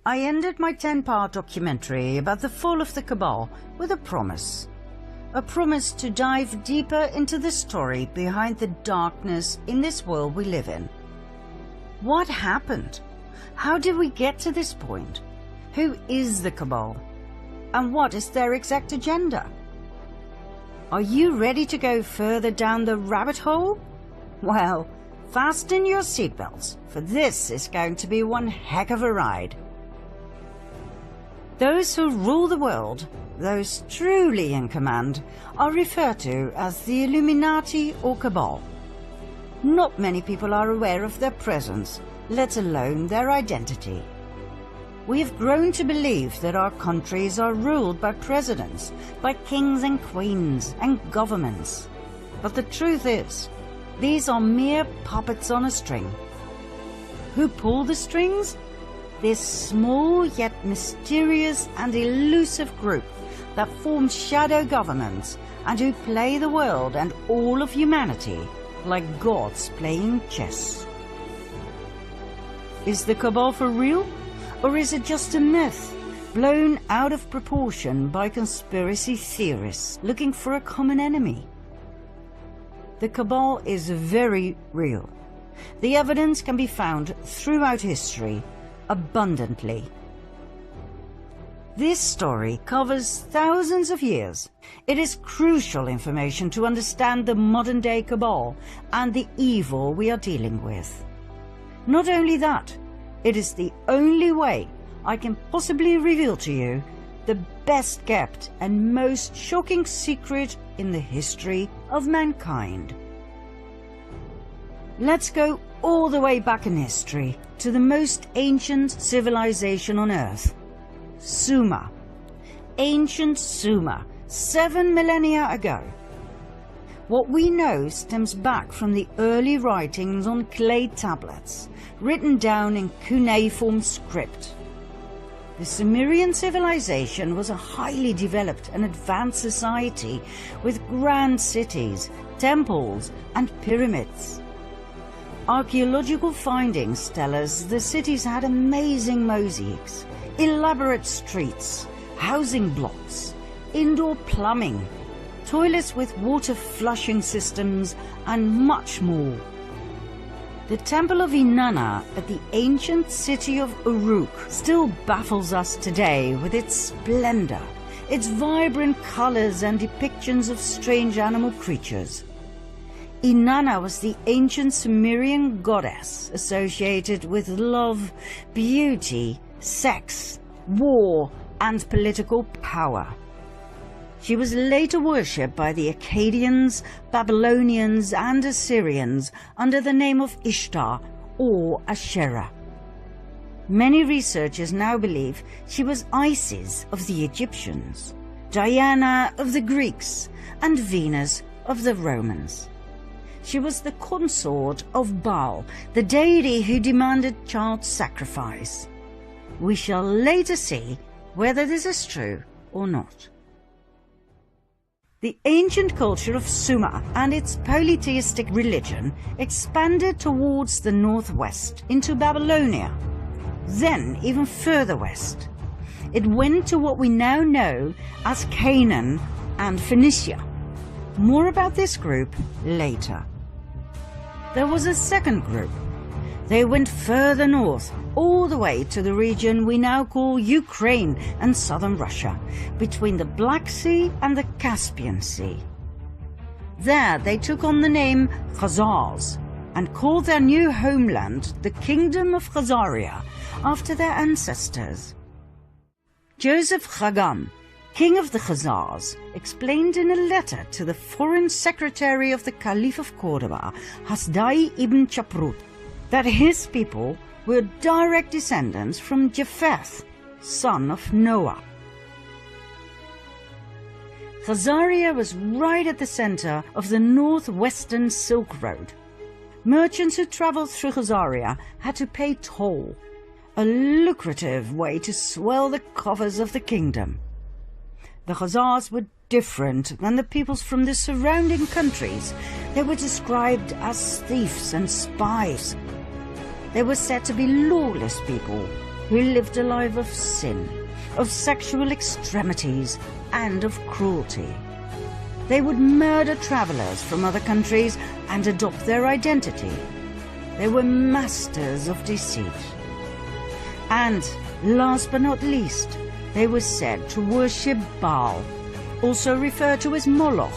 I ended my 10-part documentary about the fall of the Cabal with a promise. A promise to dive deeper into the story behind the darkness in this world we live in. What happened? How did we get to this point? Who is the Cabal? And what is their exact agenda? Are you ready to go further down the rabbit hole? Well, fasten your seatbelts, for this is going to be one heck of a ride. Those who rule the world, those truly in command, are referred to as the Illuminati or Cabal. Not many people are aware of their presence, let alone their identity. We have grown to believe that our countries are ruled by presidents, by kings and queens and governments. But the truth is, these are mere puppets on a string. Who pull the strings? This small yet mysterious and elusive group that forms shadow governments and who play the world and all of humanity like gods playing chess. Is the Cabal for real? Or is it just a myth, blown out of proportion by conspiracy theorists looking for a common enemy? The Cabal is very real. The evidence can be found throughout history, abundantly. This story covers thousands of years. It is crucial information to understand the modern-day Cabal and the evil we are dealing with. Not only that, it is the only way I can possibly reveal to you the best kept and most shocking secret in the history of mankind. Let's go all the way back in history to the most ancient civilization on Earth, Sumer. Ancient Sumer, 7 millennia ago. What we know stems back from the early writings on clay tablets, written down in cuneiform script. The Sumerian civilization was a highly developed and advanced society with grand cities, temples, and pyramids. Archaeological findings tell us the cities had amazing mosaics, elaborate streets, housing blocks, indoor plumbing, toilets with water flushing systems, and much more. The temple of Inanna at the ancient city of Uruk still baffles us today with its splendor, its vibrant colors and depictions of strange animal creatures. Inanna was the ancient Sumerian goddess associated with love, beauty, sex, war, and political power. She was later worshipped by the Akkadians, Babylonians, and Assyrians under the name of Ishtar or Asherah. Many researchers now believe she was Isis of the Egyptians, Diana of the Greeks, and Venus of the Romans. She was the consort of Baal, the deity who demanded child sacrifice. We shall later see whether this is true or not. The ancient culture of Sumer and its polytheistic religion expanded towards the northwest into Babylonia, then even further west. It went to what we now know as Canaan and Phoenicia. More about this group later. There was a second group. They went further north, all the way to the region we now call Ukraine and southern Russia, between the Black Sea and the Caspian Sea. There they took on the name Khazars and called their new homeland the Kingdom of Khazaria, after their ancestors. Joseph Chagam, king of the Khazars, explained in a letter to the foreign secretary of the Caliph of Cordoba, Hasdai ibn Chaprut, that his people were direct descendants from Japheth, son of Noah. Khazaria was right at the center of the northwestern Silk Road. Merchants who traveled through Khazaria had to pay toll, a lucrative way to swell the coffers of the kingdom. The Khazars were different than the peoples from the surrounding countries. They were described as thieves and spies. They were said to be lawless people, who lived a life of sin, of sexual extremities, and of cruelty. They would murder travelers from other countries and adopt their identity. They were masters of deceit. And, last but not least, they were said to worship Baal, also referred to as Moloch,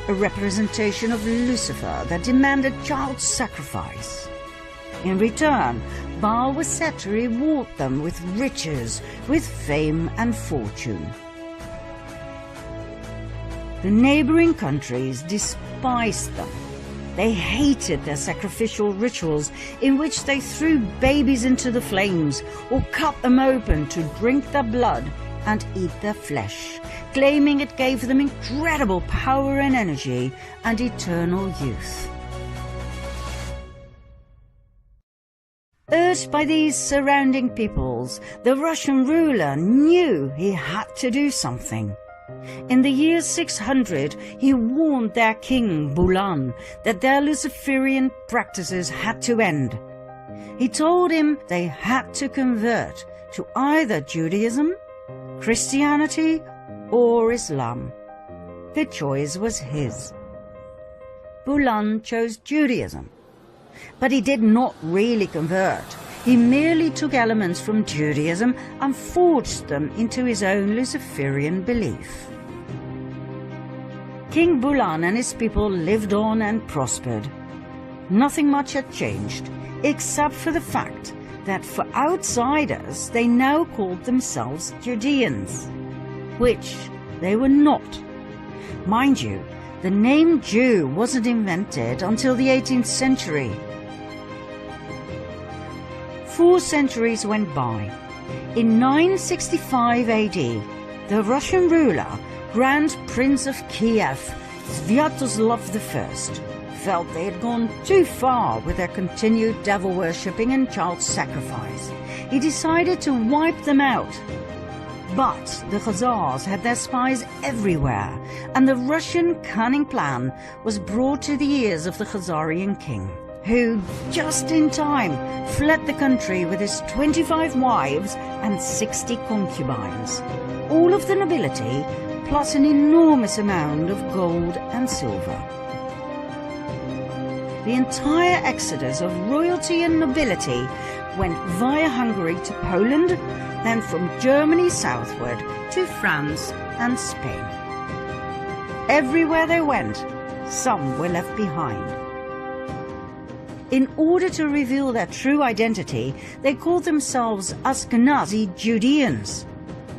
a representation of Lucifer that demanded child sacrifice. In return, Baal was said to reward them with riches, with fame and fortune. The neighboring countries despised them. They hated their sacrificial rituals in which they threw babies into the flames or cut them open to drink their blood and eat their flesh, claiming it gave them incredible power and energy and eternal youth. Urged by these surrounding peoples, the Russian ruler knew he had to do something. In the year 600, he warned their king, Bulan, that their Luciferian practices had to end. He told him they had to convert to either Judaism, Christianity, or Islam. The choice was his. Bulan chose Judaism. But he did not really convert. He merely took elements from Judaism and forged them into his own Luciferian belief. King Bulan and his people lived on and prospered. Nothing much had changed, except for the fact that for outsiders they now called themselves Judeans, which they were not. Mind you, the name Jew wasn't invented until the 18th century. 4 centuries went by. In 965 AD, the Russian ruler, Grand Prince of Kiev, Sviatoslav I, felt they had gone too far with their continued devil-worshipping and child sacrifice. He decided to wipe them out. But the Khazars had their spies everywhere, and the Russian cunning plan was brought to the ears of the Khazarian king, who, just in time, fled the country with his 25 wives and 60 concubines, all of the nobility, plus an enormous amount of gold and silver. The entire exodus of royalty and nobility went via Hungary to Poland, then from Germany southward to France and Spain. Everywhere they went, some were left behind. In order to reveal their true identity, they called themselves Ashkenazi Judeans,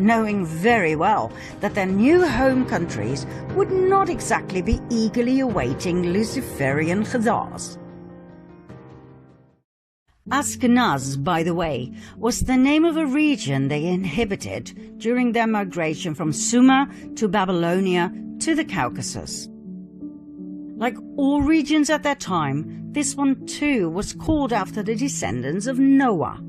knowing very well that their new home countries would not exactly be eagerly awaiting Luciferian Khazars. Ashkenaz, by the way, was the name of a region they inhabited during their migration from Sumer to Babylonia to the Caucasus. Like all regions at that time, this one too was called after the descendants of Noah,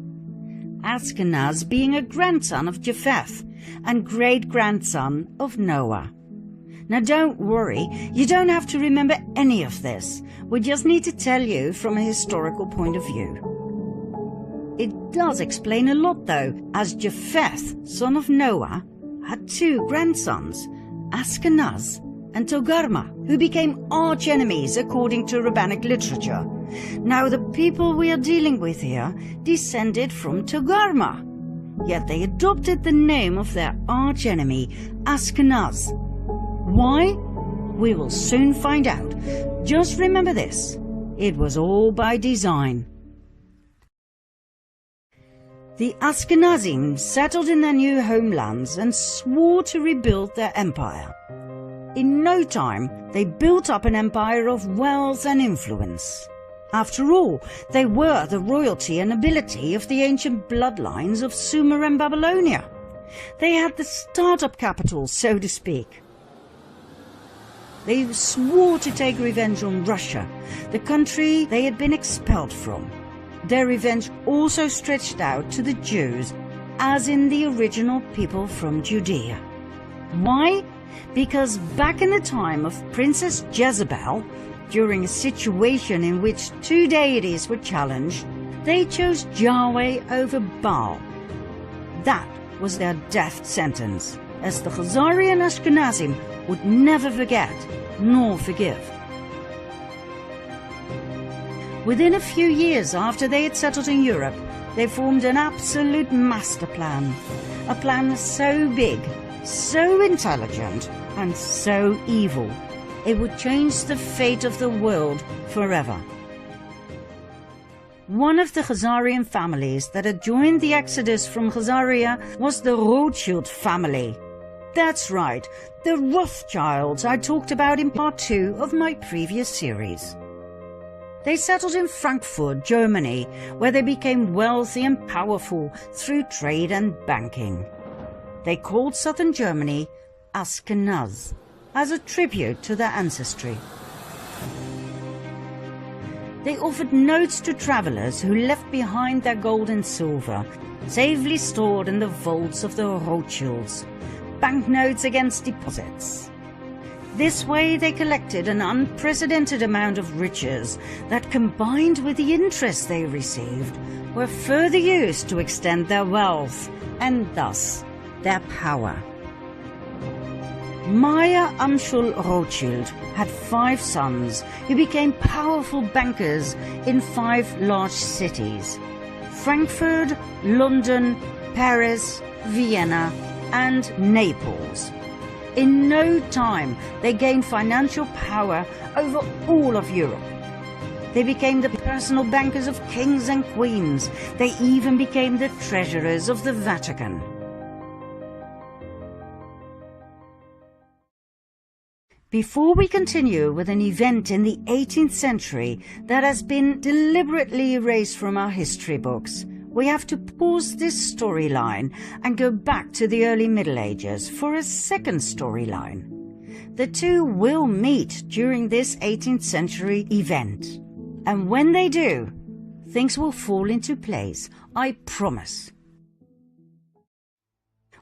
Ashkenaz being a grandson of Japheth and great-grandson of Noah. Now don't worry, you don't have to remember any of this. We just need to tell you from a historical point of view. It does explain a lot though, as Japheth, son of Noah, had 2 grandsons, Ashkenaz and Togarma, who became arch-enemies according to rabbinic literature. Now the people we are dealing with here descended from Togarma, yet they adopted the name of their arch-enemy, Ashkenaz. Why? We will soon find out. Just remember this, it was all by design. The Ashkenazim settled in their new homelands and swore to rebuild their empire. In no time, they built up an empire of wealth and influence. After all, they were the royalty and nobility of the ancient bloodlines of Sumer and Babylonia. They had the startup capital, so to speak. They swore to take revenge on Russia, the country they had been expelled from. Their revenge also stretched out to the Jews, as in the original people from Judea. Why? Because back in the time of Princess Jezebel, during a situation in which 2 deities were challenged, they chose Yahweh over Baal. That was their death sentence, as the Khazari and Ashkenazim would never forget nor forgive. Within a few years after they had settled in Europe, they formed an absolute master plan. A plan so big, so intelligent, and so evil, it would change the fate of the world forever. One of the Khazarian families that had joined the exodus from Khazaria was the Rothschild family. That's right, the Rothschilds I talked about in part 2 of my previous series. They settled in Frankfurt, Germany, where they became wealthy and powerful through trade and banking. They called southern Germany Ashkenaz, as a tribute to their ancestry. They offered notes to travelers who left behind their gold and silver, safely stored in the vaults of the Rothschilds, banknotes against deposits. This way they collected an unprecedented amount of riches that, combined with the interest they received, were further used to extend their wealth and thus their power. Meyer Amschel Rothschild had 5 sons who became powerful bankers in 5 large cities: Frankfurt, London, Paris, Vienna, and Naples. In no time, they gained financial power over all of Europe. They became the personal bankers of kings and queens. They even became the treasurers of the Vatican. Before we continue with an event in the 18th century that has been deliberately erased from our history books, we have to pause this storyline and go back to the early Middle Ages for a second storyline. The two will meet during this 18th century event. And when they do, things will fall into place, I promise.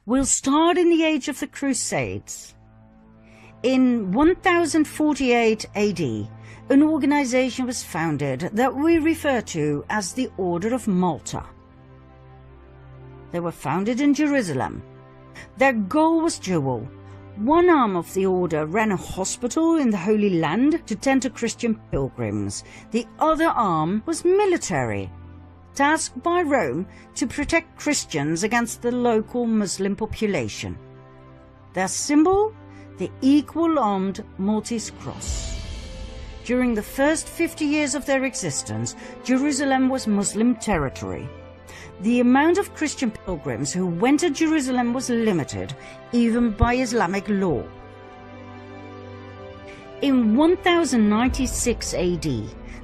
We'll start in the age of the Crusades. In 1048 AD, an organization was founded that we refer to as the Order of Malta. They were founded in Jerusalem. Their goal was dual. One arm of the order ran a hospital in the Holy Land to tend to Christian pilgrims. The other arm was military, tasked by Rome to protect Christians against the local Muslim population. Their symbol? The equal-armed Maltese cross. During the first 50 years of their existence, Jerusalem was Muslim territory. The amount of Christian pilgrims who went to Jerusalem was limited, even by Islamic law. In 1096 AD,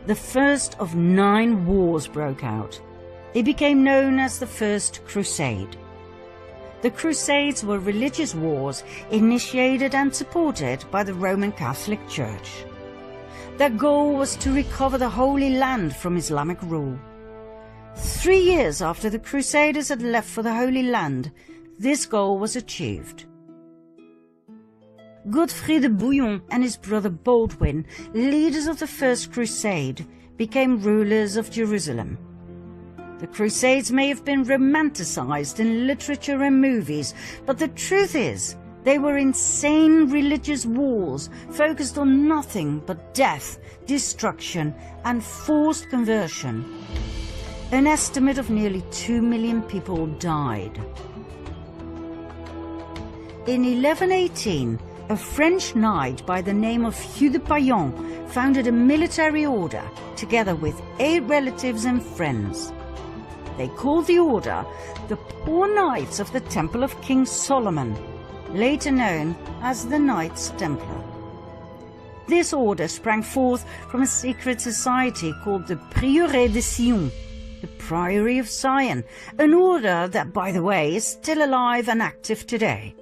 the first of 9 wars broke out. They became known as the First Crusade. The Crusades were religious wars initiated and supported by the Roman Catholic Church. Their goal was to recover the Holy Land from Islamic rule. 3 years after the Crusaders had left for the Holy Land, this goal was achieved. Godfrey de Bouillon and his brother Baldwin, leaders of the First Crusade, became rulers of Jerusalem. The Crusades may have been romanticized in literature and movies, but the truth is, they were insane religious wars focused on nothing but death, destruction, and forced conversion. An estimate of nearly 2 million people died. In 1118, a French knight by the name of Hugh de Payan founded a military order together with 8 relatives and friends. They called the order the Poor Knights of the Temple of King Solomon, later known as the Knights Templar. This order sprang forth from a secret society called the Prieuré de Sion, the Priory of Zion, an order that, by the way, is still alive and active today.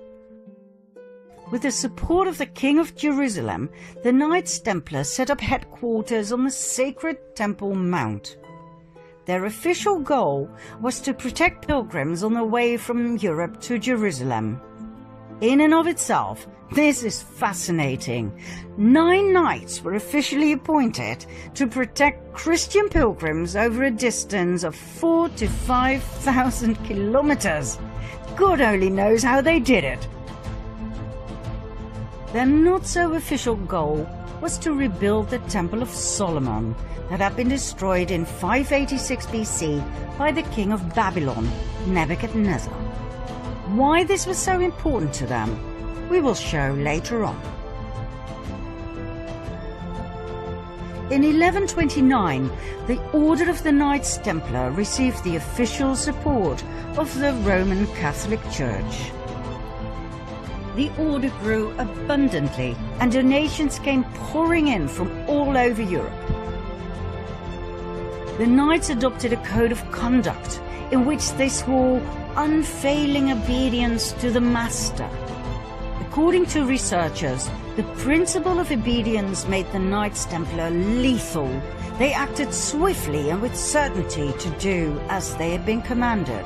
With the support of the King of Jerusalem, the Knights Templar set up headquarters on the sacred Temple Mount. Their official goal was to protect pilgrims on their way from Europe to Jerusalem. In and of itself, this is fascinating. 9 knights were officially appointed to protect Christian pilgrims over a distance of 4,000 to 5,000 kilometers. God only knows how they did it. Their not-so-official goal was to rebuild the Temple of Solomon that had been destroyed in 586 BC by the king of Babylon, Nebuchadnezzar. Why this was so important to them, we will show later on. In 1129, the Order of the Knights Templar received the official support of the Roman Catholic Church. The order grew abundantly and donations came pouring in from all over Europe. The Knights adopted a code of conduct in which they swore unfailing obedience to the Master. According to researchers, the principle of obedience made the Knights Templar lethal. They acted swiftly and with certainty to do as they had been commanded.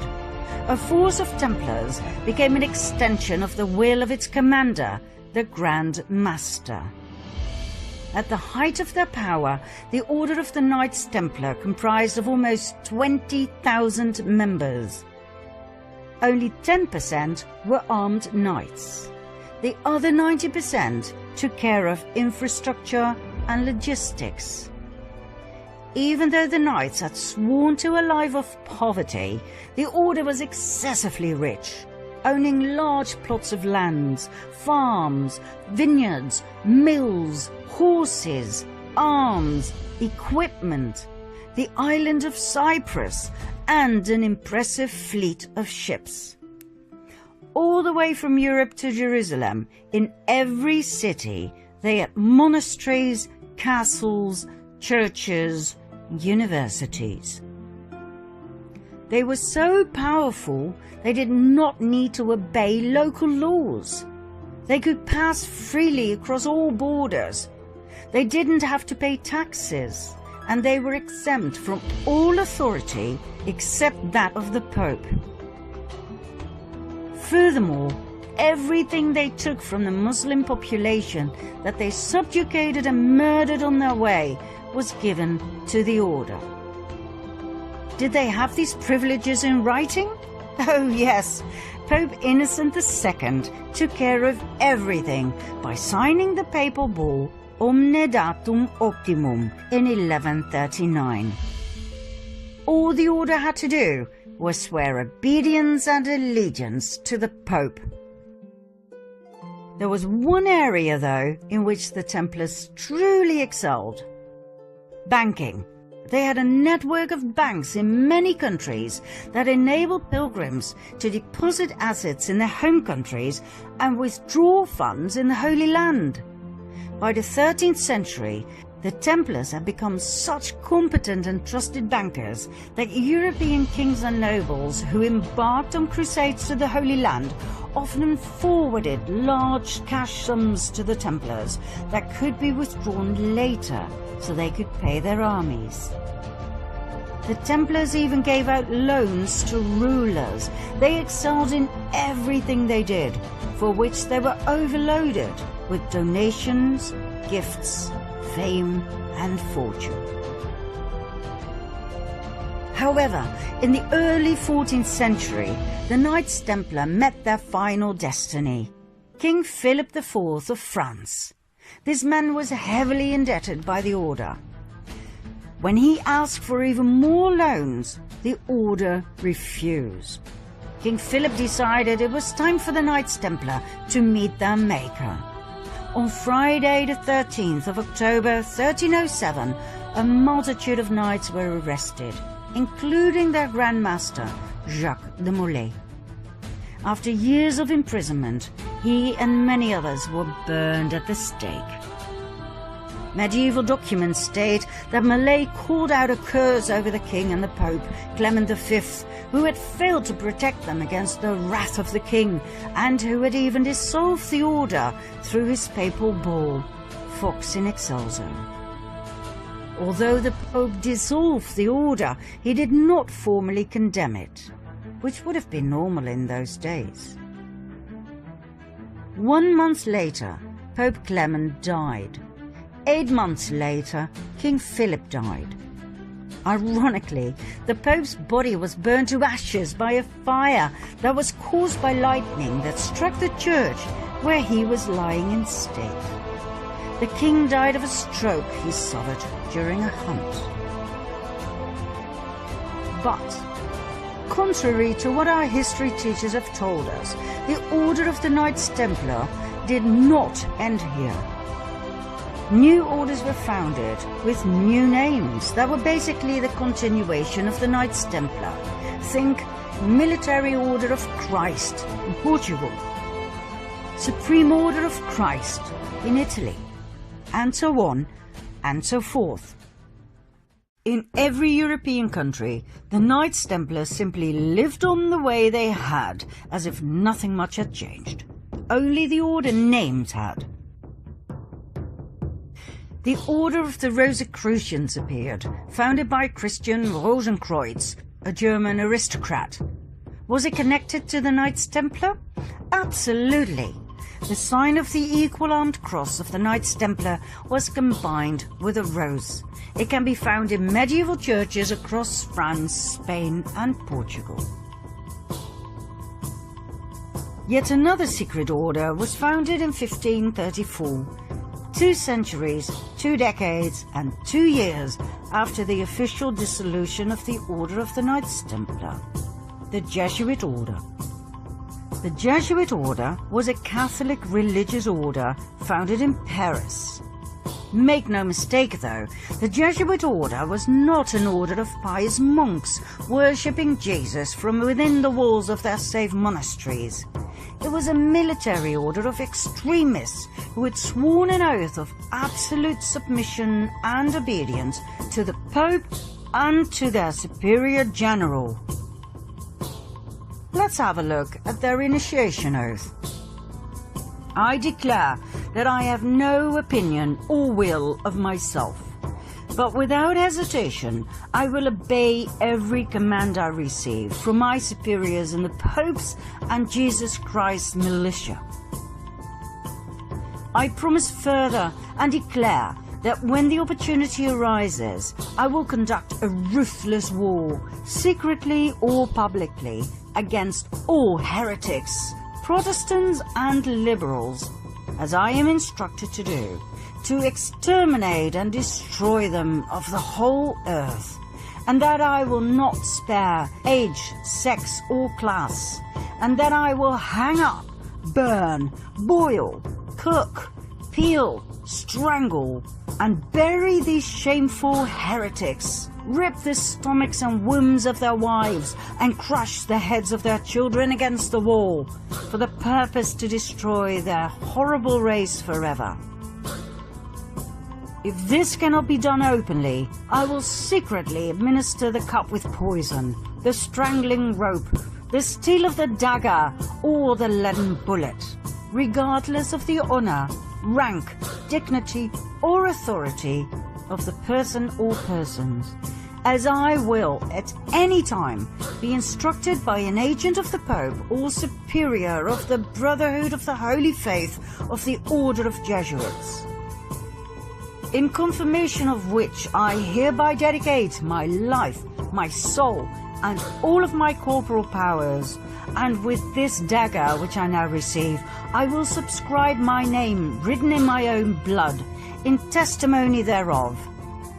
A force of Templars became an extension of the will of its commander, the Grand Master. At the height of their power, the Order of the Knights Templar comprised of almost 20,000 members. Only 10% were armed knights. The other 90% took care of infrastructure and logistics. Even though the knights had sworn to a life of poverty, the order was excessively rich, owning large plots of lands, farms, vineyards, mills, horses, arms, equipment, the island of Cyprus, and an impressive fleet of ships. All the way from Europe to Jerusalem, in every city, they had monasteries, castles, churches, universities. They were so powerful they did not need to obey local laws. They could pass freely across all borders. They didn't have to pay taxes, and they were exempt from all authority except that of the Pope. Furthermore, everything they took from the Muslim population that they subjugated and murdered on their way was given to the order. Did they have these privileges in writing? Oh yes, Pope Innocent II took care of everything by signing the papal bull Omne Datum Optimum in 1139. All the order had to do was swear obedience and allegiance to the Pope. There was one area, though, in which the Templars truly excelled: banking. They had a network of banks in many countries that enabled pilgrims to deposit assets in their home countries and withdraw funds in the Holy Land. By the 13th century, the Templars had become such competent and trusted bankers that European kings and nobles who embarked on crusades to the Holy Land often forwarded large cash sums to the Templars that could be withdrawn later so they could pay their armies. The Templars even gave out loans to rulers. They excelled in everything they did, for which they were overloaded with donations, gifts, fame and fortune. However, in the early 14th century, the Knights Templar met their final destiny: King Philip IV of France. This man was heavily indebted by the order. When he asked for even more loans, the order refused. King Philip decided it was time for the Knights Templar to meet their maker. On Friday the 13th of October 1307, a multitude of knights were arrested, including their Grand Master, Jacques de Molay. After years of imprisonment, he and many others were burned at the stake. Medieval documents state that Molay called out a curse over the king and the Pope, Clement V, who had failed to protect them against the wrath of the king, and who had even dissolved the order through his papal bull, Vox in Excelso. Although the Pope dissolved the order, he did not formally condemn it, which would have been normal in those days. 1 month later, Pope Clement died. 8 months later, King Philip died. Ironically, the Pope's body was burned to ashes by a fire that was caused by lightning that struck the church where he was lying in state. The king died of a stroke he suffered during a hunt. But, contrary to what our history teachers have told us, the Order of the Knights Templar did not end here. New orders were founded with new names that were basically the continuation of the Knights Templar. Think Military Order of Christ in Portugal, Supreme Order of Christ in Italy, and so on and so forth. In every European country, the Knights Templar simply lived on the way they had, as if nothing much had changed. Only the order names had. The Order of the Rosicrucians appeared, founded by Christian Rosenkreuz, a German aristocrat. Was it connected to the Knights Templar? Absolutely. The sign of the equal-armed cross of the Knights Templar was combined with a rose. It can be found in medieval churches across France, Spain and Portugal. Yet another secret order was founded in 1534. 2 centuries, 2 decades and 2 years after the official dissolution of the Order of the Knights Templar, the Jesuit Order. The Jesuit Order was a Catholic religious order founded in Paris. Make no mistake though, the Jesuit Order was not an order of pious monks worshipping Jesus from within the walls of their safe monasteries. It was a military order of extremists who had sworn an oath of absolute submission and obedience to the Pope and to their superior general. Let's have a look at their initiation oath. I declare that I have no opinion or will of myself, but without hesitation I will obey every command I receive from my superiors in the Pope's and Jesus Christ's militia. I promise further and declare that when the opportunity arises, I will conduct a ruthless war, secretly or publicly, against all heretics, Protestants and liberals, as I am instructed to do, to exterminate and destroy them of the whole earth, and that I will not spare age, sex or class, and that I will hang up, burn, boil, cook, peel, strangle, and bury these shameful heretics, rip the stomachs and wombs of their wives, and crush the heads of their children against the wall, for the purpose to destroy their horrible race forever. If this cannot be done openly, I will secretly administer the cup with poison, the strangling rope, the steel of the dagger, or the leaden bullet, regardless of the honor, rank, dignity, or authority of the person or persons, as I will at any time be instructed by an agent of the Pope or superior of the Brotherhood of the Holy Faith of the Order of Jesuits. In confirmation of which I hereby dedicate my life, my soul, and all of my corporal powers, and with this dagger which I now receive, I will subscribe my name written in my own blood, in testimony thereof.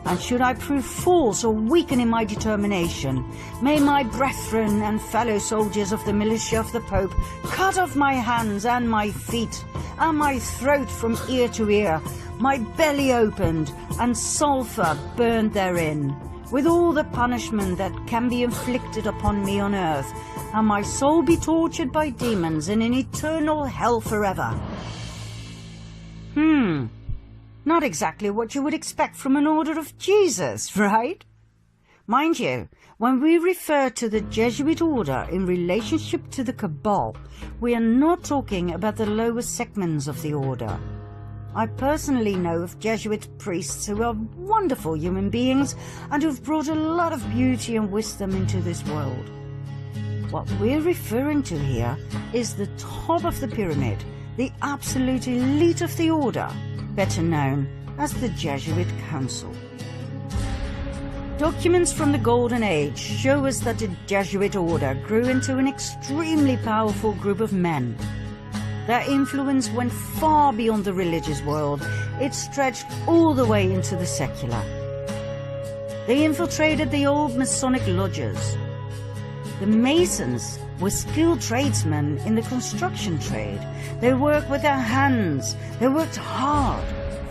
And should I prove false or weaken in my determination, may my brethren and fellow soldiers of the militia of the Pope cut off my hands and my feet, and my throat from ear to ear, my belly opened, and sulphur burned therein, with all the punishment that can be inflicted upon me on earth, and my soul be tortured by demons in an eternal hell forever. Not exactly what you would expect from an order of Jesus, right? Mind you, when we refer to the Jesuit order in relationship to the Cabal, we are not talking about the lower segments of the order. I personally know of Jesuit priests who are wonderful human beings and who've brought a lot of beauty and wisdom into this world. What we're referring to here is the top of the pyramid, the absolute elite of the order, better known as the Jesuit Council. Documents from the Golden Age show us that the Jesuit order grew into an extremely powerful group of men. Their influence went far beyond the religious world. It stretched all the way into the secular. They infiltrated the old Masonic lodges. The Masons were skilled tradesmen in the construction trade. They worked with their hands. They worked hard,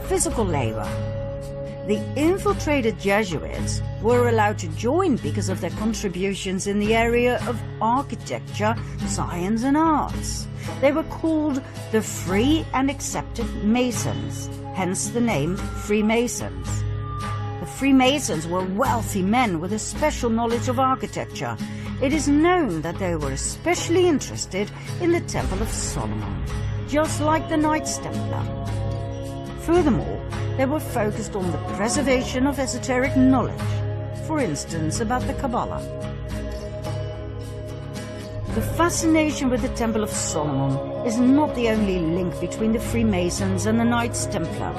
physical labor. The infiltrated Jesuits were allowed to join because of their contributions in the area of architecture, science and arts. They were called the Free and Accepted Masons, hence the name Freemasons. The Freemasons were wealthy men with a special knowledge of architecture. It is known that they were especially interested in the Temple of Solomon, just like the Knights Templar. Furthermore, they were focused on the preservation of esoteric knowledge, for instance about the Kabbalah. The fascination with the Temple of Solomon is not the only link between the Freemasons and the Knights Templar.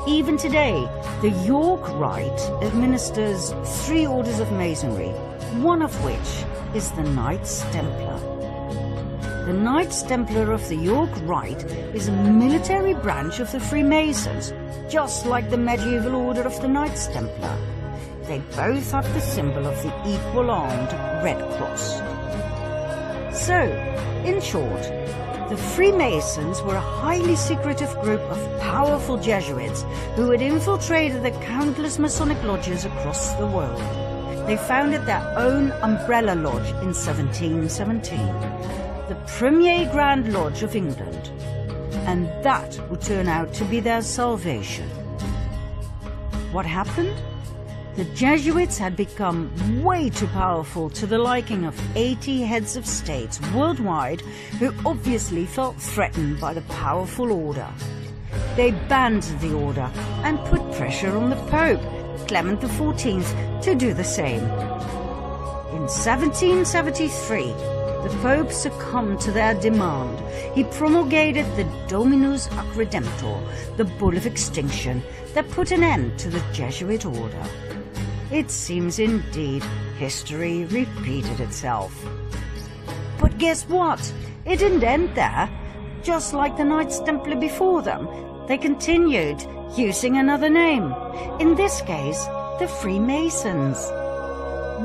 Even today, the York Rite administers 3 orders of Masonry, one of which is the Knights Templar. The Knights Templar of the York Rite is a military branch of the Freemasons, just like the medieval order of the Knights Templar. They both have the symbol of the equal-armed Red Cross. So, in short, the Freemasons were a highly secretive group of powerful Jesuits who had infiltrated the countless Masonic lodges across the world. They founded their own umbrella lodge in 1717, the Premier Grand Lodge of England, and that would turn out to be their salvation. What happened? The Jesuits had become way too powerful to the liking of 80 heads of states worldwide who obviously felt threatened by the powerful order. They banned the order and put pressure on the Pope, Clement XIV, to do the same. In 1773, the Pope succumbed to their demand. He promulgated the Dominus ac Redemptor, the Bull of Extinction, that put an end to the Jesuit order. It seems indeed history repeated itself. But guess what? It didn't end there. Just like the Knights Templar before them, they continued using another name. In this case, the Freemasons.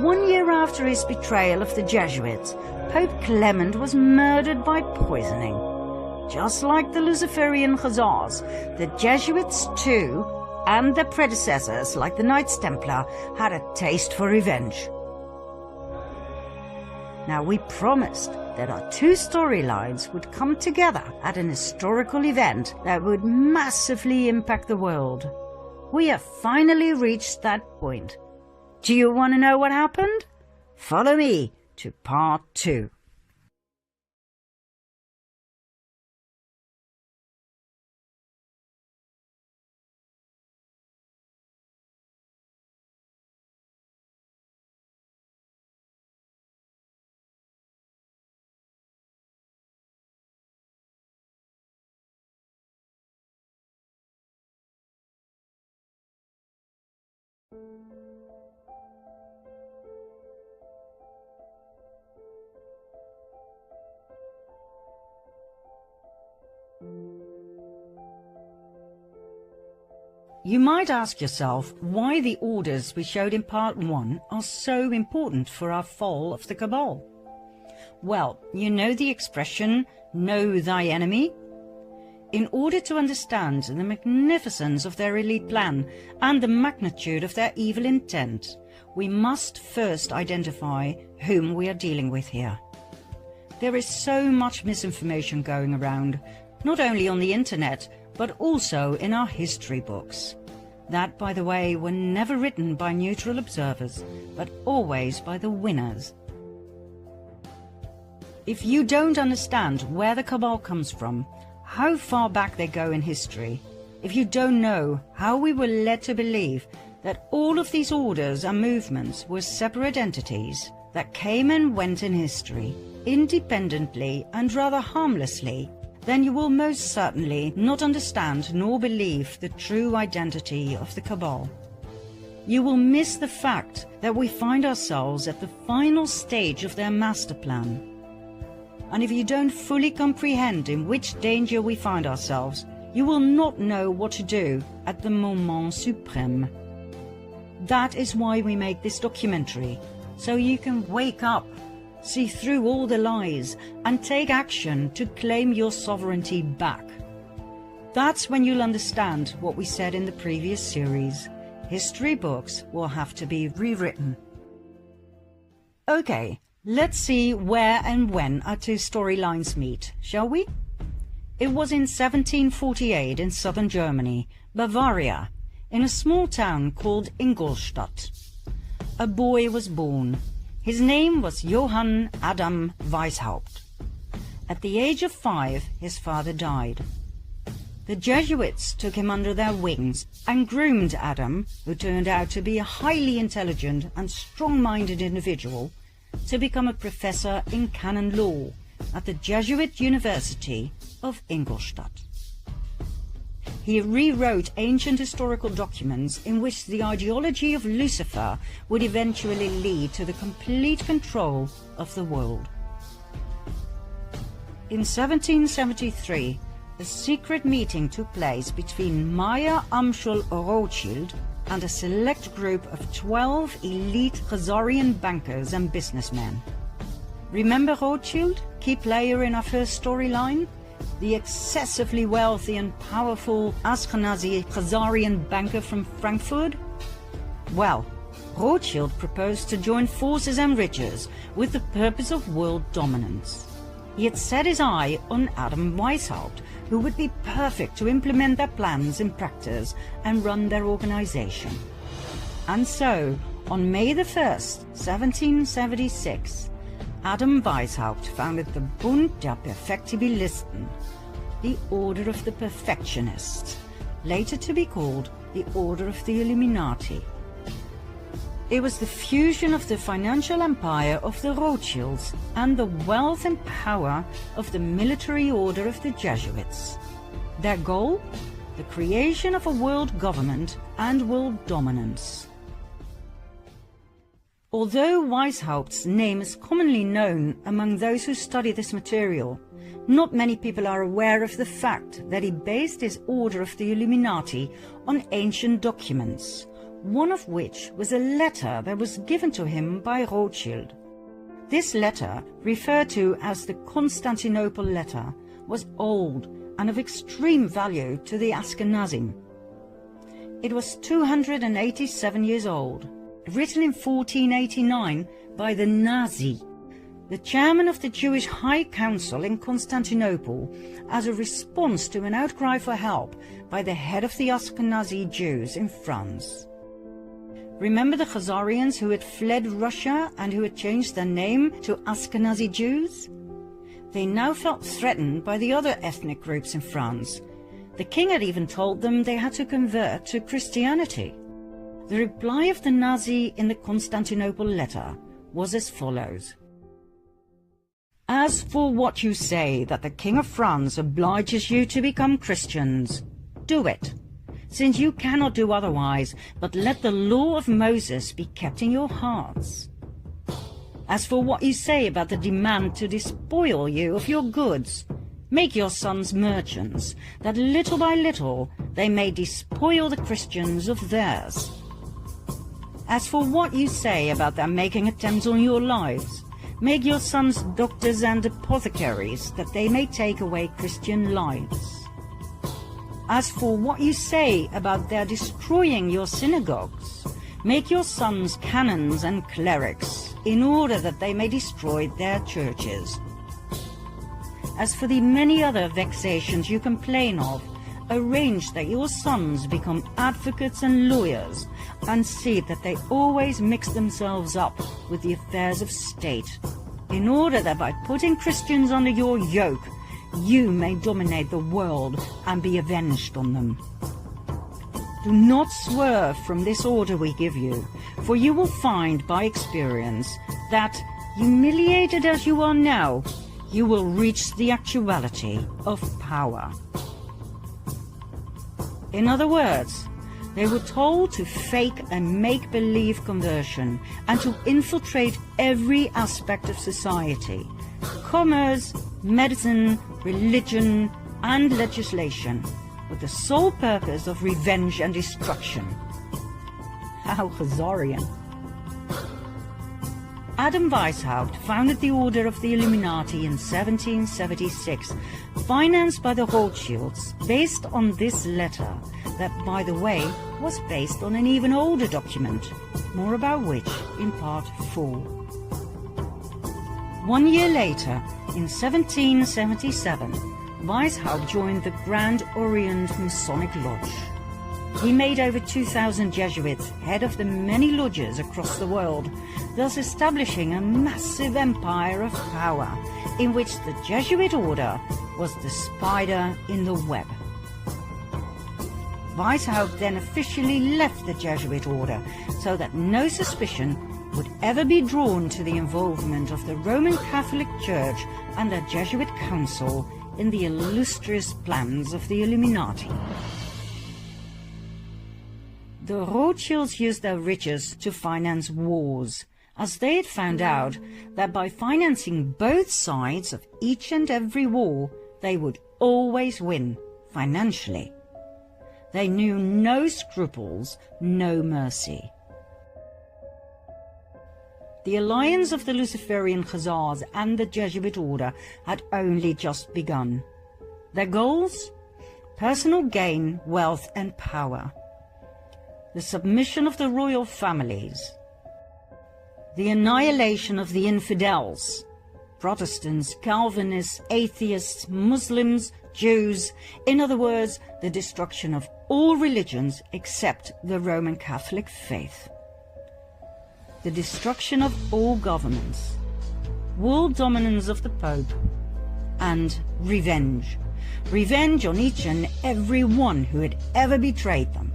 1 year after his betrayal of the Jesuits, Pope Clement was murdered by poisoning. Just like the Luciferian Khazars, the Jesuits too, and their predecessors like the Knights Templar, had a taste for revenge. Now we promised that our 2 storylines would come together at an historical event that would massively impact the world. We have finally reached that point. Do you want to know what happened? Follow me to part 2. You might ask yourself why the orders we showed in part 1 are so important for our fall of the Cabal. Well, you know the expression, know thy enemy? In order to understand the magnificence of their elite plan and the magnitude of their evil intent, we must first identify whom we are dealing with here. There is so much misinformation going around, not only on the internet, but also in our history books. That, by the way, were never written by neutral observers, but always by the winners. If you don't understand where the Cabal comes from, how far back they go in history, if you don't know how we were led to believe that all of these orders and movements were separate entities that came and went in history, independently and rather harmlessly, then you will most certainly not understand nor believe the true identity of the Cabal. you will miss the fact that we find ourselves at the final stage of their master plan. And if you don't fully comprehend in which danger we find ourselves, you will not know what to do at the moment suprême. That is why we make this documentary, so you can wake up, see through all the lies, and take action to claim your sovereignty back. That's when you'll understand what we said in the previous series. History books will have to be rewritten. Okay, let's see where and when our two storylines meet, shall we? It was in 1748 in southern Germany, Bavaria, in a small town called Ingolstadt. A boy was born. His name was Johann Adam Weishaupt. At the age of 5, his father died. The Jesuits took him under their wings and groomed Adam, who turned out to be a highly intelligent and strong-minded individual, to become a professor in canon law at the Jesuit University of Ingolstadt. He rewrote ancient historical documents in which the ideology of Lucifer would eventually lead to the complete control of the world. In 1773, a secret meeting took place between Meyer Amschel Rothschild and a select group of 12 elite Khazarian bankers and businessmen. Remember Rothschild, key player in our first storyline? The excessively wealthy and powerful Ashkenazi Khazarian banker from Frankfurt? Well, Rothschild proposed to join forces and riches with the purpose of world dominance. He had set his eye on Adam Weishaupt, who would be perfect to implement their plans in practice and run their organization. And so, on May the 1st, 1776, Adam Weishaupt founded the Bund der Perfektibilisten, the Order of the Perfectionists, later to be called the Order of the Illuminati. It was the fusion of the financial empire of the Rothschilds and the wealth and power of the military order of the Jesuits. Their goal? The creation of a world government and world dominance. Although Weishaupt's name is commonly known among those who study this material, not many people are aware of the fact that he based his Order of the Illuminati on ancient documents, one of which was a letter that was given to him by Rothschild. This letter, referred to as the Constantinople letter, was old and of extreme value to the Ashkenazim. It was 287 years old, written in 1489 by the Nazi, the chairman of the Jewish High Council in Constantinople, as a response to an outcry for help by the head of the Ashkenazi Jews in France. Remember the Khazarians who had fled Russia and who had changed their name to Ashkenazi Jews? They now felt threatened by the other ethnic groups in France. The king had even told them they had to convert to Christianity. The reply of the Nazi in the Constantinople letter was as follows. As for what you say that the King of France obliges you to become Christians, do it, since you cannot do otherwise, but let the law of Moses be kept in your hearts. As for what you say about the demand to despoil you of your goods, make your sons merchants, that little by little they may despoil the Christians of theirs. As for what you say about their making attempts on your lives, make your sons doctors and apothecaries, that they may take away Christian lives. As for what you say about their destroying your synagogues, make your sons canons and clerics, in order that they may destroy their churches. As for the many other vexations you complain of, arrange that your sons become advocates and lawyers, and see that they always mix themselves up with the affairs of state, in order that by putting Christians under your yoke, you may dominate the world and be avenged on them. Do not swerve from this order we give you, for you will find by experience that, humiliated as you are now, you will reach the actuality of power. In other words, They were told to fake a make-believe conversion and to infiltrate every aspect of society: commerce, medicine, religion, and legislation, with the sole purpose of revenge and destruction. How Khazarian. Adam Weishaupt founded the Order of the Illuminati in 1776, financed by the Rothschilds, based on this letter, that, by the way, was based on an even older document, more about which in part 4. 1 year later, in 1777, Weishaupt joined the Grand Orient Masonic Lodge. He made over 2,000 Jesuits head of the many lodges across the world, thus establishing a massive empire of power, in which the Jesuit order was the spider in the web. Weishaupt then officially left the Jesuit order, so that no suspicion would ever be drawn to the involvement of the Roman Catholic Church and the Jesuit Council in the illustrious plans of the Illuminati. The Rothschilds used their riches to finance wars, as they had found out that by financing both sides of each and every war, they would always win financially. They knew no scruples, no mercy. The alliance of the Luciferian Khazars and the Jesuit order had only just begun. Their goals? Personal gain, wealth and power. The submission of the royal families. The annihilation of the infidels. Protestants, Calvinists, atheists, Muslims, Jews, in other words, the destruction of all religions except the Roman Catholic faith. The destruction of all governments, world dominance of the Pope, and revenge. Revenge on each and every one who had ever betrayed them.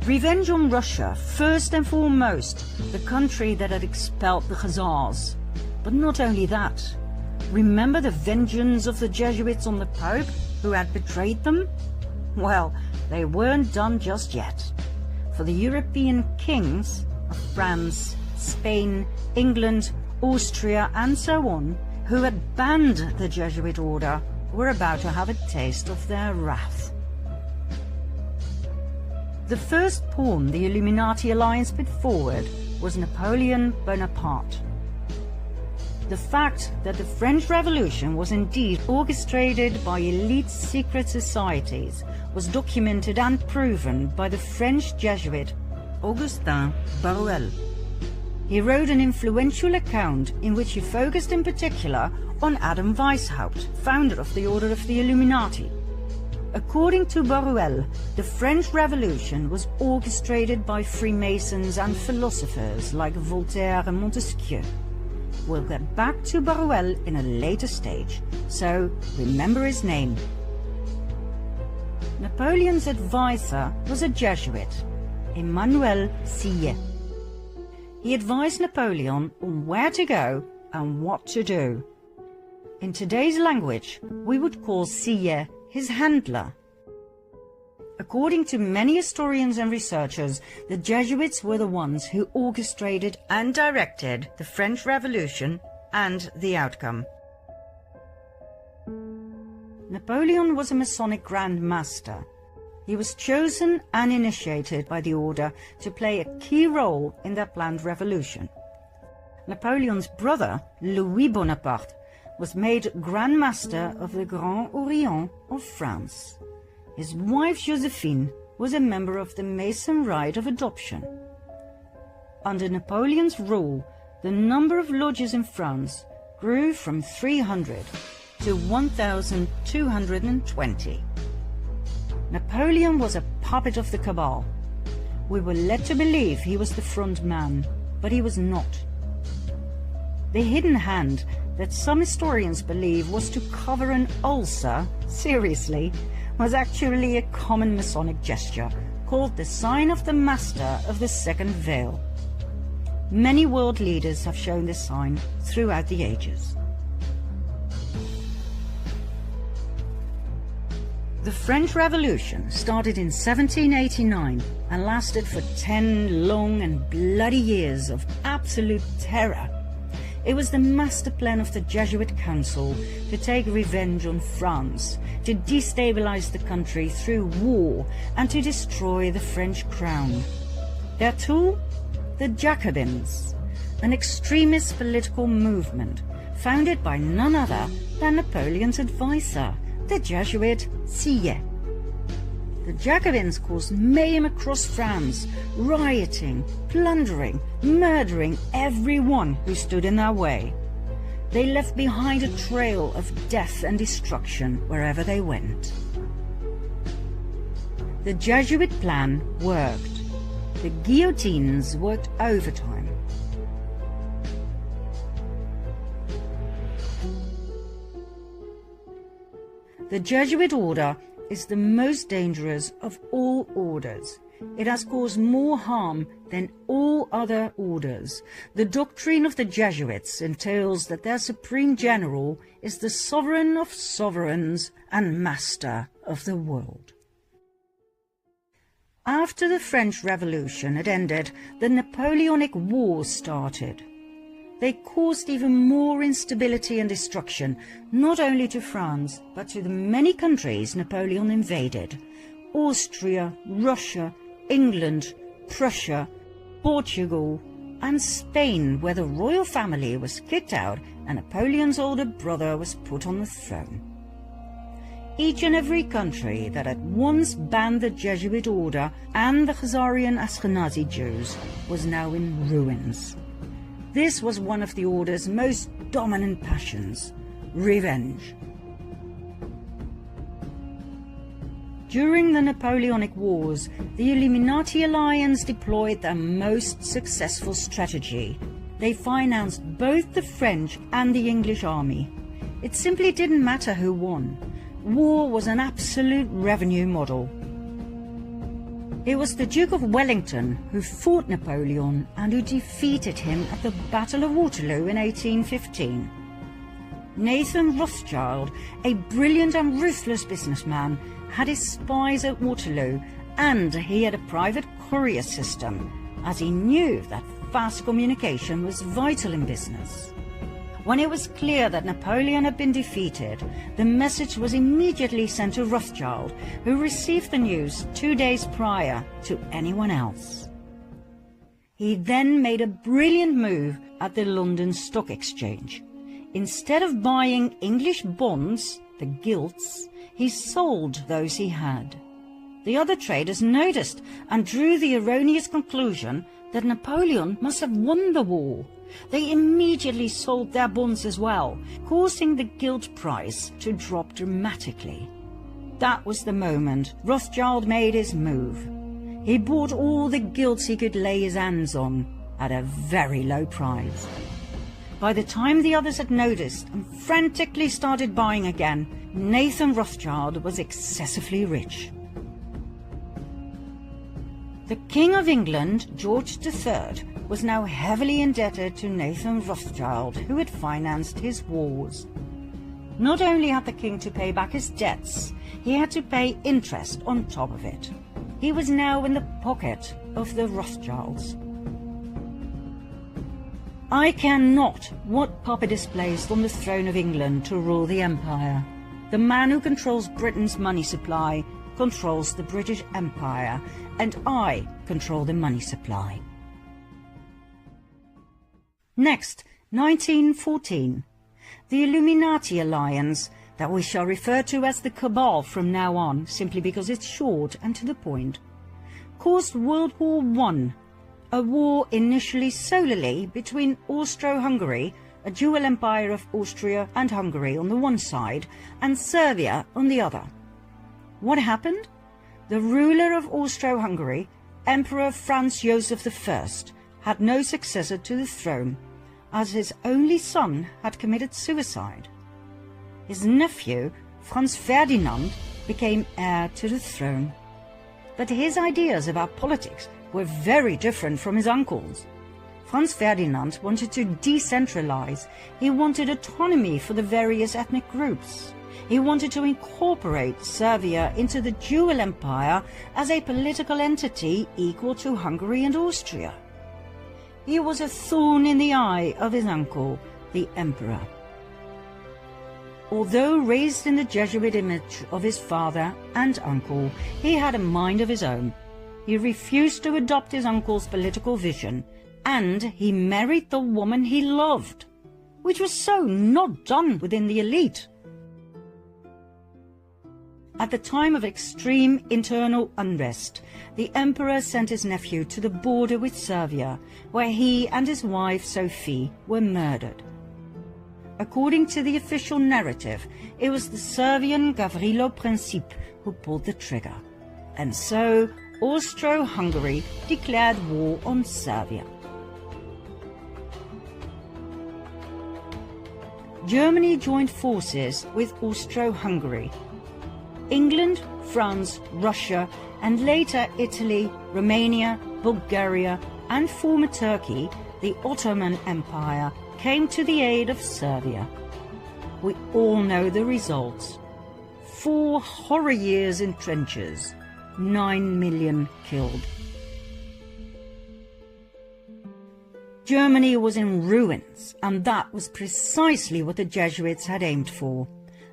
Revenge on Russia, first and foremost, the country that had expelled the Khazars. But not only that. Remember the vengeance of the Jesuits on the Pope, who had betrayed them? Well, they weren't done just yet. For the European kings of France, Spain, England, Austria, and so on, who had banned the Jesuit order, were about to have a taste of their wrath. The first pawn the Illuminati alliance put forward was Napoleon Bonaparte. The fact that the French Revolution was indeed orchestrated by elite secret societies was documented and proven by the French Jesuit Augustin Barruel. He wrote an influential account in which he focused in particular on Adam Weishaupt, founder of the Order of the Illuminati. According to Barruel, the French Revolution was orchestrated by Freemasons and philosophers like Voltaire and Montesquieu. We'll get back to Barruel in a later stage, so remember his name. Napoleon's advisor was a Jesuit, Emmanuel Sillet. He advised Napoleon on where to go and what to do. In today's language, we would call Sillet his handler. According to many historians and researchers, the Jesuits were the ones who orchestrated and directed the French Revolution and the outcome. Napoleon was a Masonic Grand Master. He was chosen and initiated by the order to play a key role in their planned revolution. Napoleon's brother, Louis Bonaparte, was made Grand Master of the Grand Orient of France. His wife Josephine was a member of the Mason Rite of Adoption. Under Napoleon's rule, the number of lodges in France grew from 300 to 1,220. Napoleon was a puppet of the Cabal. We were led to believe he was the front man, but he was not. The hidden hand that some historians believe was to cover an ulcer, seriously, was actually a common Masonic gesture called the Sign of the Master of the Second Veil. Many world leaders have shown this sign throughout the ages. The French Revolution started in 1789 and lasted for 10 long and bloody years of absolute terror. It was the master plan of the Jesuit Council to take revenge on France, to destabilize the country through war and to destroy the French crown. Their tool? The Jacobins, an extremist political movement founded by none other than Napoleon's advisor, the Jesuit Sieyes. The Jacobins caused mayhem across France, rioting, plundering, murdering everyone who stood in their way. They left behind a trail of death and destruction wherever they went. The Jesuit plan worked. The guillotines worked overtime. The Jesuit order is the most dangerous of all orders. It has caused more harm than all other orders. The doctrine of the Jesuits entails that their supreme general is the sovereign of sovereigns and master of the world. After the French Revolution had ended, the Napoleonic Wars started. They caused even more instability and destruction, not only to France, but to the many countries Napoleon invaded: Austria, Russia, England, Prussia, Portugal, and Spain, where the royal family was kicked out and Napoleon's older brother was put on the throne. Each and every country that had once banned the Jesuit order and the Khazarian Ashkenazi Jews was now in ruins. This was one of the order's most dominant passions: revenge. During the Napoleonic Wars, the Illuminati alliance deployed their most successful strategy. They financed both the French and the English army. It simply didn't matter who won. War was an absolute revenue model. It was the Duke of Wellington who fought Napoleon and who defeated him at the Battle of Waterloo in 1815. Nathan Rothschild, a brilliant and ruthless businessman, had his spies at Waterloo, and he had a private courier system, as he knew that fast communication was vital in business. When it was clear that Napoleon had been defeated, the message was immediately sent to Rothschild, who received the news 2 days prior to anyone else. He then made a brilliant move at the London Stock Exchange. Instead of buying English bonds, the gilts, he sold those he had. The other traders noticed and drew the erroneous conclusion that Napoleon must have won the war. They immediately sold their bonds as well, causing the gilt price to drop dramatically. That was the moment Rothschild made his move. He bought all the gilts he could lay his hands on at a very low price. By the time the others had noticed and frantically started buying again, Nathan Rothschild was excessively rich. The King of England, George III, was now heavily indebted to Nathan Rothschild, who had financed his wars. Not only had the king to pay back his debts, he had to pay interest on top of it. He was now in the pocket of the Rothschilds. I care not what puppet is placed on the throne of England to rule the empire. The man who controls Britain's money supply controls the British Empire, and I control the money supply. Next, 1914. The Illuminati alliance, that we shall refer to as the Cabal from now on, simply because it's short and to the point, caused World War I, a war initially solely between Austro-Hungary, a dual empire of Austria and Hungary on the one side, and Serbia on the other. What happened? The ruler of Austro-Hungary, Emperor Franz Joseph I, had no successor to the throne, as his only son had committed suicide. His nephew, Franz Ferdinand, became heir to the throne. But his ideas about politics were very different from his uncle's. Franz Ferdinand wanted to decentralize. He wanted autonomy for the various ethnic groups. He wanted to incorporate Serbia into the Dual Empire as a political entity equal to Hungary and Austria. He was a thorn in the eye of his uncle, the Emperor. Although raised in the Jesuit image of his father and uncle, he had a mind of his own. He refused to adopt his uncle's political vision, and he married the woman he loved, which was so not done within the elite. At the time of extreme internal unrest, the emperor sent his nephew to the border with Serbia, where he and his wife Sophie were murdered. According to the official narrative, it was the Serbian Gavrilo Princip who pulled the trigger, and so Austro-Hungary declared war on Serbia. Germany joined forces with Austro-Hungary. England, France, Russia, and later Italy, Romania, Bulgaria, and former Turkey, the Ottoman Empire, came to the aid of Serbia. We all know the results. 4 horror years in trenches, 9 million killed. Germany was in ruins, and that was precisely what the Jesuits had aimed for,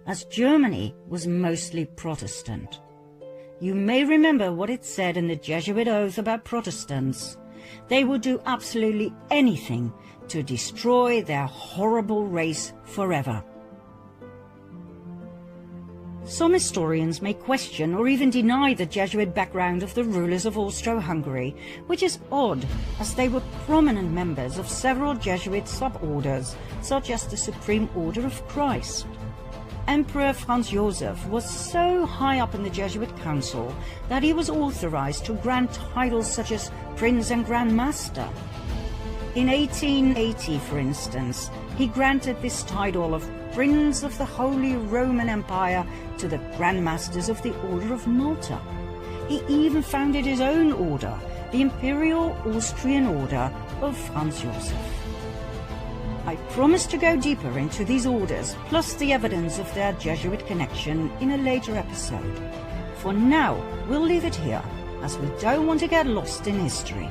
as Germany was mostly Protestant. You may remember what it said in the Jesuit oath about Protestants. They would do absolutely anything to destroy their horrible race forever. Some historians may question or even deny the Jesuit background of the rulers of Austro-Hungary, which is odd, as they were prominent members of several Jesuit suborders, such as the Supreme Order of Christ. Emperor Franz Joseph was so high up in the Jesuit council that he was authorized to grant titles such as Prince and Grand Master. In 1880, for instance, he granted this title of Prince of the Holy Roman Empire to the Grand Masters of the Order of Malta. He even founded his own order, the Imperial Austrian Order of Franz Joseph. I promise to go deeper into these orders, plus the evidence of their Jesuit connection, in a later episode. For now, we'll leave it here, as we don't want to get lost in history.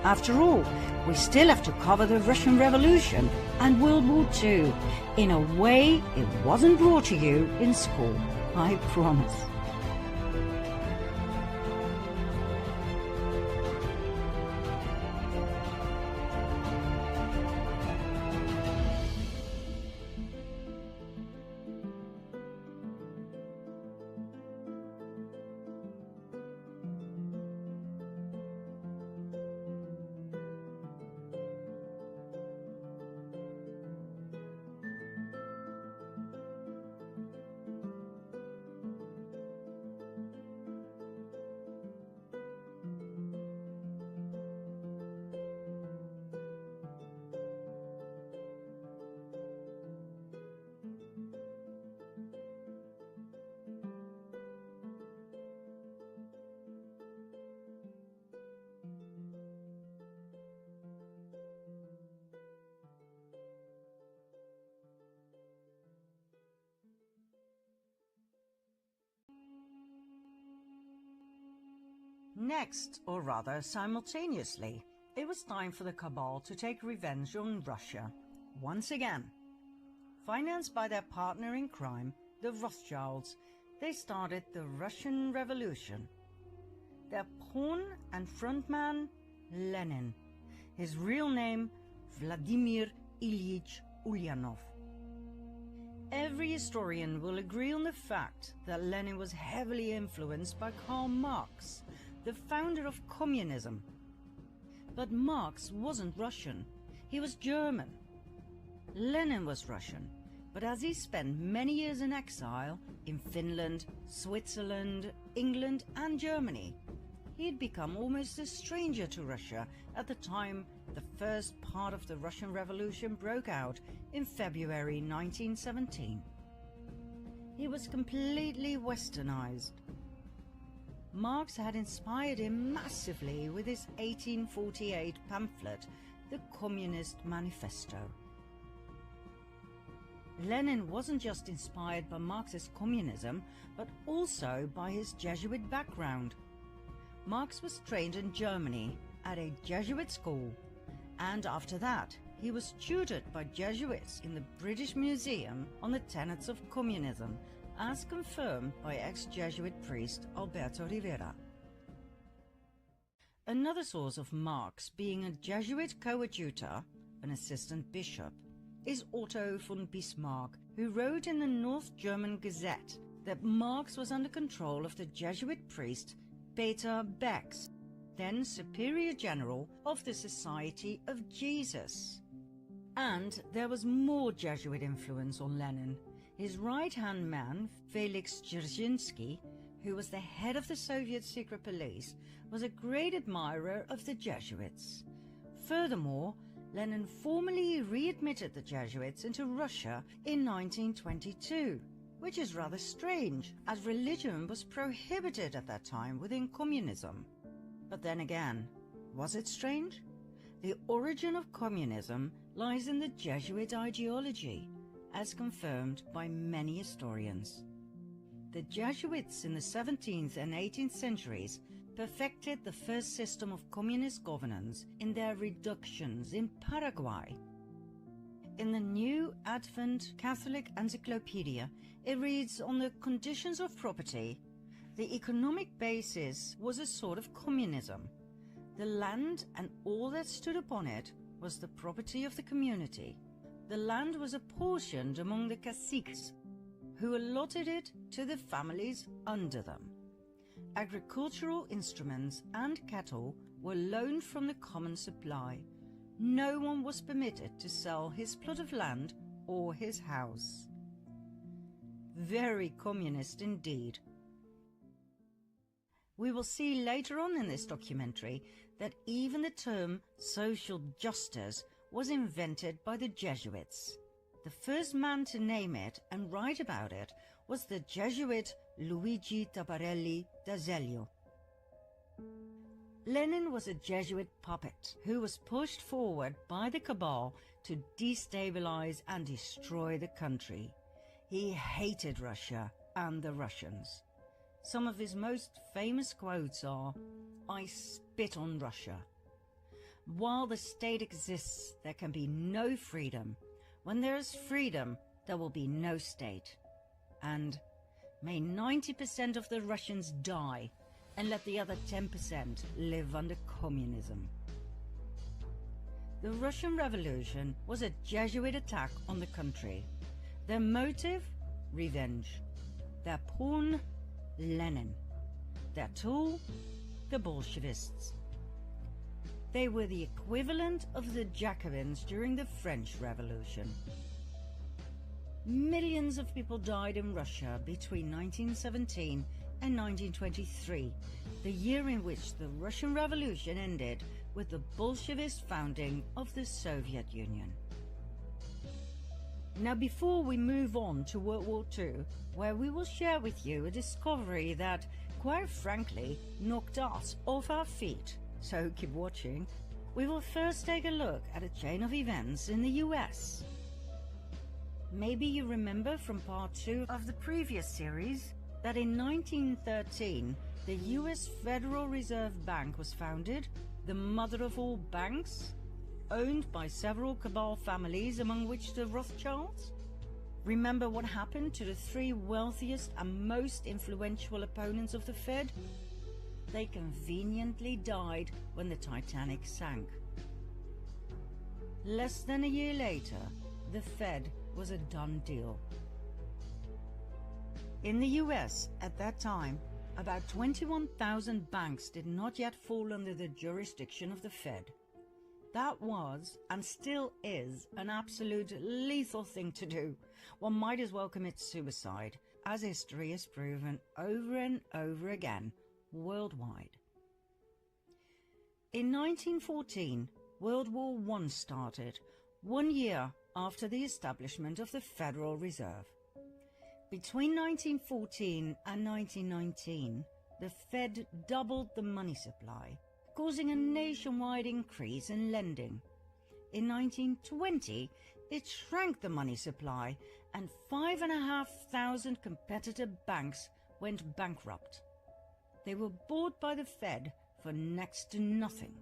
After all, we still have to cover the Russian Revolution and World War II in a way it wasn't brought to you in school, I promise. Next, or rather simultaneously, it was time for the Cabal to take revenge on Russia, once again. Financed by their partner in crime, the Rothschilds, they started the Russian Revolution. Their pawn and frontman, Lenin. His real name, Vladimir Ilyich Ulyanov. Every historian will agree on the fact that Lenin was heavily influenced by Karl Marx, the founder of communism. But Marx wasn't Russian, he was German. Lenin was Russian, but as he spent many years in exile in Finland, Switzerland, England and Germany, he had become almost a stranger to Russia at the time the first part of the Russian Revolution broke out in February 1917. He was completely westernized. Marx had inspired him massively with his 1848 pamphlet, the Communist Manifesto. Lenin wasn't just inspired by Marxist communism, but also by his Jesuit background. Marx was trained in Germany at a Jesuit school, and after that he was tutored by Jesuits in the British Museum on the tenets of communism, as confirmed by ex-Jesuit priest Alberto Rivera. Another source of Marx being a Jesuit coadjutor, an assistant bishop, is Otto von Bismarck, who wrote in the North German Gazette that Marx was under control of the Jesuit priest Peter Becks, then Superior General of the Society of Jesus. And there was more Jesuit influence on Lenin. His right-hand man, Felix Dzerzhinsky, who was the head of the Soviet secret police, was a great admirer of the Jesuits. Furthermore, Lenin formally readmitted the Jesuits into Russia in 1922, which is rather strange, as religion was prohibited at that time within communism. But then again, was it strange? The origin of communism lies in the Jesuit ideology, as confirmed by many historians. The Jesuits in the 17th and 18th centuries perfected the first system of communist governance in their reductions in Paraguay. In the New Advent Catholic Encyclopedia, it reads, on the conditions of property, the economic basis was a sort of communism. The land and all that stood upon it was the property of the community. The land was apportioned among the caciques, who allotted it to the families under them. Agricultural instruments and cattle were loaned from the common supply. No one was permitted to sell his plot of land or his house. Very communist indeed. We will see later on in this documentary that even the term social justice was invented by the Jesuits. The first man to name it and write about it was the Jesuit Luigi Tabarelli d'Azeglio. Lenin was a Jesuit puppet who was pushed forward by the Cabal to destabilize and destroy the country. He hated Russia and the Russians. Some of his most famous quotes are, "I spit on Russia. While the state exists, there can be no freedom. When there is freedom, there will be no state." And, "May 90% of the Russians die and let the other 10% live under communism." The Russian Revolution was a Jesuit attack on the country. Their motive? Revenge. Their pawn? Lenin. Their tool? The Bolshevists. They were the equivalent of the Jacobins during the French Revolution. Millions of people died in Russia between 1917 and 1923, the year in which the Russian Revolution ended with the Bolshevist founding of the Soviet Union. Now, before we move on to World War II, where we will share with you a discovery that, quite frankly, knocked us off our feet, so keep watching, we will first take a look at a chain of events in the US. Maybe you remember from part 2 of the previous series that in 1913 the US Federal Reserve Bank was founded, the mother of all banks, owned by several Cabal families, among which the Rothschilds. Remember what happened to the 3 wealthiest and most influential opponents of the Fed? They conveniently died when the Titanic sank. Less than a year later, the Fed was a done deal. In the US at that time, about 21,000 banks did not yet fall under the jurisdiction of the Fed. That was, and still is, an absolute lethal thing to do. One might as well commit suicide, as history has proven over and over again, worldwide. In 1914, World War I started, 1 year after the establishment of the Federal Reserve. Between 1914 and 1919, the Fed doubled the money supply, causing a nationwide increase in lending. In 1920, it shrank the money supply and 5,500 competitor banks went bankrupt. They were bought by the Fed for next to nothing.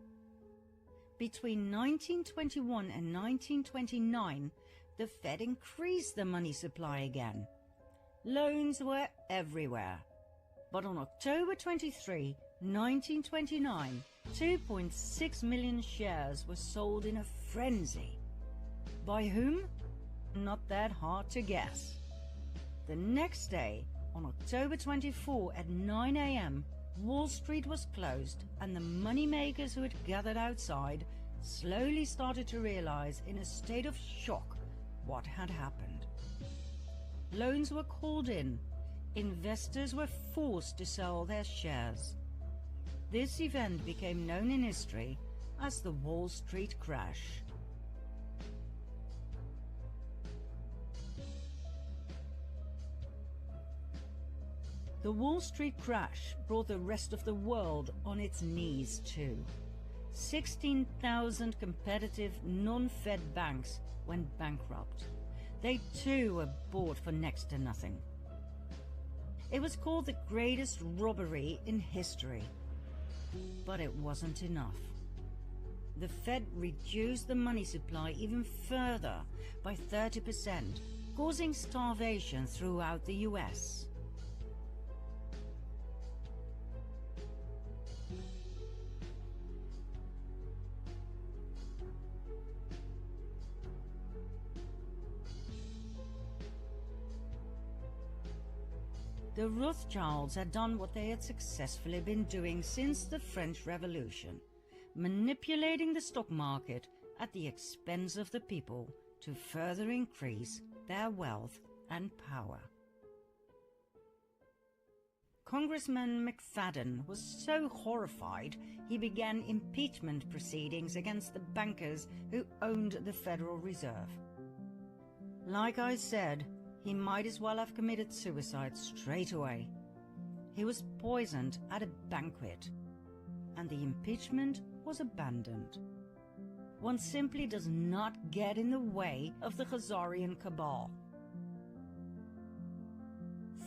Between 1921 and 1929, the Fed increased the money supply again. Loans were everywhere. But on October 23, 1929, 2.6 million shares were sold in a frenzy. By whom? Not that hard to guess. The next day, on October 24 at 9 a.m., Wall Street was closed, and the moneymakers who had gathered outside slowly started to realize in a state of shock what had happened. Loans were called in. Investors were forced to sell their shares. This event became known in history as the Wall Street crash. The Wall Street crash brought the rest of the world on its knees too. 16,000 competitive non-Fed banks went bankrupt. They too were bought for next to nothing. It was called the greatest robbery in history. But it wasn't enough. The Fed reduced the money supply even further by 30%, causing starvation throughout the US. The Rothschilds had done what they had successfully been doing since the French Revolution, manipulating the stock market at the expense of the people to further increase their wealth and power. Congressman McFadden was so horrified he began impeachment proceedings against the bankers who owned the Federal Reserve. Like I said, he might as well have committed suicide straight away. He was poisoned at a banquet, and the impeachment was abandoned. One simply does not get in the way of the Khazarian cabal.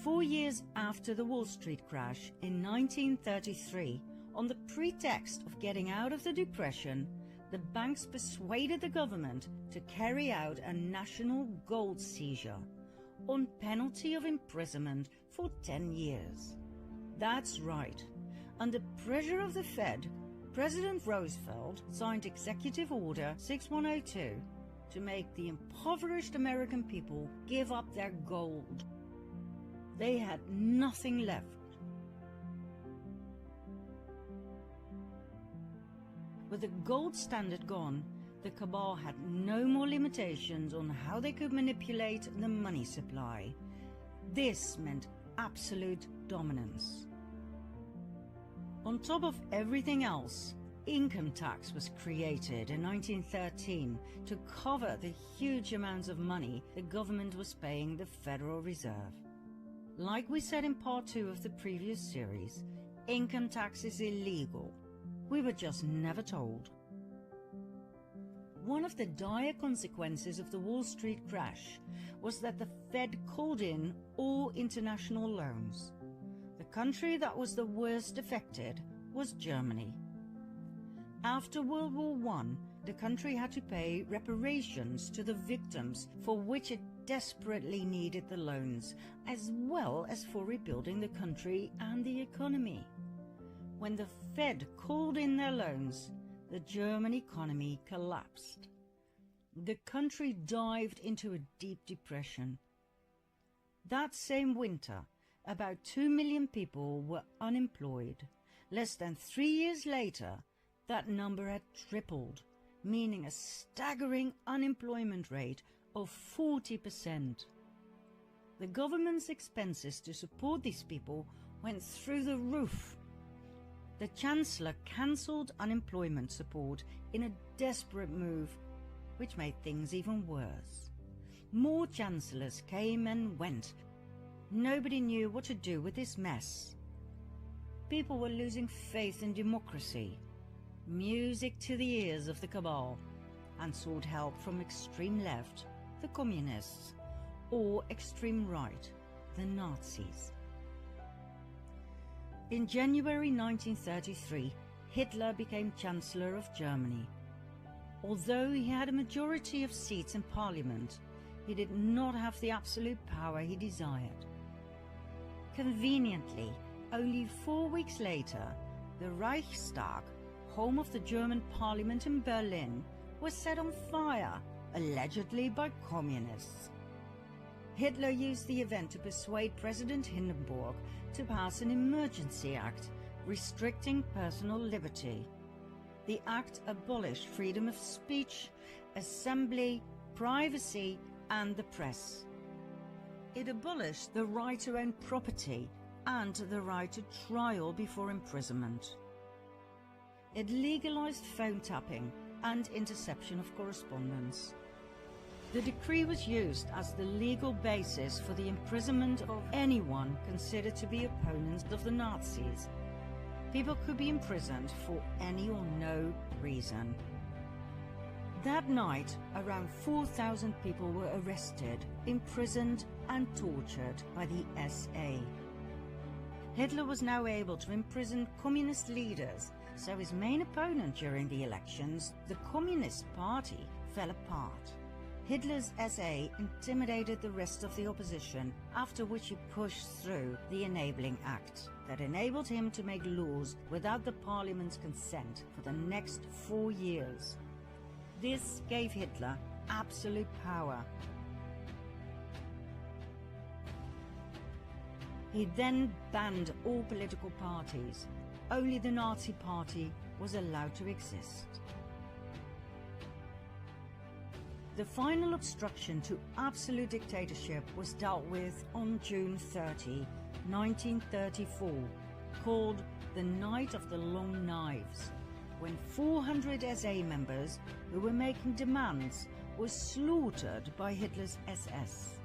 4 years after the Wall Street crash in 1933, on the pretext of getting out of the Depression, the banks persuaded the government to carry out a national gold seizure on penalty of imprisonment for 10 years. That's right. Under pressure of the Fed, President Roosevelt signed Executive Order 6102 to make the impoverished American people give up their gold. They had nothing left. With the gold standard gone, the cabal had no more limitations on how they could manipulate the money supply. This meant absolute dominance. On top of everything else, income tax was created in 1913 to cover the huge amounts of money the government was paying the Federal Reserve. Like we said in part 2 of the previous series, income tax is illegal. We were just never told. One of the dire consequences of the Wall Street crash was that the Fed called in all international loans. The country that was the worst affected was Germany. After World War I, the country had to pay reparations to the victims, for which it desperately needed the loans, as well as for rebuilding the country and the economy. When the Fed called in their loans, the German economy collapsed. The country dived into a deep depression. That same winter, about 2 million people were unemployed. Less than 3 years later, that number had tripled, meaning a staggering unemployment rate of 40%. The government's expenses to support these people went through the roof. The Chancellor cancelled unemployment support in a desperate move, which made things even worse. More chancellors came and went. Nobody knew what to do with this mess. People were losing faith in democracy. Music to the ears of the cabal, and sought help from extreme left, the communists, or extreme right, the Nazis. In January 1933, Hitler became Chancellor of Germany. Although he had a majority of seats in parliament, he did not have the absolute power he desired. Conveniently, only 4 weeks later, the Reichstag, home of the German parliament in Berlin, was set on fire, allegedly by communists. Hitler used the event to persuade President Hindenburg to pass an emergency act restricting personal liberty. The act abolished freedom of speech, assembly, privacy, and the press. It abolished the right to own property and the right to trial before imprisonment. It legalized phone tapping and interception of correspondence. The decree was used as the legal basis for the imprisonment of anyone considered to be opponents of the Nazis. People could be imprisoned for any or no reason. That night, around 4,000 people were arrested, imprisoned and tortured by the SA. Hitler was now able to imprison communist leaders, so his main opponent during the elections, the Communist Party, fell apart. Hitler's SA intimidated the rest of the opposition, after which he pushed through the Enabling Act that enabled him to make laws without the parliament's consent for the next 4 years. This gave Hitler absolute power. He then banned all political parties. Only the Nazi Party was allowed to exist. The final obstruction to absolute dictatorship was dealt with on June 30, 1934, called the Night of the Long Knives, when 400 SA members who were making demands were slaughtered by Hitler's SS.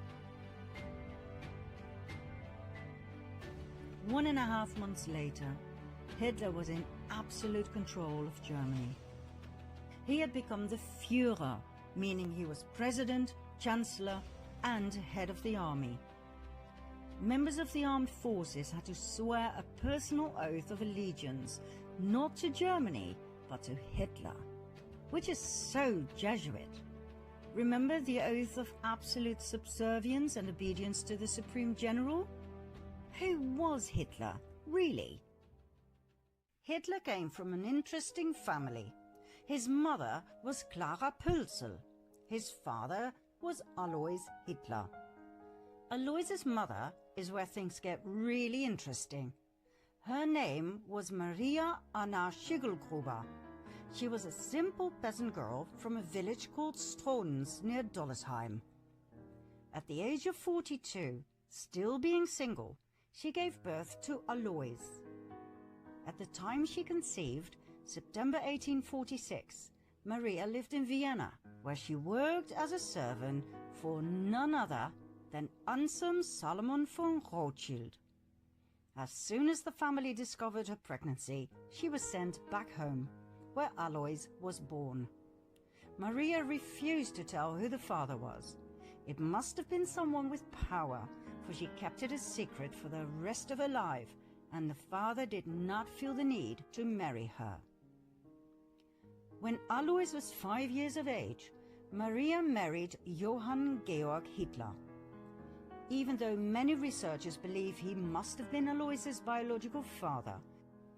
1.5 months later, Hitler was in absolute control of Germany. He had become the Führer, meaning he was president, chancellor, and head of the army. Members of the armed forces had to swear a personal oath of allegiance, not to Germany, but to Hitler, which is so Jesuit. Remember the oath of absolute subservience and obedience to the Supreme General? Who was Hitler, really? Hitler came from an interesting family. His mother was Clara Pölzl. His father was Alois Hitler. Alois's mother is where things get really interesting. Her name was Maria Anna Schiggelgruber. She was a simple peasant girl from a village called Strons near Dollersheim. At the age of 42, still being single, she gave birth to Alois. At the time she conceived, September 1846, Maria lived in Vienna, where she worked as a servant for none other than Anselm Salomon von Rothschild. As soon as the family discovered her pregnancy, she was sent back home, where Alois was born. Maria refused to tell who the father was. It must have been someone with power, for she kept it a secret for the rest of her life, and the father did not feel the need to marry her. When Alois was 5 years of age, Maria married Johann Georg Hitler. Even though many researchers believe he must have been Alois's biological father,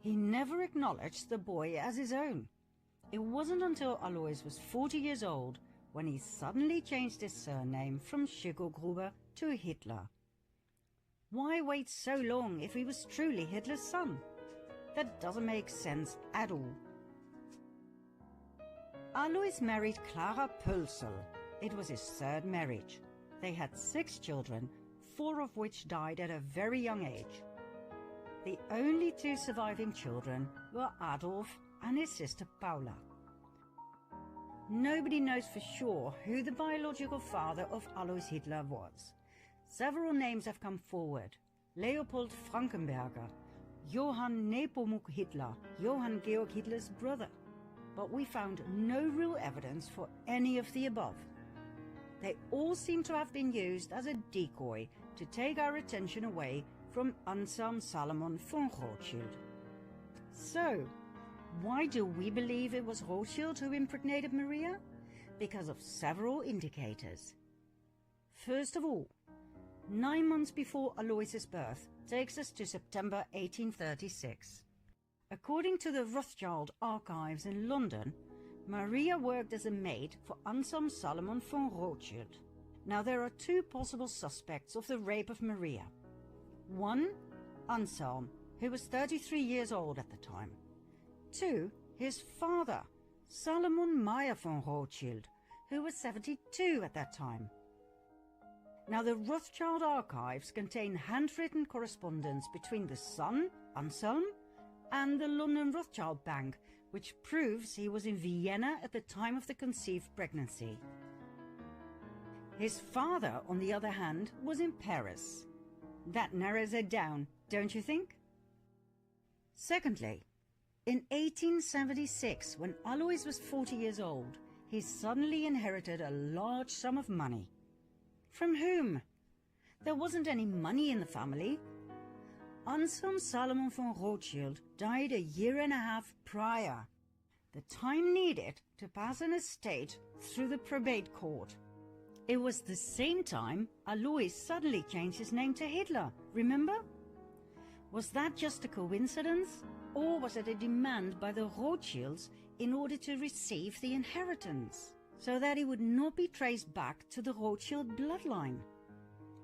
he never acknowledged the boy as his own. It wasn't until Alois was 40 years old when he suddenly changed his surname from Schiggelgruber to Hitler. Why wait so long if he was truly Hitler's son? That doesn't make sense at all. Alois married Clara Pölzl. It was his third marriage. They had 6 children, 4 of which died at a very young age. The only 2 surviving children were Adolf and his sister Paula. Nobody knows for sure who the biological father of Alois Hitler was. Several names have come forward: Leopold Frankenberger, Johann Nepomuk Hitler, Johann Georg Hitler's brother. But we found no real evidence for any of the above. They all seem to have been used as a decoy to take our attention away from Anselm Salomon von Rothschild. So, why do we believe it was Rothschild who impregnated Maria? Because of several indicators. First of all, 9 months before Alois's birth takes us to September 1836. According to the Rothschild archives in London, Maria worked as a maid for Anselm Salomon von Rothschild. Now there are two possible suspects of the rape of Maria. One, Anselm, who was 33 years old at the time. Two, his father, Salomon Meyer von Rothschild, who was 72 at that time. Now the Rothschild archives contain handwritten correspondence between the son, Anselm, and the London Rothschild Bank, which proves he was in Vienna at the time of the conceived pregnancy. His father, on the other hand, was in Paris. That narrows it down, don't you think? Secondly, in 1876, when Alois was 40 years old, he suddenly inherited a large sum of money. From whom? There wasn't any money in the family. Anselm Salomon von Rothschild died a year and a half prior, the time needed to pass an estate through the probate court. It was the same time Alois suddenly changed his name to Hitler, remember? Was that just a coincidence, or was it a demand by the Rothschilds in order to receive the inheritance, so that he would not be traced back to the Rothschild bloodline?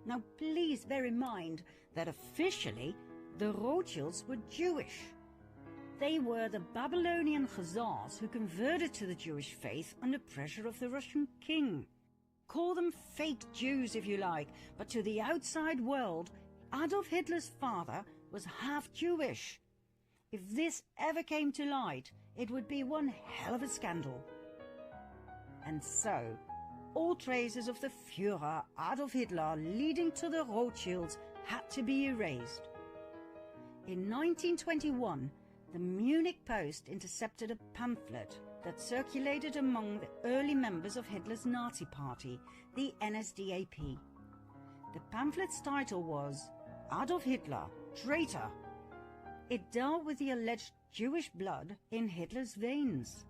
Now please bear in mind that officially the Rothschilds were Jewish. They were the Babylonian Khazars who converted to the Jewish faith under pressure of the Russian king. Call them fake Jews if you like, but to the outside world, Adolf Hitler's father was half Jewish. If this ever came to light, it would be one hell of a scandal. And so, all traces of the Führer Adolf Hitler leading to the Rothschilds had to be erased. In 1921, the Munich Post intercepted a pamphlet that circulated among the early members of Hitler's Nazi party, the NSDAP. The pamphlet's title was Adolf Hitler, Traitor. It dealt with the alleged Jewish blood in Hitler's veins.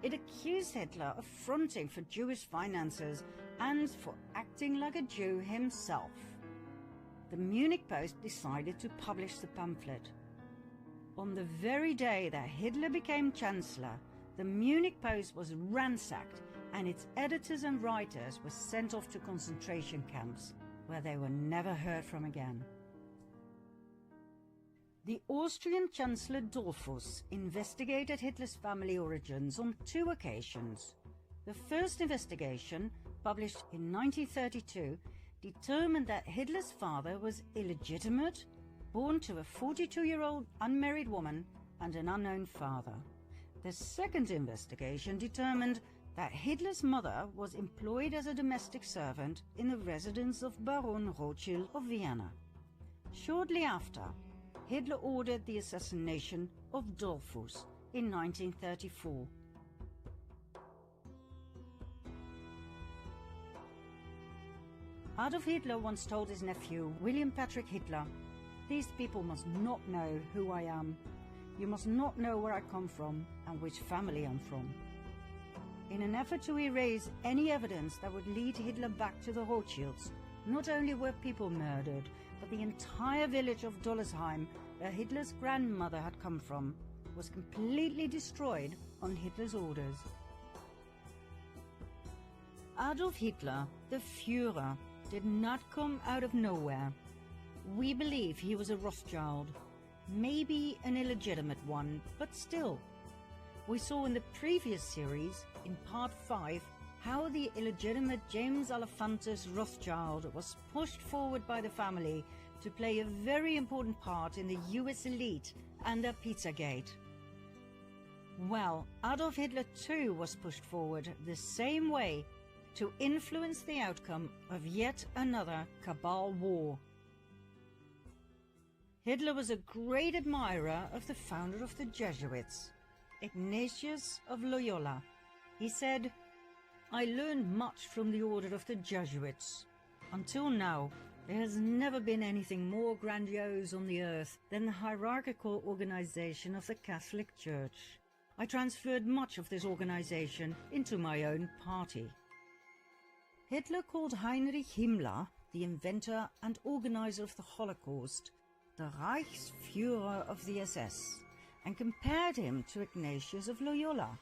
It accused Hitler of fronting for Jewish finances and for acting like a Jew himself. The Munich Post decided to publish the pamphlet. On the very day that Hitler became Chancellor, the Munich Post was ransacked and its editors and writers were sent off to concentration camps, where they were never heard from again. The Austrian Chancellor Dollfuss investigated Hitler's family origins on two occasions. The first investigation, published in 1932, determined that Hitler's father was illegitimate, born to a 42-year-old unmarried woman and an unknown father. The second investigation determined that Hitler's mother was employed as a domestic servant in the residence of Baron Rothschild of Vienna. Shortly after, Hitler ordered the assassination of Dollfuss in 1934. Adolf Hitler once told his nephew, William Patrick Hitler, "These people must not know who I am. You must not know where I come from and which family I'm from." In an effort to erase any evidence that would lead Hitler back to the Rothschilds, not only were people murdered, but the entire village of Dollersheim, where Hitler's grandmother had come from, was completely destroyed on Hitler's orders. Adolf Hitler, the Führer, did not come out of nowhere. We believe he was a Rothschild, maybe an illegitimate one, but still. We saw in the previous series, in part 5, how the illegitimate James Alefantis Rothschild was pushed forward by the family to play a very important part in the US elite and their Pizzagate. Well, Adolf Hitler too was pushed forward the same way to influence the outcome of yet another Cabal war. Hitler was a great admirer of the founder of the Jesuits, Ignatius of Loyola. He said, I learned much from the order of the Jesuits. Until now, there has never been anything more grandiose on the earth than the hierarchical organization of the Catholic Church. I transferred much of this organization into my own party. Hitler called Heinrich Himmler, the inventor and organizer of the Holocaust, the Reichsführer of the SS, and compared him to Ignatius of Loyola.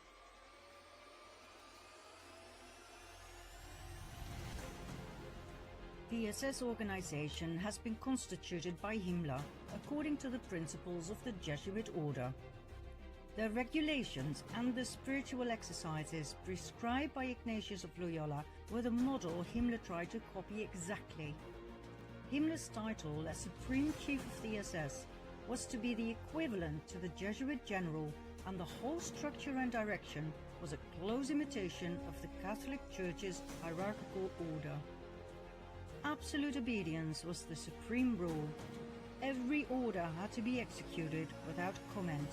The SS organization has been constituted by Himmler according to the principles of the Jesuit order. The regulations and the spiritual exercises prescribed by Ignatius of Loyola were the model Himmler tried to copy exactly. Himmler's title as Supreme Chief of the SS was to be the equivalent to the Jesuit general, and the whole structure and direction was a close imitation of the Catholic Church's hierarchical order. Absolute obedience was the supreme rule. Every order had to be executed without comment.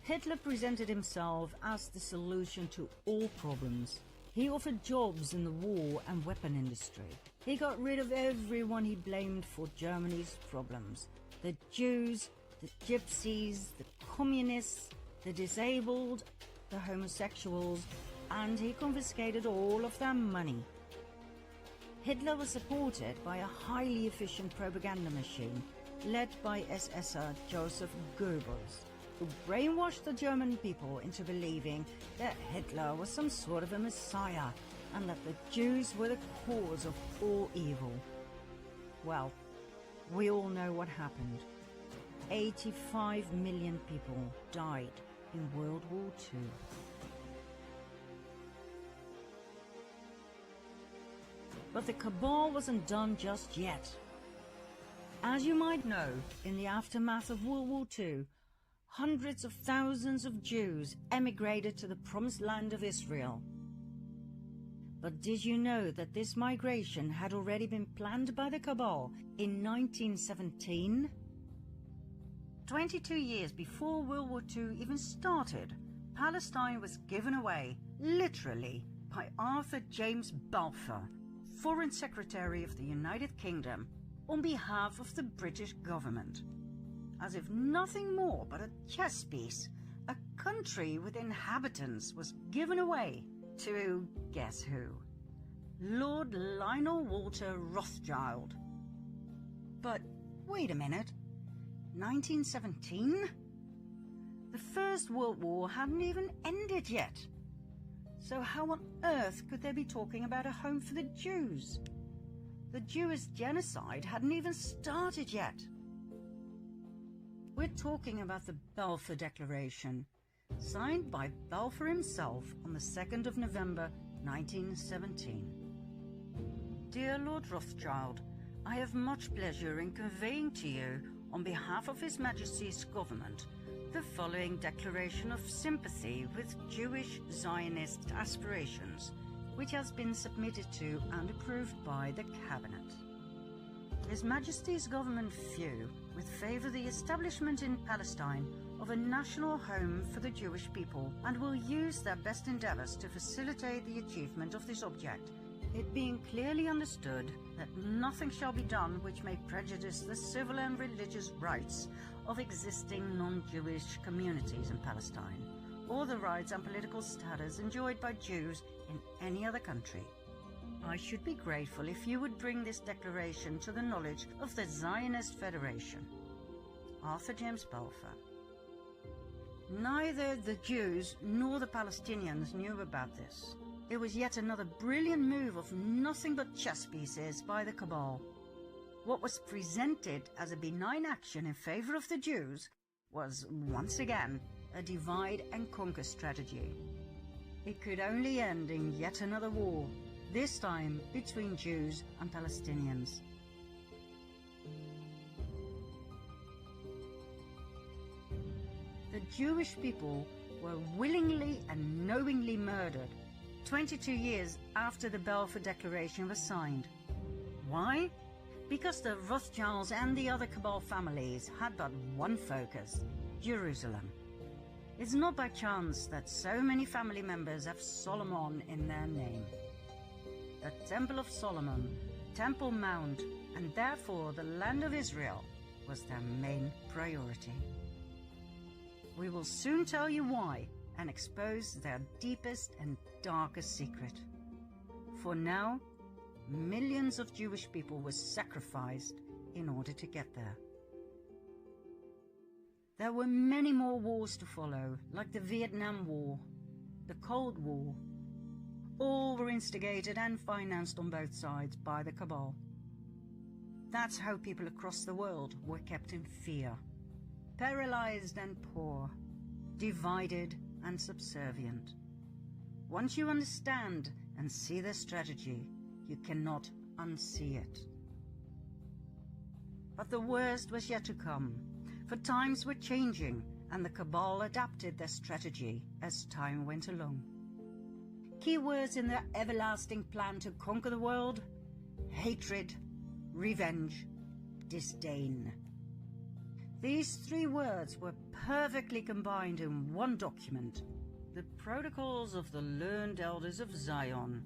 Hitler presented himself as the solution to all problems. He offered jobs in the war and weapon industry. He got rid of everyone he blamed for Germany's problems. The Jews, the Gypsies, the Communists, the disabled, the homosexuals, and he confiscated all of their money. Hitler was supported by a highly efficient propaganda machine led by SSer Joseph Goebbels, who brainwashed the German people into believing that Hitler was some sort of a messiah and that the Jews were the cause of all evil. Well, we all know what happened. 85 million people died in World War II. But the Cabal wasn't done just yet. As you might know, in the aftermath of World War II, hundreds of thousands of Jews emigrated to the promised land of Israel. But did you know that this migration had already been planned by the Cabal in 1917? 22 years before World War II even started, Palestine was given away, literally, by Arthur James Balfour, Foreign Secretary of the United Kingdom, on behalf of the British government. As if nothing more but a chess piece, a country with inhabitants was given away to, guess who? Lord Lionel Walter Rothschild. But wait a minute, 1917? The First World War hadn't even ended yet. So how on earth could they be talking about a home for the Jews? The Jewish genocide hadn't even started yet. We're talking about the Balfour Declaration, signed by Balfour himself on the 2nd of November 1917. Dear Lord Rothschild, I have much pleasure in conveying to you, on behalf of His Majesty's government, the following declaration of sympathy with Jewish Zionist aspirations, which has been submitted to and approved by the Cabinet. His Majesty's government view with favour the establishment in Palestine of a national home for the Jewish people, and will use their best endeavours to facilitate the achievement of this object, it being clearly understood that nothing shall be done which may prejudice the civil and religious rights of existing non-Jewish communities in Palestine, or the rights and political status enjoyed by Jews in any other country. I should be grateful if you would bring this declaration to the knowledge of the Zionist Federation. Arthur James Balfour. Neither the Jews nor the Palestinians knew about this. It was yet another brilliant move of nothing but chess pieces by the Cabal. What was presented as a benign action in favor of the Jews was, once again, a divide and conquer strategy. It could only end in yet another war, this time between Jews and Palestinians. The Jewish people were willingly and knowingly murdered 22 years after the Balfour Declaration was signed. Why? Because the Rothschilds and the other Cabal families had but one focus: Jerusalem. It's not by chance that so many family members have Solomon in their name. The Temple of Solomon, Temple Mount, and therefore the land of Israel was their main priority. We will soon tell you why and expose their deepest and darkest secret. For now, millions of Jewish people were sacrificed in order to get there. There were many more wars to follow, like the Vietnam War, the Cold War. All were instigated and financed on both sides by the Cabal. That's how people across the world were kept in fear, paralyzed and poor, divided and subservient. Once you understand and see their strategy, you cannot unsee it. But the worst was yet to come, for times were changing and the Cabal adapted their strategy as time went along. Key words in their everlasting plan to conquer the world: hatred, revenge, disdain. These three words were perfectly combined in one document, the Protocols of the Learned Elders of Zion.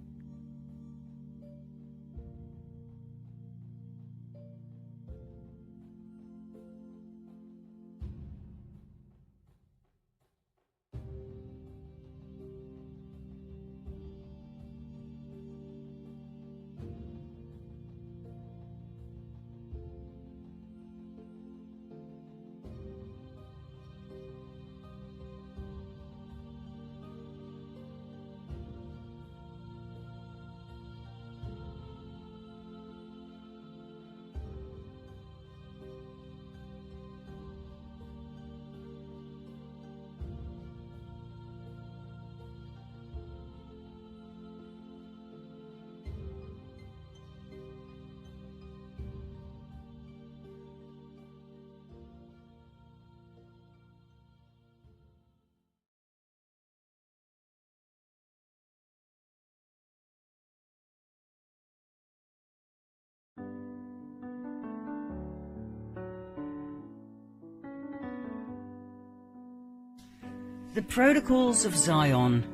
The Protocols of Zion,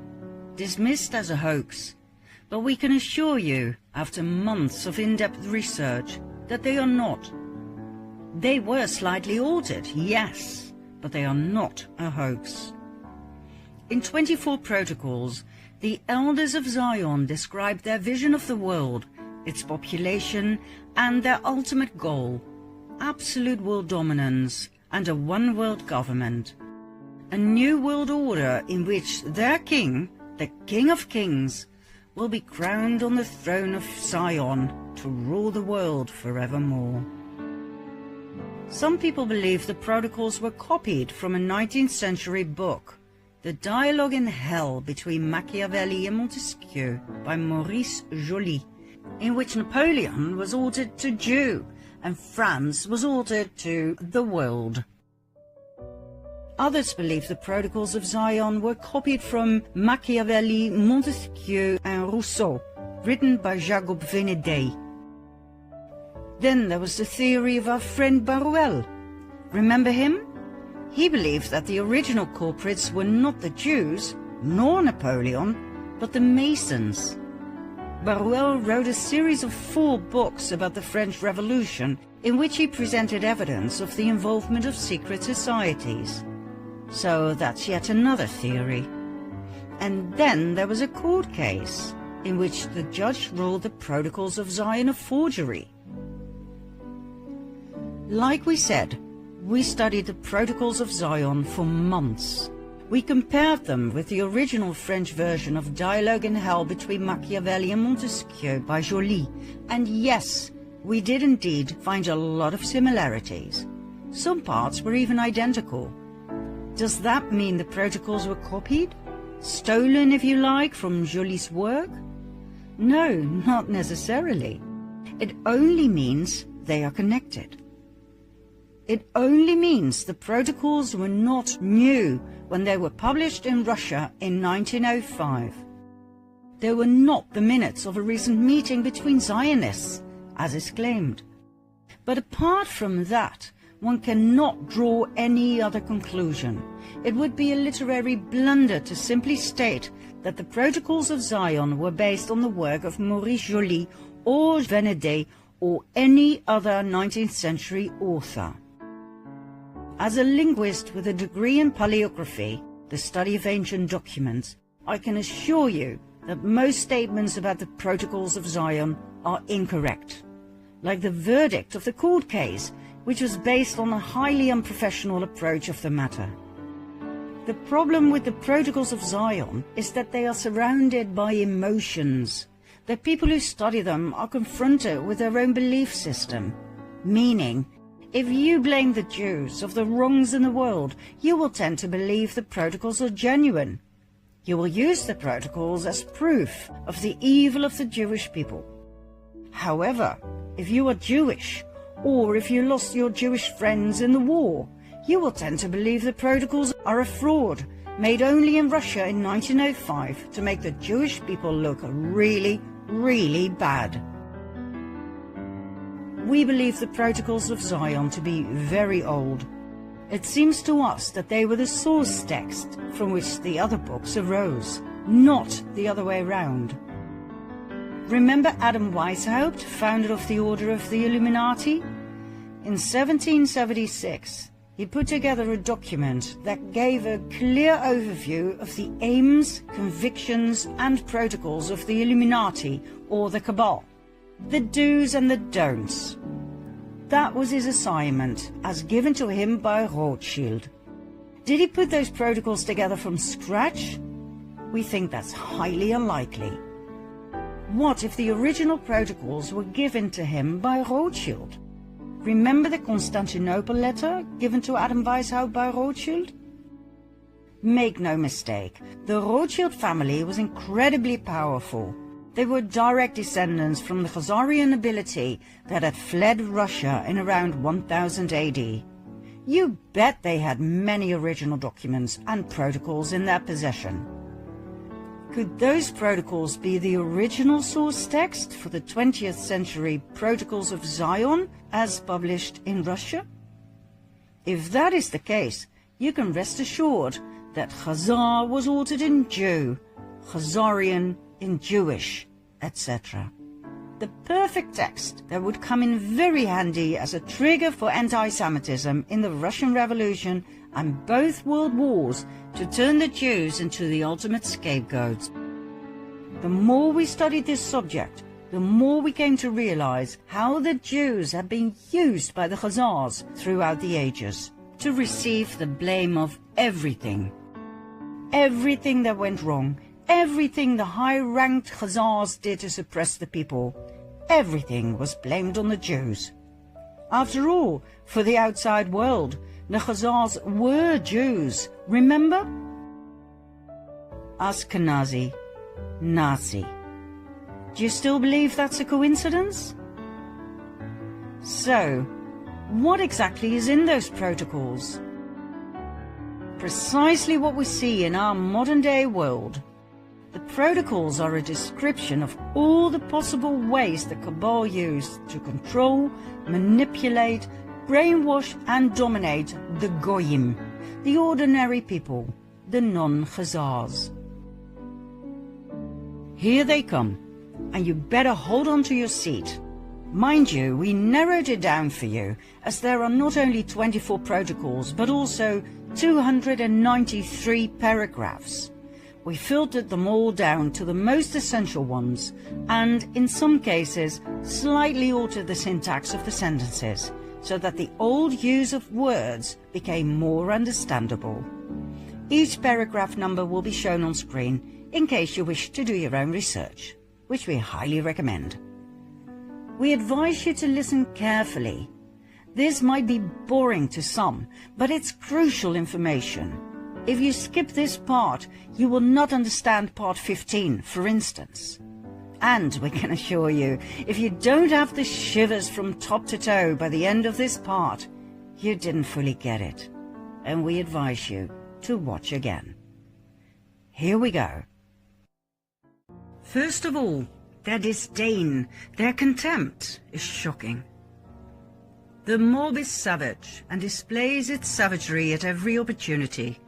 dismissed as a hoax, but we can assure you, after months of in-depth research, that they are not. They were slightly altered, yes, but they are not a hoax. In 24 protocols, the Elders of Zion described their vision of the world, its population, and their ultimate goal: absolute world dominance and a one-world government. A new world order in which their king, the King of Kings, will be crowned on the throne of Zion to rule the world forevermore. Some people believe the protocols were copied from a 19th century book, The Dialogue in Hell between Machiavelli and Montesquieu by Maurice Joly, in which Napoleon was ordered to Jew and France was ordered to the world. Others believe the Protocols of Zion were copied from Machiavelli, Montesquieu and Rousseau, written by Jacob Venedey. Then there was the theory of our friend Baruel. Remember him? He believed that the original culprits were not the Jews, nor Napoleon, but the Masons. Baruel wrote a series of 4 books about the French Revolution, in which he presented evidence of the involvement of secret societies. So that's yet another theory. And then there was a court case, in which the judge ruled the Protocols of Zion a forgery. Like we said, we studied the Protocols of Zion for months. We compared them with the original French version of Dialogue in Hell between Machiavelli and Montesquieu by Joly, and yes, we did indeed find a lot of similarities. Some parts were even identical. Does that mean the protocols were copied? Stolen, if you like, from Joly's work? No, not necessarily. It only means they are connected. It only means the protocols were not new when they were published in Russia in 1905. They were not the minutes of a recent meeting between Zionists, as is claimed. But apart from that, one cannot draw any other conclusion. It would be a literary blunder to simply state that the Protocols of Zion were based on the work of Maurice Joly or Venedey or any other 19th century author. As a linguist with a degree in paleography, the study of ancient documents, I can assure you that most statements about the Protocols of Zion are incorrect, like the verdict of the court case, which was based on a highly unprofessional approach of the matter. The problem with the Protocols of Zion is that they are surrounded by emotions. The people who study them are confronted with their own belief system, meaning, if you blame the Jews of the wrongs in the world, you will tend to believe the Protocols are genuine. You will use the Protocols as proof of the evil of the Jewish people. However, if you are Jewish, or if you lost your Jewish friends in the war, you will tend to believe the Protocols are a fraud made only in Russia in 1905 to make the Jewish people look really, really bad. We believe the Protocols of Zion to be very old. It seems to us that they were the source text from which the other books arose, not the other way around. Remember Adam Weishaupt, founder of the Order of the Illuminati? In 1776, he put together a document that gave a clear overview of the aims, convictions and protocols of the Illuminati or the Cabal, the do's and the don'ts. That was his assignment, as given to him by Rothschild. Did he put those protocols together from scratch? We think that's highly unlikely. What if the original protocols were given to him by Rothschild? Remember the Constantinople letter given to Adam Weishaupt by Rothschild? Make no mistake, the Rothschild family was incredibly powerful. They were direct descendants from the Khazarian nobility that had fled Russia in around 1000 AD. You bet they had many original documents and protocols in their possession. Could those protocols be the original source text for the 20th century Protocols of Zion as published in Russia? If that is the case, you can rest assured that Khazar was altered in Jew, Khazarian in Jewish, etc. The perfect text that would come in very handy as a trigger for anti-Semitism in the Russian Revolution and both world wars to turn the Jews into the ultimate scapegoats. The more we studied this subject, the more we came to realize how the Jews had been used by the Khazars throughout the ages to receive the blame of everything. Everything that went wrong, everything the high-ranked Khazars did to suppress the people, everything was blamed on the Jews. After all, for the outside world, the Khazars were Jews, remember? Ashkenazi, Nazi. Do you still believe that's a coincidence? So, what exactly is in those protocols? Precisely what we see in our modern-day world. The protocols are a description of all the possible ways the Cabal used to control, manipulate, brainwash and dominate the Goyim, the ordinary people, the non-Khazars. Here they come, and you better hold on to your seat. Mind you, we narrowed it down for you, as there are not only 24 protocols, but also 293 paragraphs. We filtered them all down to the most essential ones, and in some cases, slightly altered the syntax of the sentences, so that the old use of words became more understandable. Each paragraph number will be shown on screen in case you wish to do your own research, which we highly recommend. We advise you to listen carefully. This might be boring to some, but it's crucial information. If you skip this part, you will not understand part 15, for instance. And we can assure you, if you don't have the shivers from top to toe by the end of this part, you didn't fully get it. And we advise you to watch again. Here we go. First of all, their disdain, their contempt is shocking. The mob is savage and displays its savagery at every opportunity.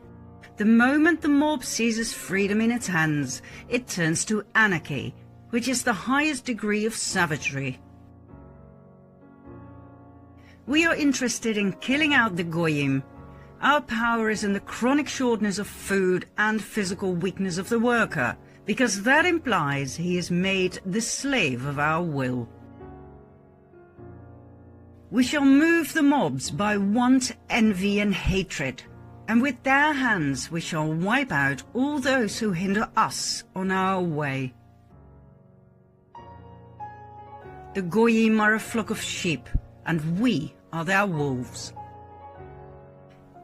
The moment the mob seizes freedom in its hands, it turns to anarchy, which is the highest degree of savagery. We are interested in killing out the goyim. Our power is in the chronic shortness of food and physical weakness of the worker, because that implies he is made the slave of our will. We shall move the mobs by want, envy and hatred, and with their hands we shall wipe out all those who hinder us on our way. The goyim are a flock of sheep, and we are their wolves.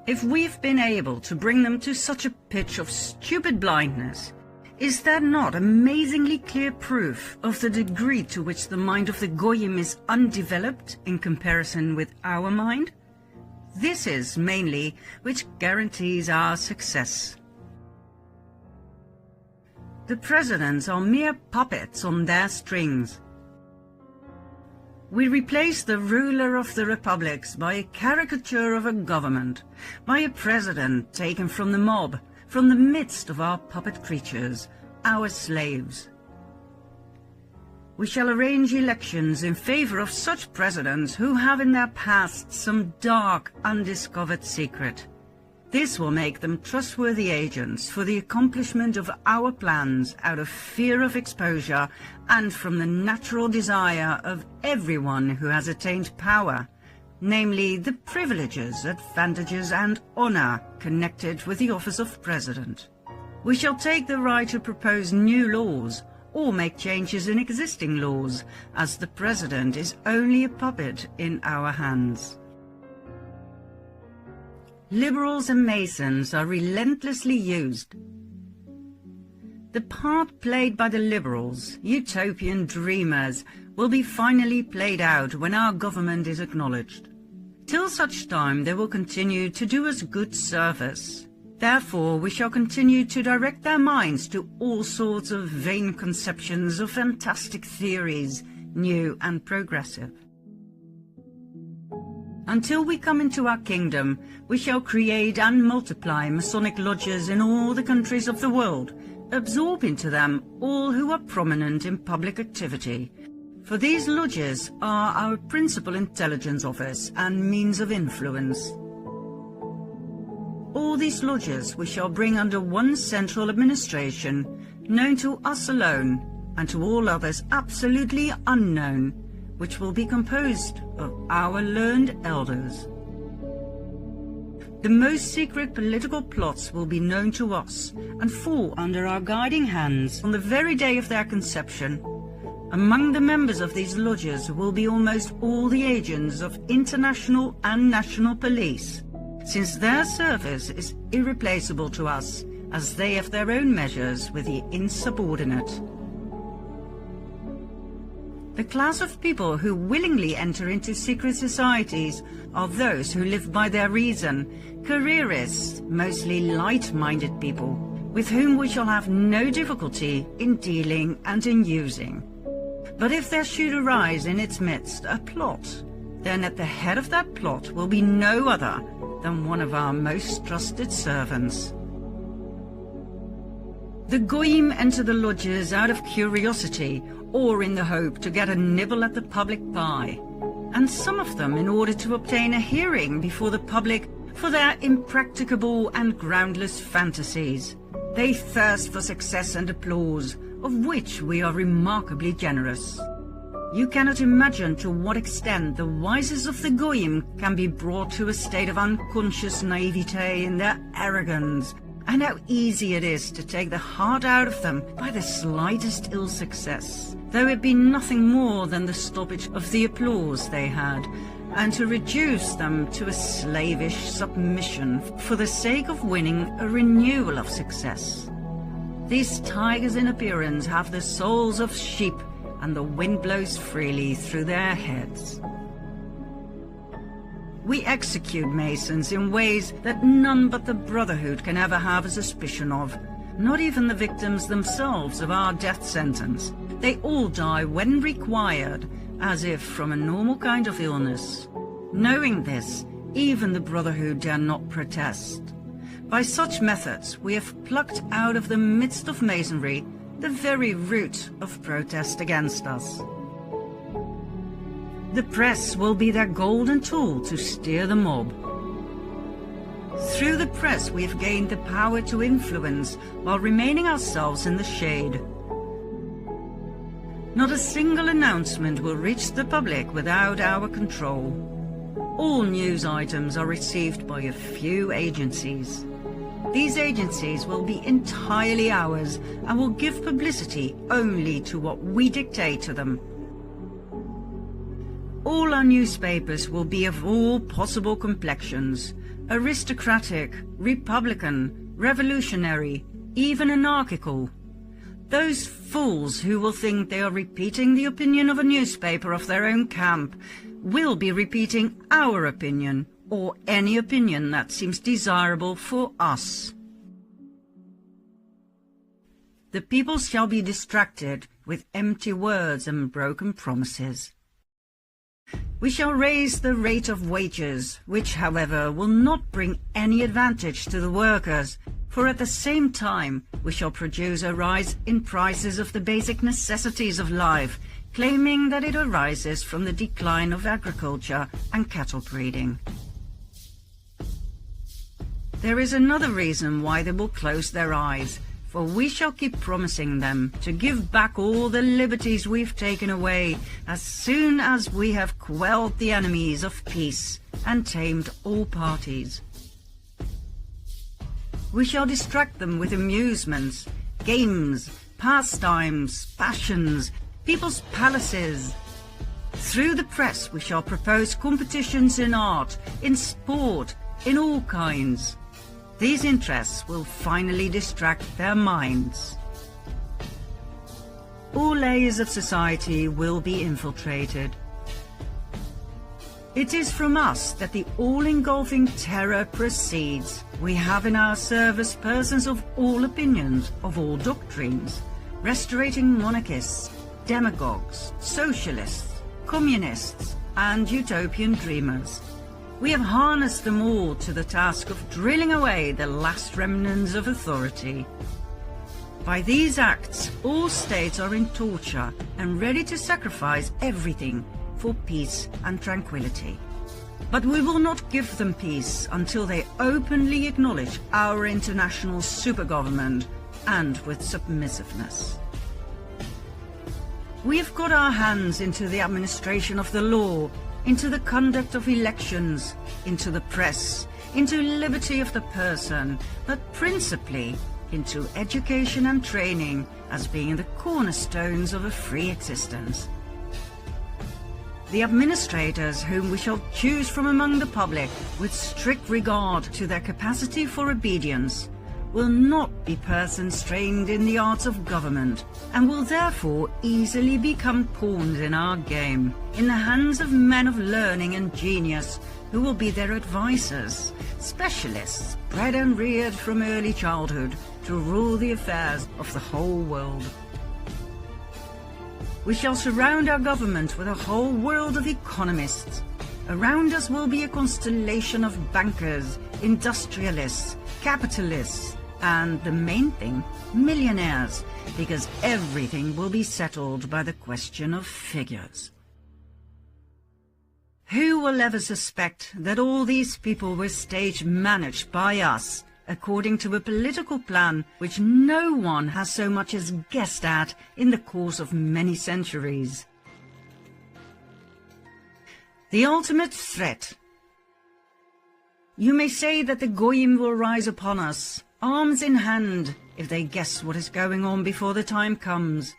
If we've been able to bring them to such a pitch of stupid blindness, is that not amazingly clear proof of the degree to which the mind of the goyim is undeveloped in comparison with our mind? This is mainly which guarantees our success. The presidents are mere puppets on their strings. We replace the ruler of the republics by a caricature of a government, by a president taken from the mob, from the midst of our puppet creatures, our slaves. We shall arrange elections in favor of such presidents who have in their past some dark, undiscovered secret. This will make them trustworthy agents for the accomplishment of our plans out of fear of exposure and from the natural desire of everyone who has attained power, namely the privileges, advantages and honor connected with the office of president. We shall take the right to propose new laws or make changes in existing laws, as the president is only a puppet in our hands. Liberals and Masons are relentlessly used. The part played by the liberals, utopian dreamers, will be finally played out when our government is acknowledged. Till such time they will continue to do us good service. Therefore we shall continue to direct their minds to all sorts of vain conceptions of fantastic theories, new and progressive. Until we come into our kingdom, we shall create and multiply Masonic lodges in all the countries of the world, absorb into them all who are prominent in public activity. For these lodges are our principal intelligence office and means of influence. All these lodges we shall bring under one central administration, known to us alone, and to all others absolutely unknown, which will be composed of our learned elders. The most secret political plots will be known to us and fall under our guiding hands on the very day of their conception. Among the members of these lodges will be almost all the agents of international and national police, since their service is irreplaceable to us, as they have their own measures with the insubordinate. The class of people who willingly enter into secret societies are those who live by their reason, careerists, mostly light-minded people, with whom we shall have no difficulty in dealing and in using. But if there should arise in its midst a plot, then at the head of that plot will be no other than one of our most trusted servants. The goyim enter the lodges out of curiosity or in the hope to get a nibble at the public pie, and some of them in order to obtain a hearing before the public for their impracticable and groundless fantasies. They thirst for success and applause, of which we are remarkably generous. You cannot imagine to what extent the wisest of the goyim can be brought to a state of unconscious naivete in their arrogance, and how easy it is to take the heart out of them by the slightest ill success, though it be nothing more than the stoppage of the applause they had, and to reduce them to a slavish submission for the sake of winning a renewal of success. These tigers in appearance have the souls of sheep, and the wind blows freely through their heads. We execute Masons in ways that none but the Brotherhood can ever have a suspicion of, not even the victims themselves of our death sentence. They all die when required, as if from a normal kind of illness. Knowing this, even the Brotherhood dare not protest. By such methods, we have plucked out of the midst of Masonry the very root of protest against us. The press will be their golden tool to steer the mob. Through the press we have gained the power to influence while remaining ourselves in the shade. Not a single announcement will reach the public without our control. All news items are received by a few agencies. These agencies will be entirely ours and will give publicity only to what we dictate to them. All our newspapers will be of all possible complexions: aristocratic, republican, revolutionary, even anarchical. Those fools who will think they are repeating the opinion of a newspaper of their own camp will be repeating our opinion, or any opinion that seems desirable for us. The people shall be distracted with empty words and broken promises. We shall raise the rate of wages, which, however, will not bring any advantage to the workers, for at the same time we shall produce a rise in prices of the basic necessities of life, claiming that it arises from the decline of agriculture and cattle breeding. There is another reason why they will close their eyes, for we shall keep promising them to give back all the liberties we've taken away as soon as we have quelled the enemies of peace and tamed all parties. We shall distract them with amusements, games, pastimes, fashions, people's palaces. Through the press we shall propose competitions in art, in sport, in all kinds. These interests will finally distract their minds. All layers of society will be infiltrated. It is from us that the all-engulfing terror proceeds. We have in our service persons of all opinions, of all doctrines, restorating monarchists, demagogues, socialists, communists, and utopian dreamers. We have harnessed them all to the task of drilling away the last remnants of authority. By these acts, all states are in torture and ready to sacrifice everything for peace and tranquility. But we will not give them peace until they openly acknowledge our international supergovernment, and with submissiveness. We have got our hands into the administration of the law, into the conduct of elections, into the press, into liberty of the person, but principally into education and training as being the cornerstones of a free existence. The administrators whom we shall choose from among the public, with strict regard to their capacity for obedience, will not be persons trained in the arts of government, and will therefore easily become pawns in our game, in the hands of men of learning and genius, who will be their advisers, specialists bred and reared from early childhood to rule the affairs of the whole world. We shall surround our government with a whole world of economists. Around us will be a constellation of bankers, industrialists, capitalists, and the main thing, millionaires, because everything will be settled by the question of figures. Who will ever suspect that all these people were stage managed by us, according to a political plan which no one has so much as guessed at in the course of many centuries? The ultimate threat. You may say that the Goyim will rise upon us, arms in hand, if they guess what is going on before the time comes.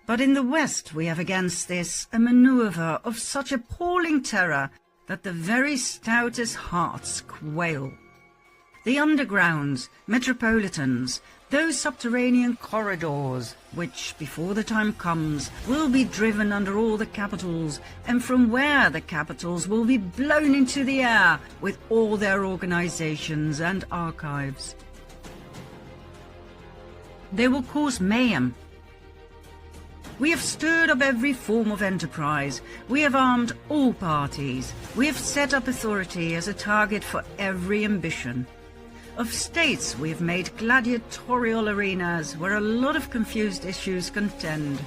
But in the West we have against this a maneuver of such appalling terror that the very stoutest hearts quail. The undergrounds, metropolitans, those subterranean corridors, which, before the time comes, will be driven under all the capitals, and from where the capitals will be blown into the air with all their organizations and archives. They will cause mayhem. We have stirred up every form of enterprise. We have armed all parties. We have set up authority as a target for every ambition. Of states, we have made gladiatorial arenas where a lot of confused issues contend.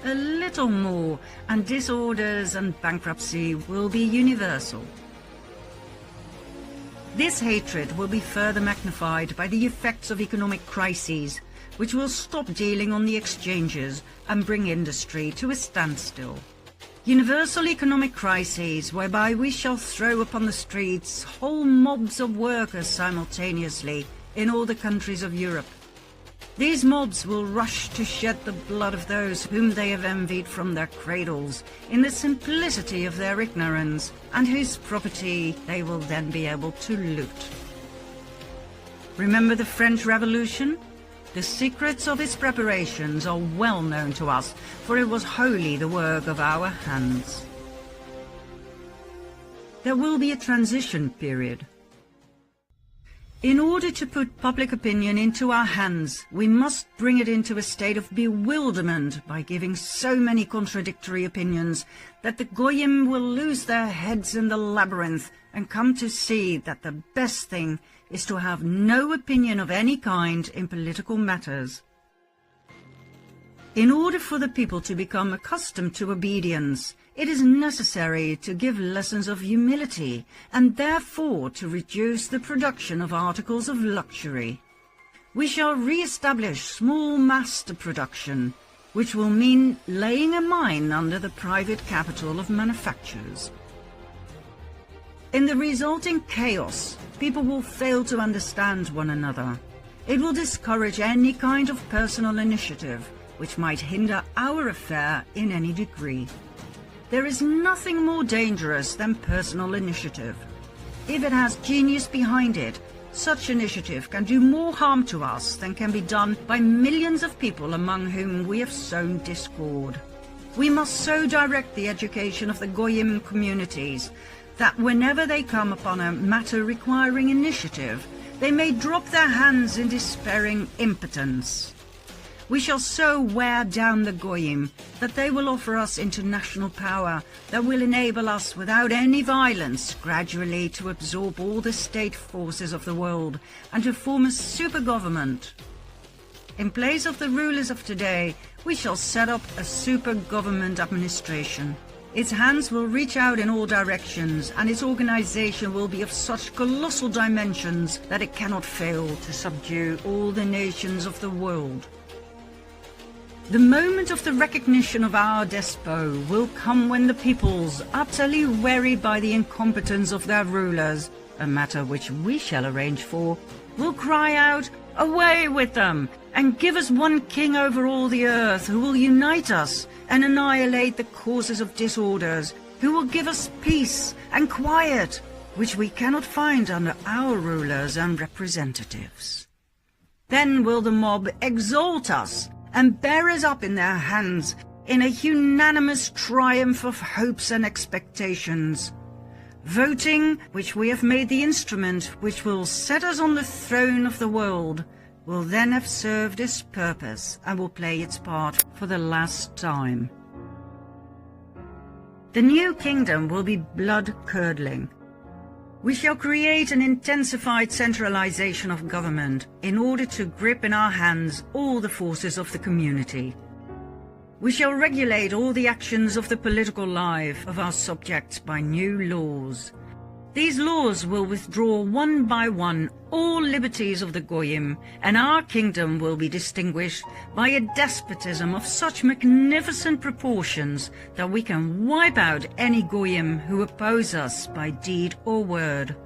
A little more, and disorders and bankruptcy will be universal. This hatred will be further magnified by the effects of economic crises, which will stop dealing on the exchanges and bring industry to a standstill. Universal economic crises whereby we shall throw upon the streets whole mobs of workers simultaneously in all the countries of Europe. These mobs will rush to shed the blood of those whom they have envied from their cradles in the simplicity of their ignorance, and whose property they will then be able to loot. Remember the French Revolution? The secrets of its preparations are well known to us, for it was wholly the work of our hands. There will be a transition period. In order to put public opinion into our hands, we must bring it into a state of bewilderment by giving so many contradictory opinions that the Goyim will lose their heads in the labyrinth and come to see that the best thing is to have no opinion of any kind in political matters. In order for the people to become accustomed to obedience, it is necessary to give lessons of humility and therefore to reduce the production of articles of luxury. We shall re-establish small master production, which will mean laying a mine under the private capital of manufacturers. In the resulting chaos, people will fail to understand one another. It will discourage any kind of personal initiative, which might hinder our affair in any degree. There is nothing more dangerous than personal initiative. If it has genius behind it, such initiative can do more harm to us than can be done by millions of people among whom we have sown discord. We must so direct the education of the Goyim communities that whenever they come upon a matter requiring initiative, they may drop their hands in despairing impotence. We shall so wear down the Goyim that they will offer us international power that will enable us without any violence gradually to absorb all the state forces of the world and to form a super government. In place of the rulers of today, we shall set up a super government administration. Its hands will reach out in all directions, and its organization will be of such colossal dimensions that it cannot fail to subdue all the nations of the world. The moment of the recognition of our despot will come when the peoples, utterly wearied by the incompetence of their rulers, a matter which we shall arrange for, will cry out, "Away with them, and give us one king over all the earth who will unite us and annihilate the causes of disorders, who will give us peace and quiet, which we cannot find under our rulers and representatives." Then will the mob exalt us and bear us up in their hands in a unanimous triumph of hopes and expectations. Voting, which we have made the instrument which will set us on the throne of the world, will then have served its purpose and will play its part for the last time. The new kingdom will be blood-curdling. We shall create an intensified centralization of government in order to grip in our hands all the forces of the community. We shall regulate all the actions of the political life of our subjects by new laws. These laws will withdraw one by one all liberties of the Goyim, and our kingdom will be distinguished by a despotism of such magnificent proportions that we can wipe out any Goyim who oppose us by deed or word.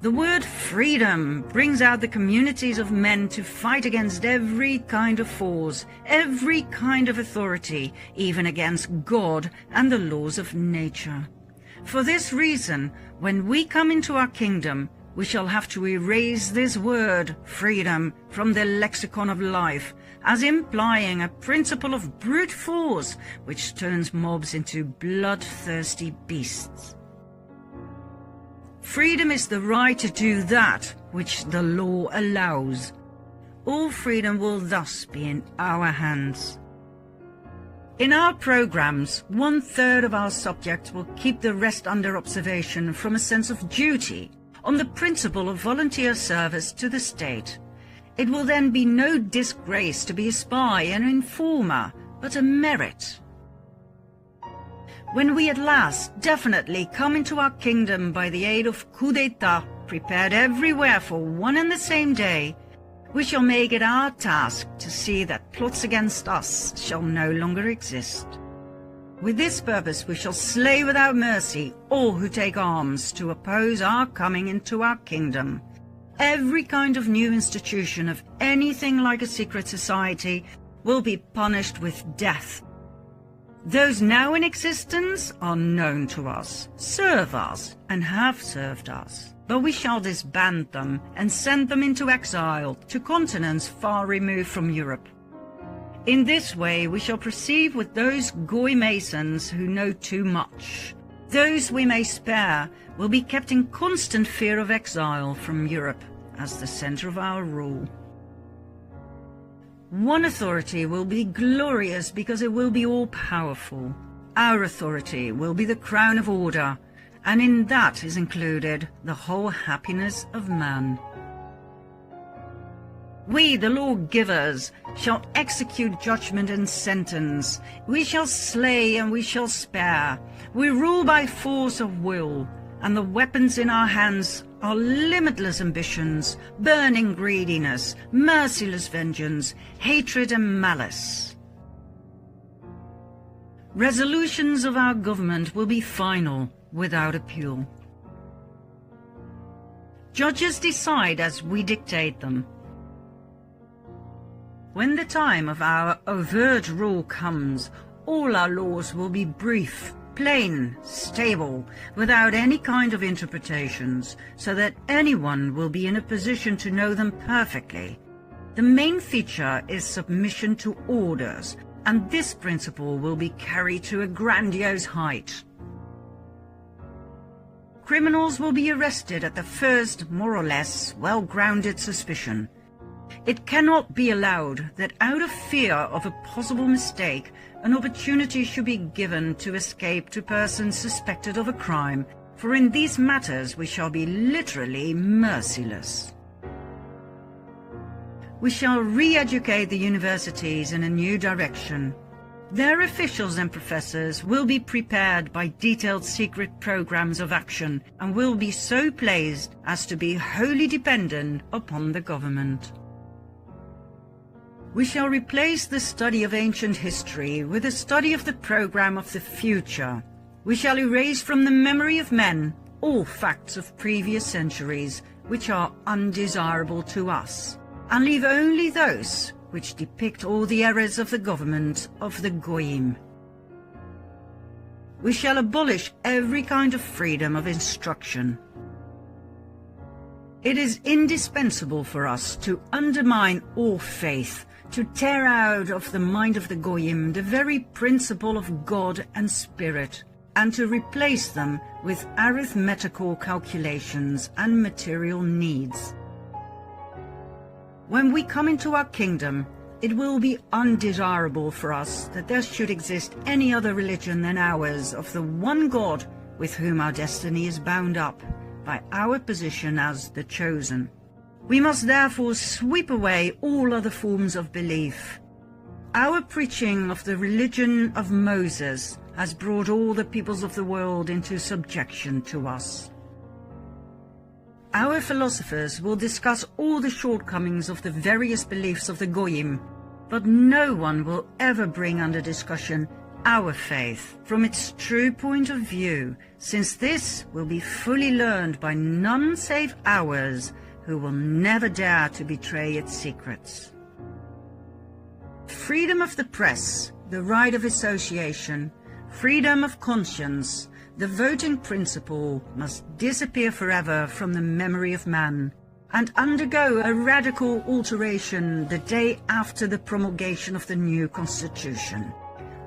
The word freedom brings out the communities of men to fight against every kind of force, every kind of authority, even against God and the laws of nature. For this reason, when we come into our kingdom, we shall have to erase this word, freedom, from the lexicon of life, as implying a principle of brute force which turns mobs into bloodthirsty beasts. Freedom is the right to do that which the law allows. All freedom will thus be in our hands. In our programs, 1/3 of our subjects will keep the rest under observation from a sense of duty, on the principle of volunteer service to the state. It will then be no disgrace to be a spy and informer, but a merit. When we at last definitely come into our kingdom by the aid of coup d'etat, prepared everywhere for one and the same day, we shall make it our task to see that plots against us shall no longer exist. With this purpose we shall slay without mercy all who take arms to oppose our coming into our kingdom. Every kind of new institution of anything like a secret society will be punished with death. Those now in existence are known to us, serve us, and have served us. But we shall disband them and send them into exile to continents far removed from Europe. In this way we shall proceed with those Goy Masons who know too much. Those we may spare will be kept in constant fear of exile from Europe as the center of our rule. One authority will be glorious because it will be all-powerful. Our authority will be the crown of order, and in that is included the whole happiness of man. We, the lawgivers, shall execute judgment and sentence. We shall slay and we shall spare. We rule by force of will, and the weapons in our hands are limitless ambitions, burning greediness, merciless vengeance, hatred and malice. Resolutions of our government will be final, without appeal. Judges decide as we dictate them. When the time of our overt rule comes, all our laws will be brief, plain, stable, without any kind of interpretations, so that anyone will be in a position to know them perfectly. The main feature is submission to orders, and this principle will be carried to a grandiose height. Criminals will be arrested at the first, more or less, well-grounded suspicion. It cannot be allowed that out of fear of a possible mistake, an opportunity should be given to escape to persons suspected of a crime, for in these matters we shall be literally merciless. We shall re-educate the universities in a new direction. Their officials and professors will be prepared by detailed secret programs of action and will be so placed as to be wholly dependent upon the government. We shall replace the study of ancient history with a study of the program of the future. We shall erase from the memory of men all facts of previous centuries which are undesirable to us, and leave only those which depict all the errors of the government of the Goyim. We shall abolish every kind of freedom of instruction. It is indispensable for us to undermine all faith, to tear out of the mind of the Goyim the very principle of God and Spirit, and to replace them with arithmetical calculations and material needs. When we come into our kingdom, it will be undesirable for us that there should exist any other religion than ours of the one God with whom our destiny is bound up by our position as the chosen. We must therefore sweep away all other forms of belief. Our preaching of the religion of Moses has brought all the peoples of the world into subjection to us. Our philosophers will discuss all the shortcomings of the various beliefs of the Goyim, but no one will ever bring under discussion our faith from its true point of view, since this will be fully learned by none save ours, who will never dare to betray its secrets. Freedom of the press, the right of association, freedom of conscience, the voting principle must disappear forever from the memory of man, and undergo a radical alteration the day after the promulgation of the new constitution.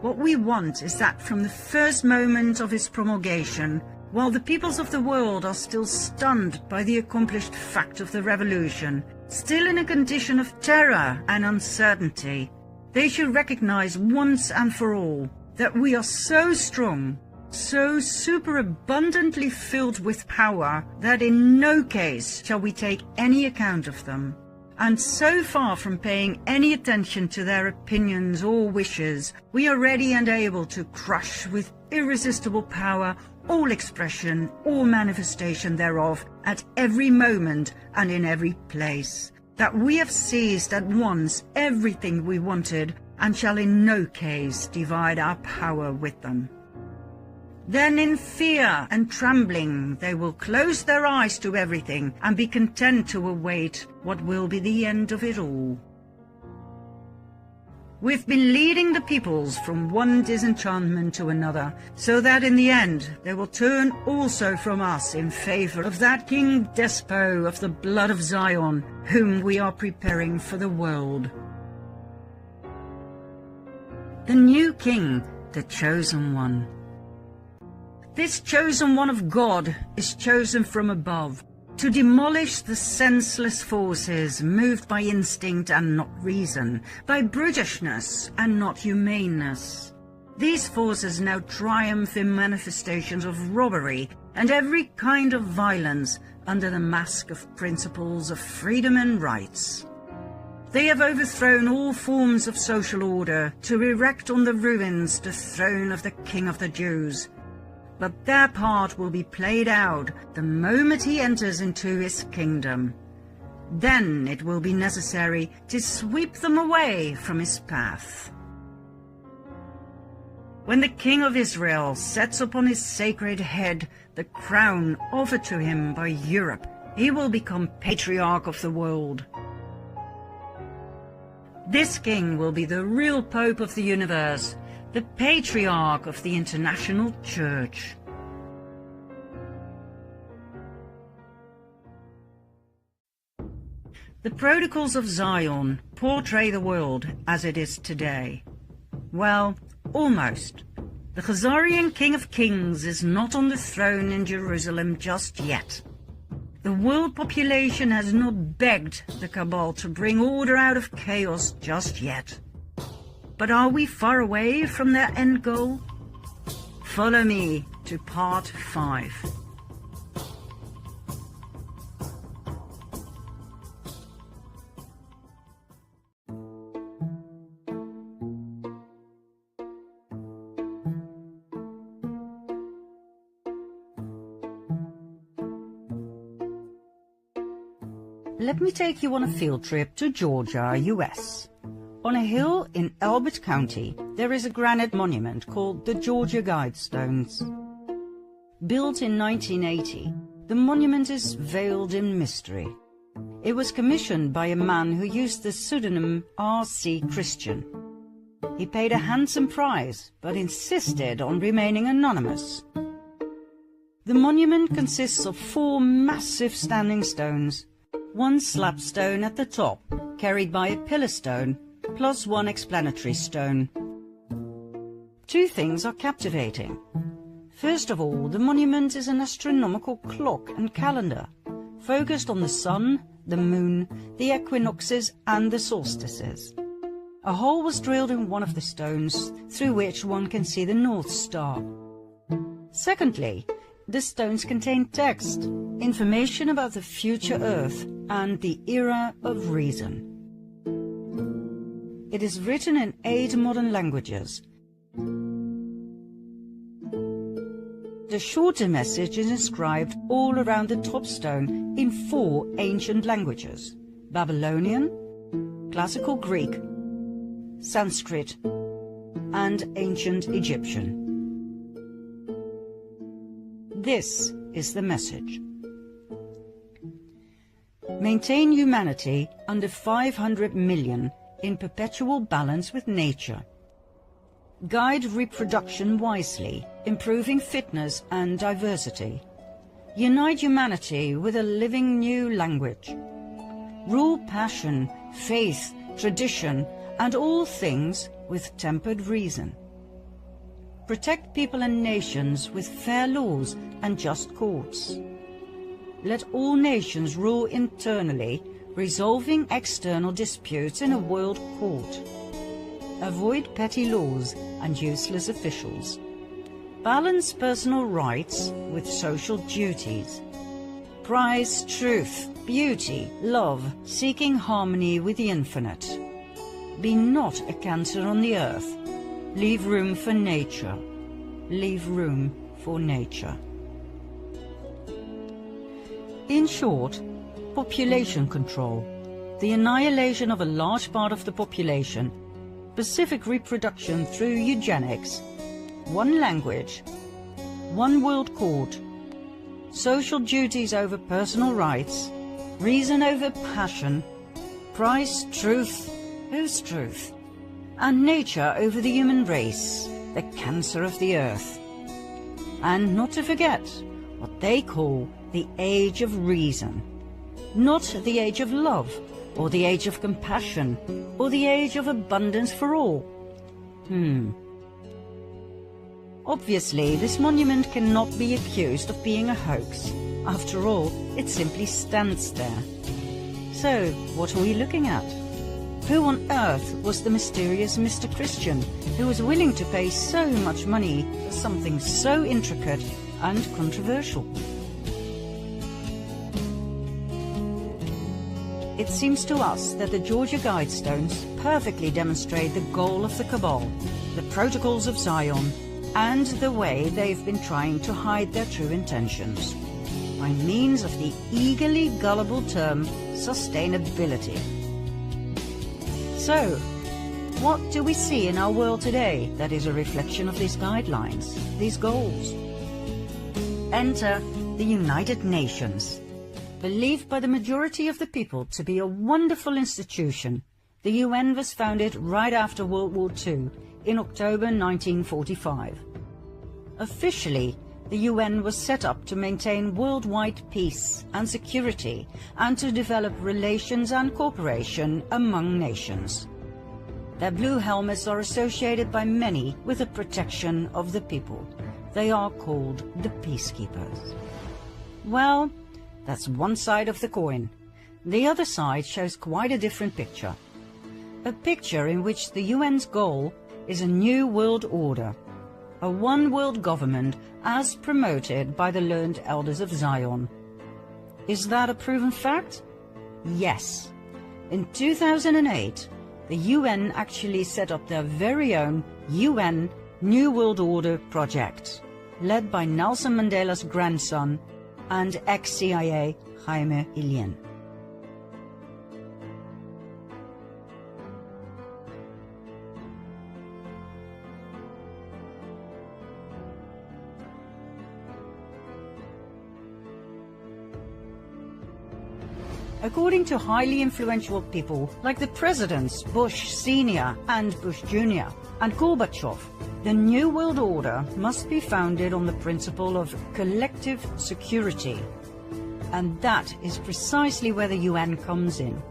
What we want is that from the first moment of its promulgation, while the peoples of the world are still stunned by the accomplished fact of the revolution, still in a condition of terror and uncertainty, They should recognize once and for all that we are so strong, so superabundantly filled with power, that in no case shall we take any account of them, and so far from paying any attention to their opinions or wishes, we are ready and able to crush with irresistible power all expression or manifestation thereof at every moment and in every place, that we have seized at once everything we wanted, and shall in no case divide our power with them. Then in fear and trembling they will close their eyes to everything, and be content to await what will be the end of it all. We've been leading the peoples from one disenchantment to another, so that in the end they will turn also from us in favor of that King Despot of the blood of Zion, whom we are preparing for the world. The new king, the chosen one. This chosen one of God is chosen from above, to demolish the senseless forces moved by instinct and not reason, by brutishness and not humaneness. These forces now triumph in manifestations of robbery and every kind of violence under the mask of principles of freedom and rights. They have overthrown all forms of social order to erect on the ruins the throne of the King of the Jews. But their part will be played out the moment he enters into his kingdom. Then it will be necessary to sweep them away from his path. When the King of Israel sets upon his sacred head the crown offered to him by Europe, he will become patriarch of the world. This king will be the real Pope of the universe, the patriarch of the international church. The protocols of Zion portray the world as it is today. Well, almost. The Khazarian King of Kings is not on the throne in Jerusalem just yet. The world population has not begged the Cabal to bring order out of chaos just yet. But are we far away from their end goal? Follow me to part 5. Let me take you on a field trip to Georgia, US. On a hill in Elbert County, there is a granite monument called the Georgia Guidestones. Built in 1980, the monument is veiled in mystery. It was commissioned by a man who used the pseudonym R.C. Christian. He paid a handsome price, but insisted on remaining anonymous. The monument consists of 4 massive standing stones, 1 slab stone at the top, carried by a pillar stone, plus 1 explanatory stone. 2 things are captivating. First of all, the monument is an astronomical clock and calendar, focused on the sun, the moon, the equinoxes and the solstices. A hole was drilled in one of the stones, through which one can see the North Star. Secondly, the stones contain text, information about the future Earth and the era of reason. It is written in 8 modern languages. The shorter message is inscribed all around the top stone in 4 ancient languages: Babylonian, Classical Greek, Sanskrit, and Ancient Egyptian. This is the message. Maintain humanity under 500 million in perpetual balance with nature. Guide reproduction wisely, improving fitness and diversity. Unite humanity with a living new language. Rule passion, faith, tradition, and all things with tempered reason. Protect people and nations with fair laws and just courts. Let all nations rule internally, resolving external disputes in a world court. Avoid petty laws and useless officials. Balance personal rights with social duties. Prize truth, beauty, love, seeking harmony with the infinite. Be not a cancer on the earth. Leave room for nature. Leave room for nature. In short, population control, the annihilation of a large part of the population, pacific reproduction through eugenics, one language, one world court, social duties over personal rights, reason over passion, prize truth, whose truth, and nature over the human race, the cancer of the earth. And not to forget what they call the age of reason, not the age of love, or the age of compassion, or the age of abundance for all. Obviously, this monument cannot be accused of being a hoax. After all, it simply stands there. So, what are we looking at? Who on earth was the mysterious Mr. Christian who was willing to pay so much money for something so intricate and controversial? It seems to us that the Georgia Guidestones perfectly demonstrate the goal of the Cabal, the protocols of Zion, and the way they've been trying to hide their true intentions, by means of the eagerly gullible term sustainability. So, what do we see in our world today that is a reflection of these guidelines, these goals? Enter the United Nations. Believed by the majority of the people to be a wonderful institution, the UN was founded right after World War II in October 1945. Officially, the UN was set up to maintain worldwide peace and security and to develop relations and cooperation among nations. Their blue helmets are associated by many with the protection of the people. They are called the peacekeepers. Well, that's one side of the coin. The other side shows quite a different picture. A picture in which the UN's goal is a new world order, a one-world government as promoted by the learned elders of Zion. Is that a proven fact? Yes. In 2008, the UN actually set up their very own UN New World Order project, led by Nelson Mandela's grandson and ex-CIA Jaime Ilian. According to highly influential people like the presidents Bush Sr. and Bush Jr. and Gorbachev, the New World Order must be founded on the principle of collective security. And that is precisely where the UN comes in.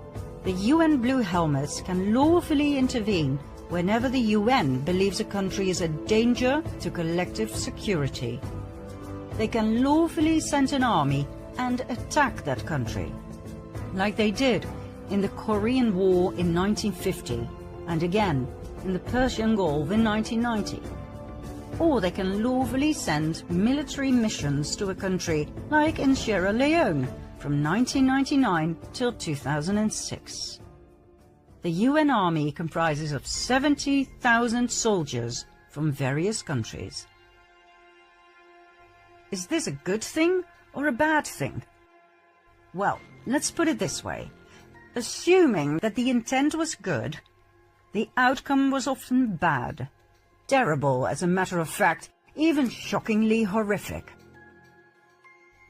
The UN Blue Helmets can lawfully intervene whenever the UN believes a country is a danger to collective security. They can lawfully send an army and attack that country, like they did in the Korean War in 1950 and again in the Persian Gulf in 1990. Or they can lawfully send military missions to a country like in Sierra Leone from 1999 till 2006. The UN Army comprises of 70,000 soldiers from various countries. Is this a good thing or a bad thing? Well, let's put it this way. Assuming that the intent was good, the outcome was often bad, terrible as a matter of fact, even shockingly horrific.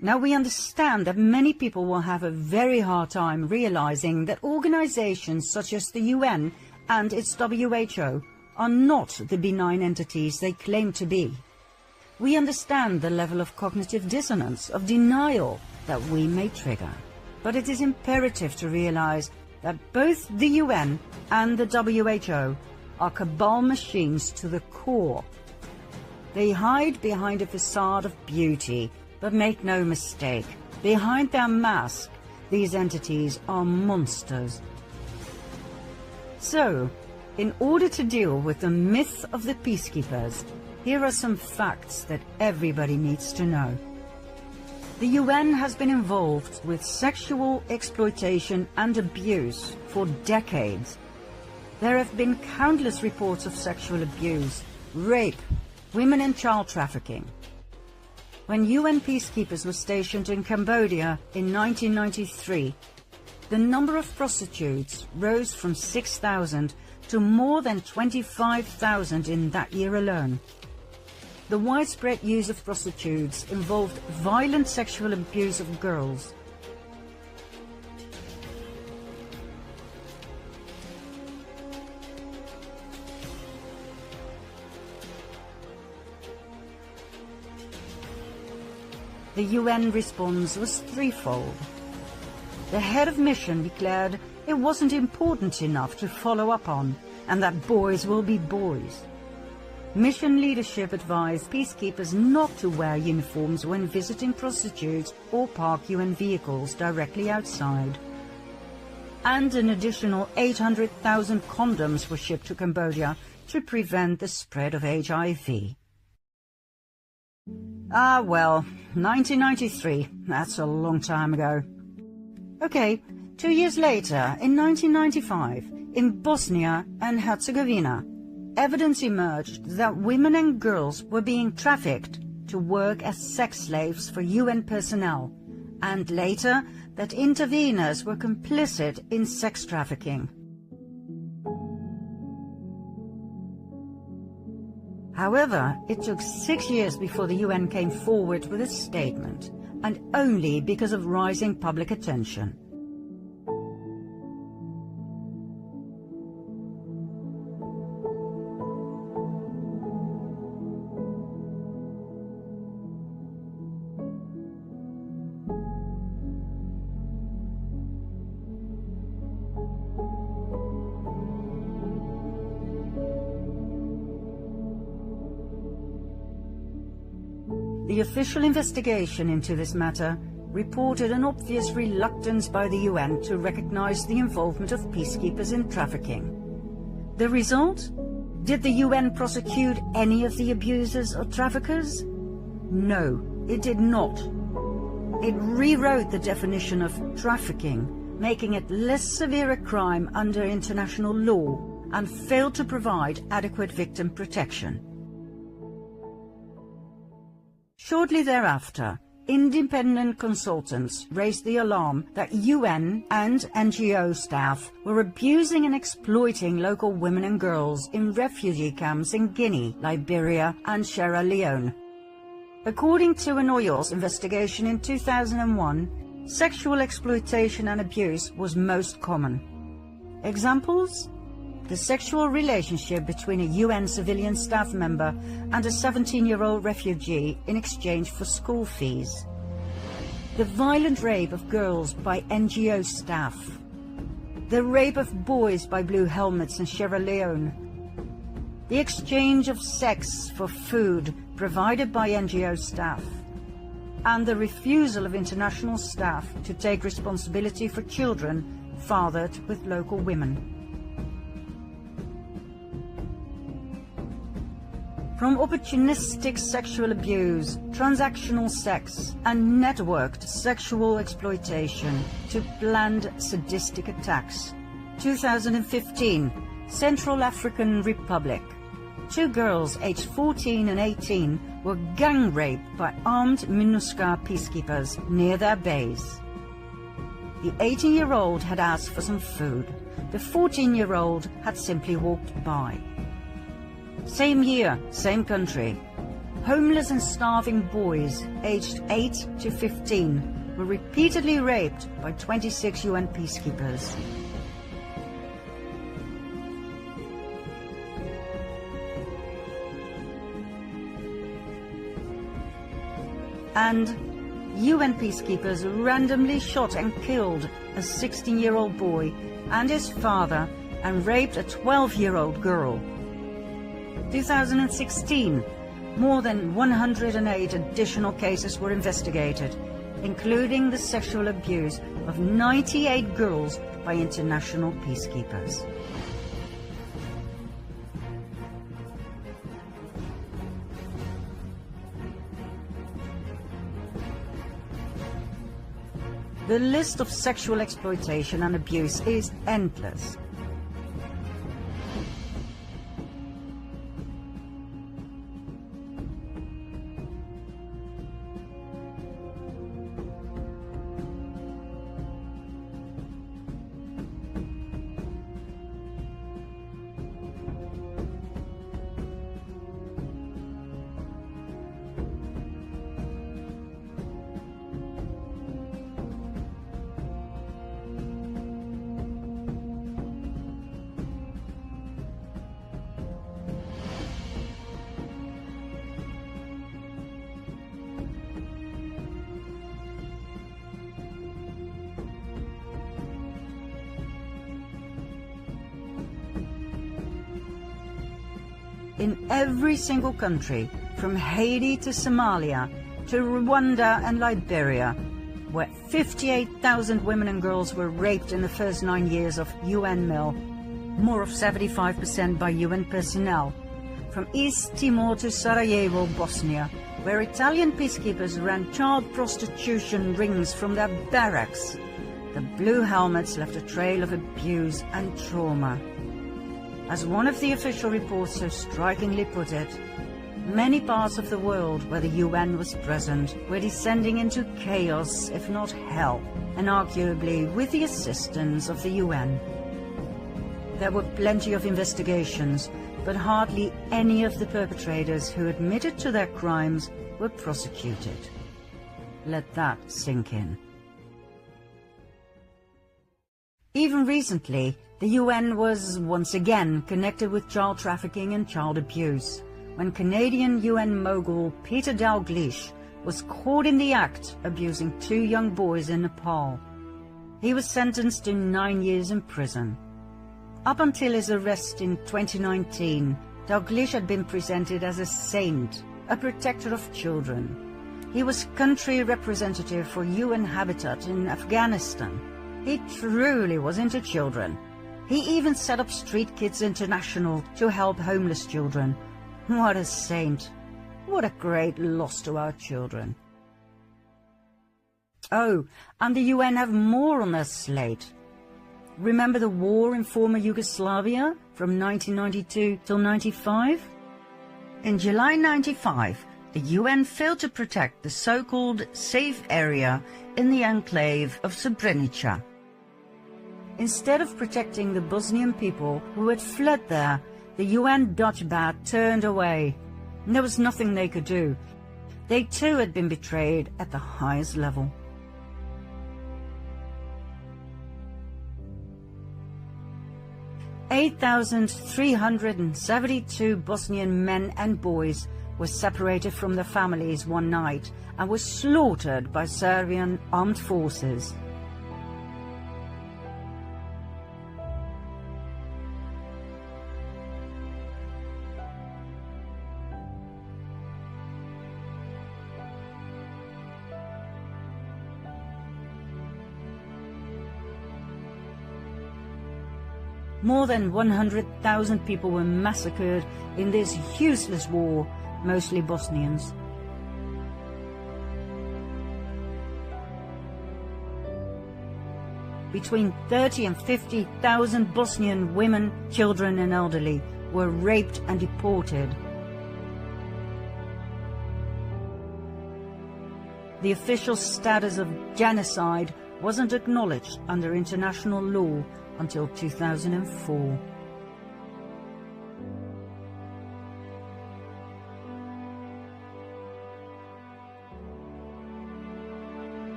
Now we understand that many people will have a very hard time realizing that organizations such as the UN and its WHO are not the benign entities they claim to be. We understand the level of cognitive dissonance, of denial that we may trigger. But it is imperative to realize that both the UN and the WHO are cabal machines to the core. They hide behind a facade of beauty, but make no mistake, behind their mask, these entities are monsters. So, In order to deal with the myth of the peacekeepers, here are some facts that everybody needs to know. The UN has been involved with sexual exploitation and abuse for decades. There have been countless reports of sexual abuse, rape, women and child trafficking. When UN peacekeepers were stationed in Cambodia in 1993, the number of prostitutes rose from 6,000 to more than 25,000 in that year alone. The widespread use of prostitutes involved violent sexual abuse of girls. The UN response was threefold. The head of mission declared it wasn't important enough to follow up on, and that boys will be boys. Mission leadership advised peacekeepers not to wear uniforms when visiting prostitutes or park UN vehicles directly outside. And an additional 800,000 condoms were shipped to Cambodia to prevent the spread of HIV. Ah well, 1993, that's a long time ago. Okay, 2 years later, in 1995, in Bosnia and Herzegovina, evidence emerged that women and girls were being trafficked to work as sex slaves for UN personnel, and later that interveners were complicit in sex trafficking. However, it took 6 years before the UN came forward with a statement, and only because of rising public attention. The official investigation into this matter reported an obvious reluctance by the UN to recognize the involvement of peacekeepers in trafficking. The result? Did the UN prosecute any of the abusers or traffickers? No, it did not. It rewrote the definition of trafficking, making it less severe a crime under international law, and failed to provide adequate victim protection. Shortly thereafter, independent consultants raised the alarm that UN and NGO staff were abusing and exploiting local women and girls in refugee camps in Guinea, Liberia and Sierra Leone. According to an OIOS investigation in 2001, sexual exploitation and abuse was most common. Examples? The sexual relationship between a UN civilian staff member and a 17-year-old refugee in exchange for school fees. The violent rape of girls by NGO staff. The rape of boys by Blue Helmets in Sierra Leone. The exchange of sex for food provided by NGO staff. And the refusal of international staff to take responsibility for children fathered with local women. From opportunistic sexual abuse, transactional sex, and networked sexual exploitation to planned sadistic attacks. 2015, Central African Republic. 2 girls aged 14 and 18 were gang raped by armed MINUSCA peacekeepers near their base. The 18-year-old had asked for some food. The 14-year-old had simply walked by. Same year, same country. Homeless and starving boys aged 8 to 15 were repeatedly raped by 26 UN peacekeepers. And UN peacekeepers randomly shot and killed a 16-year-old boy and his father and raped a 12-year-old girl. 2016, more than 108 additional cases were investigated, including the sexual abuse of 98 girls by international peacekeepers. The list of sexual exploitation and abuse is endless. In every single country, from Haiti to Somalia, to Rwanda and Liberia, where 58,000 women and girls were raped in the first 9 years of UN MIL, more of 75% by UN personnel. From East Timor to Sarajevo, Bosnia, where Italian peacekeepers ran child prostitution rings from their barracks, the blue helmets left a trail of abuse and trauma. As one of the official reports so strikingly put it, many parts of the world where the UN was present were descending into chaos, if not hell, and arguably with the assistance of the UN. There were plenty of investigations, but hardly any of the perpetrators who admitted to their crimes were prosecuted. Let that sink in. Even recently, the UN was once again connected with child trafficking and child abuse, when Canadian UN mogul Peter Dalgleish was caught in the act abusing 2 young boys in Nepal. He was sentenced to 9 years in prison. Up until his arrest in 2019, Dalgleish had been presented as a saint, a protector of children. He was country representative for UN Habitat in Afghanistan. He truly was into children. He even set up Street Kids International to help homeless children. What a saint. What a great loss to our children. Oh, and the UN have more on their slate. Remember the war in former Yugoslavia from 1992 till 95? In July 95, the UN failed to protect the so-called safe area in the enclave of Srebrenica. Instead of protecting the Bosnian people who had fled there, the UN Dutch bat turned away. There was nothing they could do. They too had been betrayed at the highest level. "8,372 Bosnian men and boys were separated from their families one night and were slaughtered by Serbian armed forces. More than 100,000 people were massacred in this useless war, mostly Bosnians. Between 30 and 50,000 Bosnian women, children and elderly were raped and deported. The official status of genocide wasn't acknowledged under international law until 2004.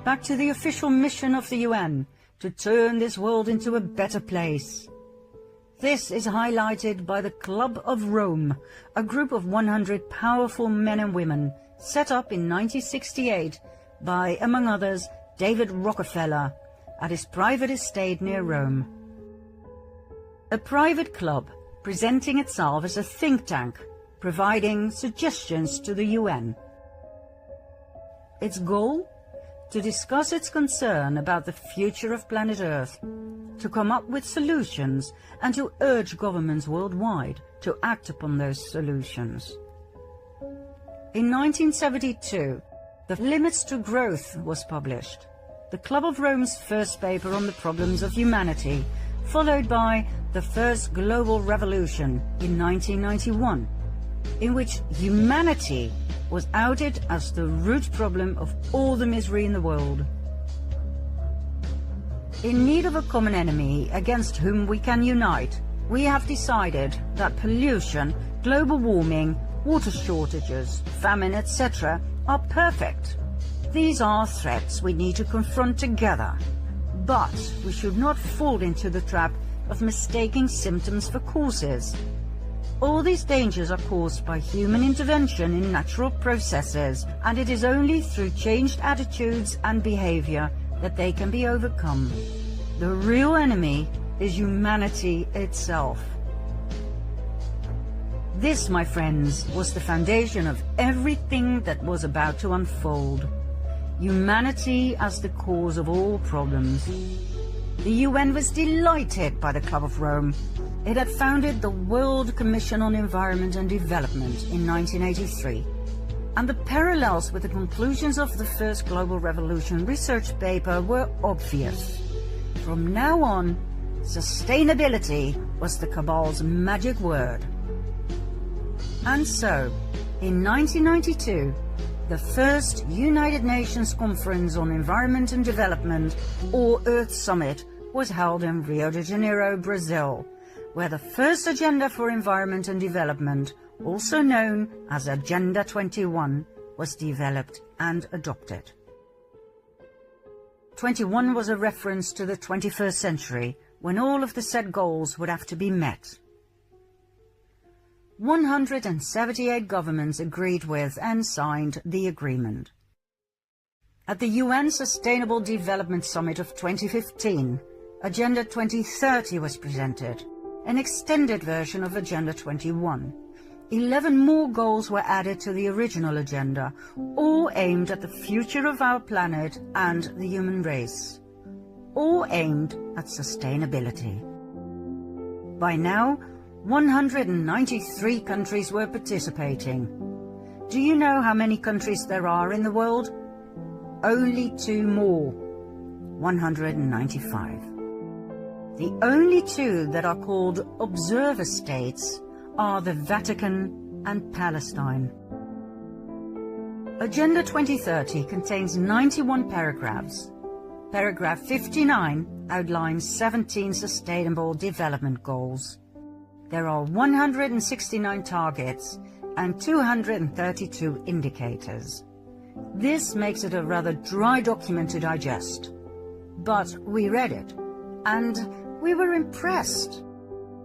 Back to the official mission of the UN, to turn this world into a better place. This is highlighted by the Club of Rome, a group of 100 powerful men and women set up in 1968 by, among others, David Rockefeller at his private estate near Rome. A private club presenting itself as a think tank, providing suggestions to the UN. Its goal? to discuss its concern about the future of planet Earth, to come up with solutions and to urge governments worldwide to act upon those solutions. In 1972, The Limits to Growth was published, the Club of Rome's first paper on the problems of humanity, followed by the First Global Revolution in 1991, in which humanity was outed as the root problem of all the misery in the world. In need of a common enemy against whom we can unite, we have decided that pollution, global warming, water shortages, famine, etc. are perfect. These are threats we need to confront together. But we should not fall into the trap of mistaking symptoms for causes. All these dangers are caused by human intervention in natural processes, and it is only through changed attitudes and behavior that they can be overcome. The real enemy is humanity itself. This, my friends, was the foundation of everything that was about to unfold. Humanity as the cause of all problems. The UN was delighted by the Club of Rome. It had founded the World Commission on Environment and Development in 1983. And the parallels with the conclusions of the First Global Revolution research paper were obvious. From now on, sustainability was the Cabal's magic word. And so, in 1992, the first United Nations Conference on Environment and Development, or Earth Summit, was held in Rio de Janeiro, Brazil, where the first Agenda for Environment and Development, also known as Agenda 21, was developed and adopted. 21 was a reference to the 21st century, when all of the set goals would have to be met. 178 governments agreed with and signed the agreement. At the UN Sustainable Development Summit of 2015, Agenda 2030 was presented, an extended version of Agenda 21. 11 more goals were added to the original agenda, all aimed at the future of our planet and the human race, all aimed at sustainability. By now, 193 countries were participating. Do you know how many countries there are in the world? Only 2 more, 195. The only 2 that are called observer states are the Vatican and Palestine. Agenda 2030 contains 91 paragraphs. Paragraph 59 outlines 17 Sustainable Development Goals. There are 169 targets and 232 indicators. This makes it a rather dry document to digest. But we read it, and we were impressed.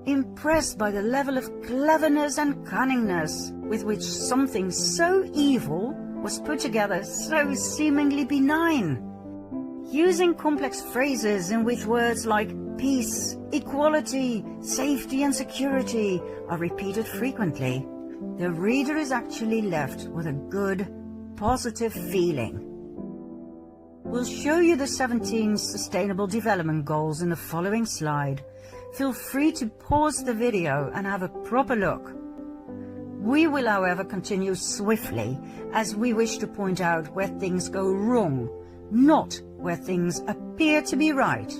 Impressed by the level of cleverness and cunningness with which something so evil was put together so seemingly benign. Using complex phrases in which words like peace, equality, safety and security are repeated frequently, the reader is actually left with a good, positive feeling. We'll show you the 17 Sustainable Development Goals in the following slide. Feel free to pause the video and have a proper look. We will, however, continue swiftly, as we wish to point out where things go wrong, not where things appear to be right.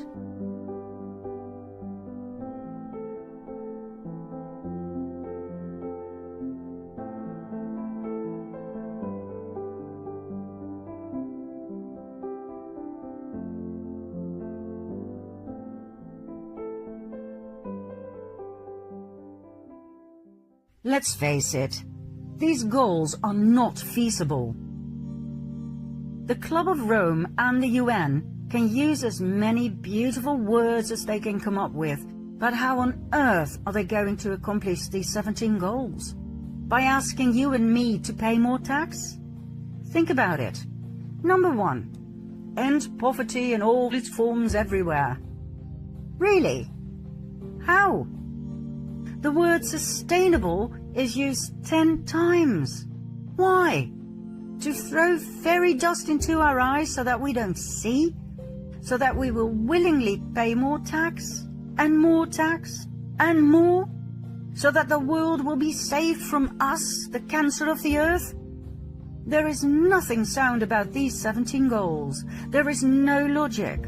Let's face it, these goals are not feasible. The Club of Rome and the UN can use as many beautiful words as they can come up with, but how on earth are they going to accomplish these 17 goals? By asking you and me to pay more tax? Think about it. Number 1, end poverty in all its forms everywhere. Really? How? The word sustainable is used 10 times. Why? To throw fairy dust into our eyes so that we don't see? So that we will willingly pay more tax, and more tax, and more? So that the world will be saved from us, the cancer of the earth? There is nothing sound about these 17 goals. There is no logic.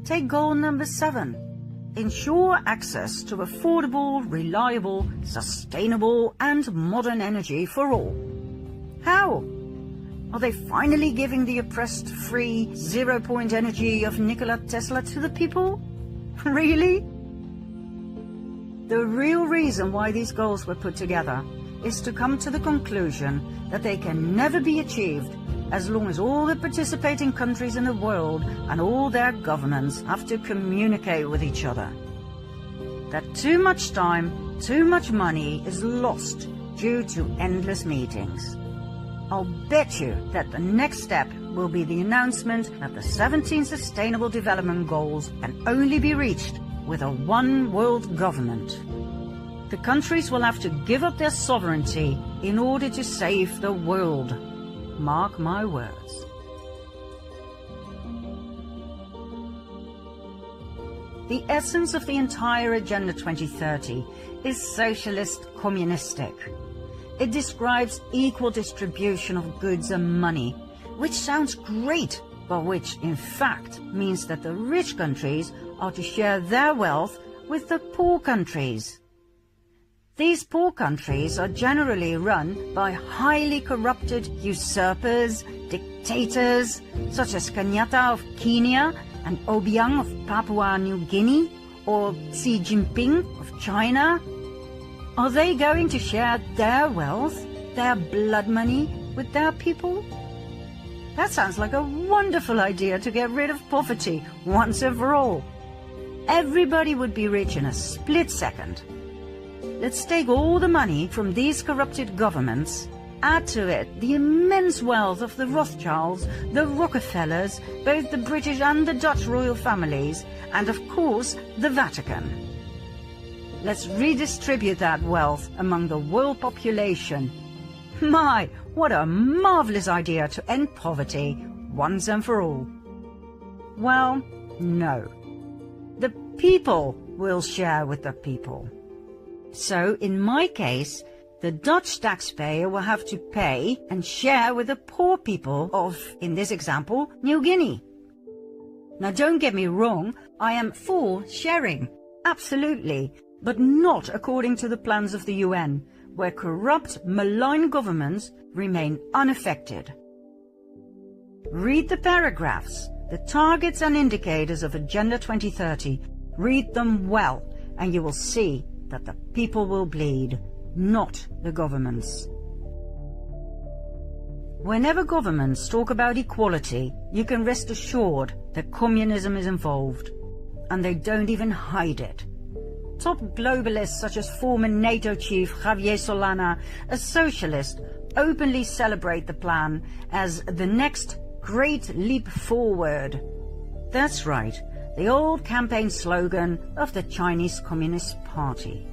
Take goal number 7. Ensure access to affordable, reliable, sustainable and modern energy for all. How? Are they finally giving the oppressed free zero-point energy of Nikola Tesla to the people? Really? The real reason why these goals were put together is to come to the conclusion that they can never be achieved as long as all the participating countries in the world and all their governments have to communicate with each other. That too much time, too much money is lost due to endless meetings. I'll bet you that the next step will be the announcement that the 17 Sustainable Development Goals can only be reached with a one world government. The countries will have to give up their sovereignty in order to save the world. Mark my words. The essence of the entire Agenda 2030 is socialist communistic. It describes equal distribution of goods and money, which sounds great, but which in fact means that the rich countries are to share their wealth with the poor countries. These poor countries are generally run by highly corrupted usurpers, dictators, such as Kenyatta of Kenya and Obiang of Papua New Guinea, or Xi Jinping of China. Are they going to share their wealth, their blood money, with their people? That sounds like a wonderful idea to get rid of poverty once and for all. Everybody would be rich in a split second. Let's take all the money from these corrupted governments, add to it the immense wealth of the Rothschilds, the Rockefellers, both the British and the Dutch royal families, and of course the Vatican. Let's redistribute that wealth among the world population. My, what a marvelous idea to end poverty once and for all. Well, no. The people will share with the people. So, in my case, the Dutch taxpayer will have to pay and share with the poor people of, in this example, New Guinea. Now don't get me wrong, I am for sharing, absolutely, but not according to the plans of the UN, where corrupt, malign governments remain unaffected. Read the paragraphs, the targets and indicators of Agenda 2030. Read them well, and you will see that the people will bleed, not the governments. Whenever governments talk about equality, you can rest assured that communism is involved, and they don't even hide it. Top globalists such as former NATO chief Javier Solana, a socialist, openly celebrate the plan as the next great leap forward. That's right, the old campaign slogan of the Chinese Communist Party.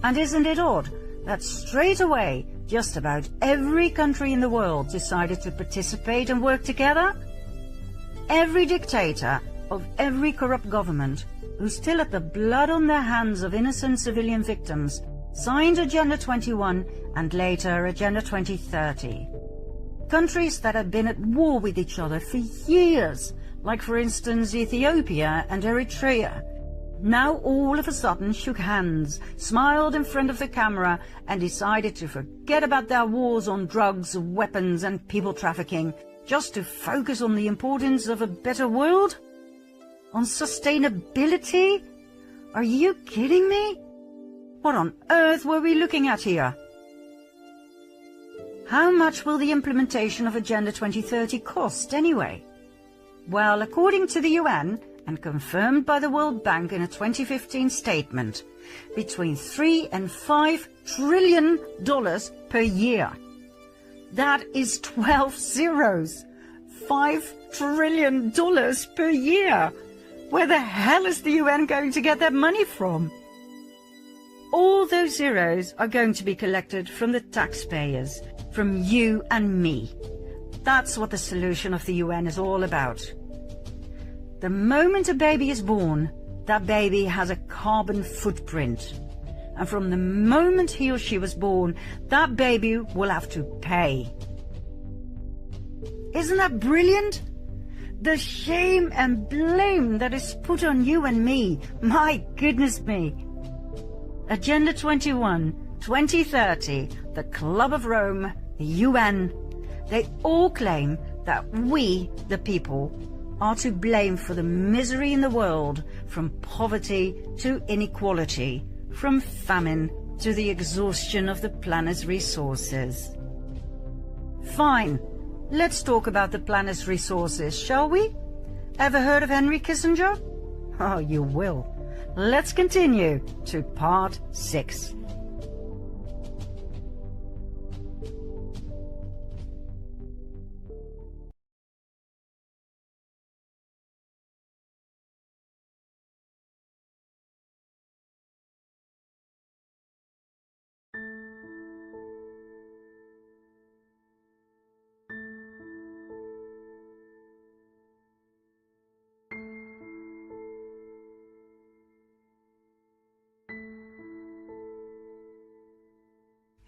And isn't it odd that straight away just about every country in the world decided to participate and work together? Every dictator of every corrupt government who still had the blood on their hands of innocent civilian victims signed Agenda 21 and later Agenda 2030. Countries that had been at war with each other for years, like for instance Ethiopia and Eritrea, now all of a sudden shook hands, smiled in front of the camera and decided to forget about their wars on drugs, weapons and people trafficking, just to focus on the importance of a better world? On sustainability? Are you kidding me? What on earth were we looking at here? How much will the implementation of Agenda 2030 cost anyway? Well, according to the UN, and confirmed by the World Bank in a 2015 statement, between $3 and $5 trillion per year. That is 12 zeros. $5 trillion per year. Where the hell is the UN going to get that money from? All those zeros are going to be collected from the taxpayers, from you and me. That's what the solution of the UN is all about. The moment a baby is born, that baby has a carbon footprint. And from the moment he or she was born, that baby will have to pay. Isn't that brilliant? The shame and blame that is put on you and me, my goodness me. Agenda 21, 2030, the Club of Rome, the UN, they all claim that we, the people, are to blame for the misery in the world, from poverty to inequality, from famine to the exhaustion of the planet's resources. Fine, let's talk about the planet's resources, shall we? Ever heard of Henry Kissinger? Oh, you will. Let's continue to part 6.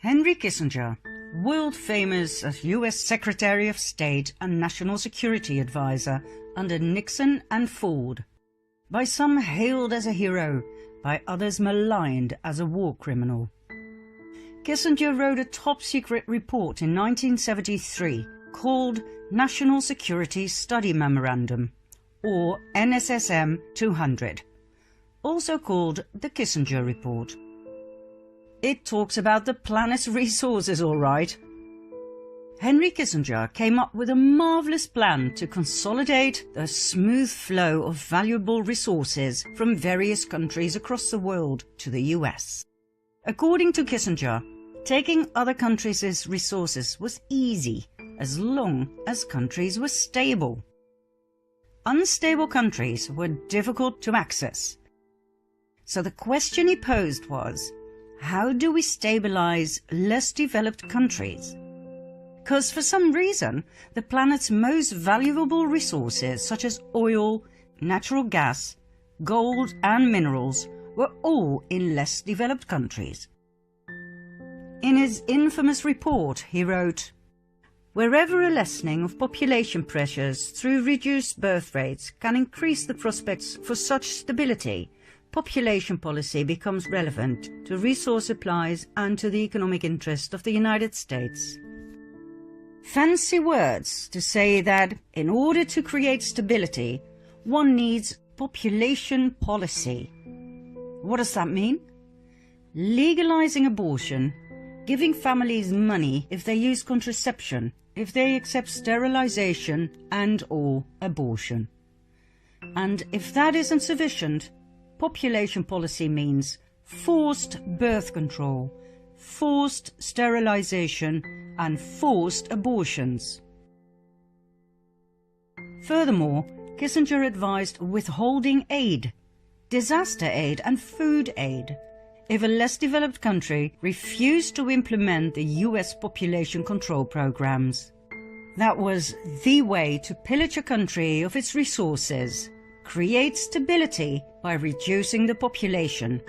Henry Kissinger, world famous as US Secretary of State and National Security Advisor under Nixon and Ford. By some hailed as a hero, by others maligned as a war criminal. Kissinger wrote a top-secret report in 1973 called National Security Study Memorandum, or NSSM 200, also called the Kissinger Report. It talks about the planet's resources, all right. Henry Kissinger came up with a marvelous plan to consolidate the smooth flow of valuable resources from various countries across the world to the US. According to Kissinger, taking other countries' resources was easy as long as countries were stable. Unstable countries were difficult to access. So the question he posed was, how do we stabilize less developed countries? Because for some reason, the planet's most valuable resources such as oil, natural gas, gold and minerals were all in less developed countries. In his infamous report, he wrote, "Wherever a lessening of population pressures through reduced birth rates can increase the prospects for such stability, population policy becomes relevant to resource supplies and to the economic interest of the United States." Fancy words to say that in order to create stability, one needs population policy. What does that mean? Legalizing abortion, giving families money if they use contraception, if they accept sterilization and/or abortion. And if that isn't sufficient, population policy means forced birth control, forced sterilization, and forced abortions. Furthermore, Kissinger advised withholding aid, disaster aid and food aid, if a less developed country refused to implement the US population control programs. That was the way to pillage a country of its resources, create stability by reducing the population,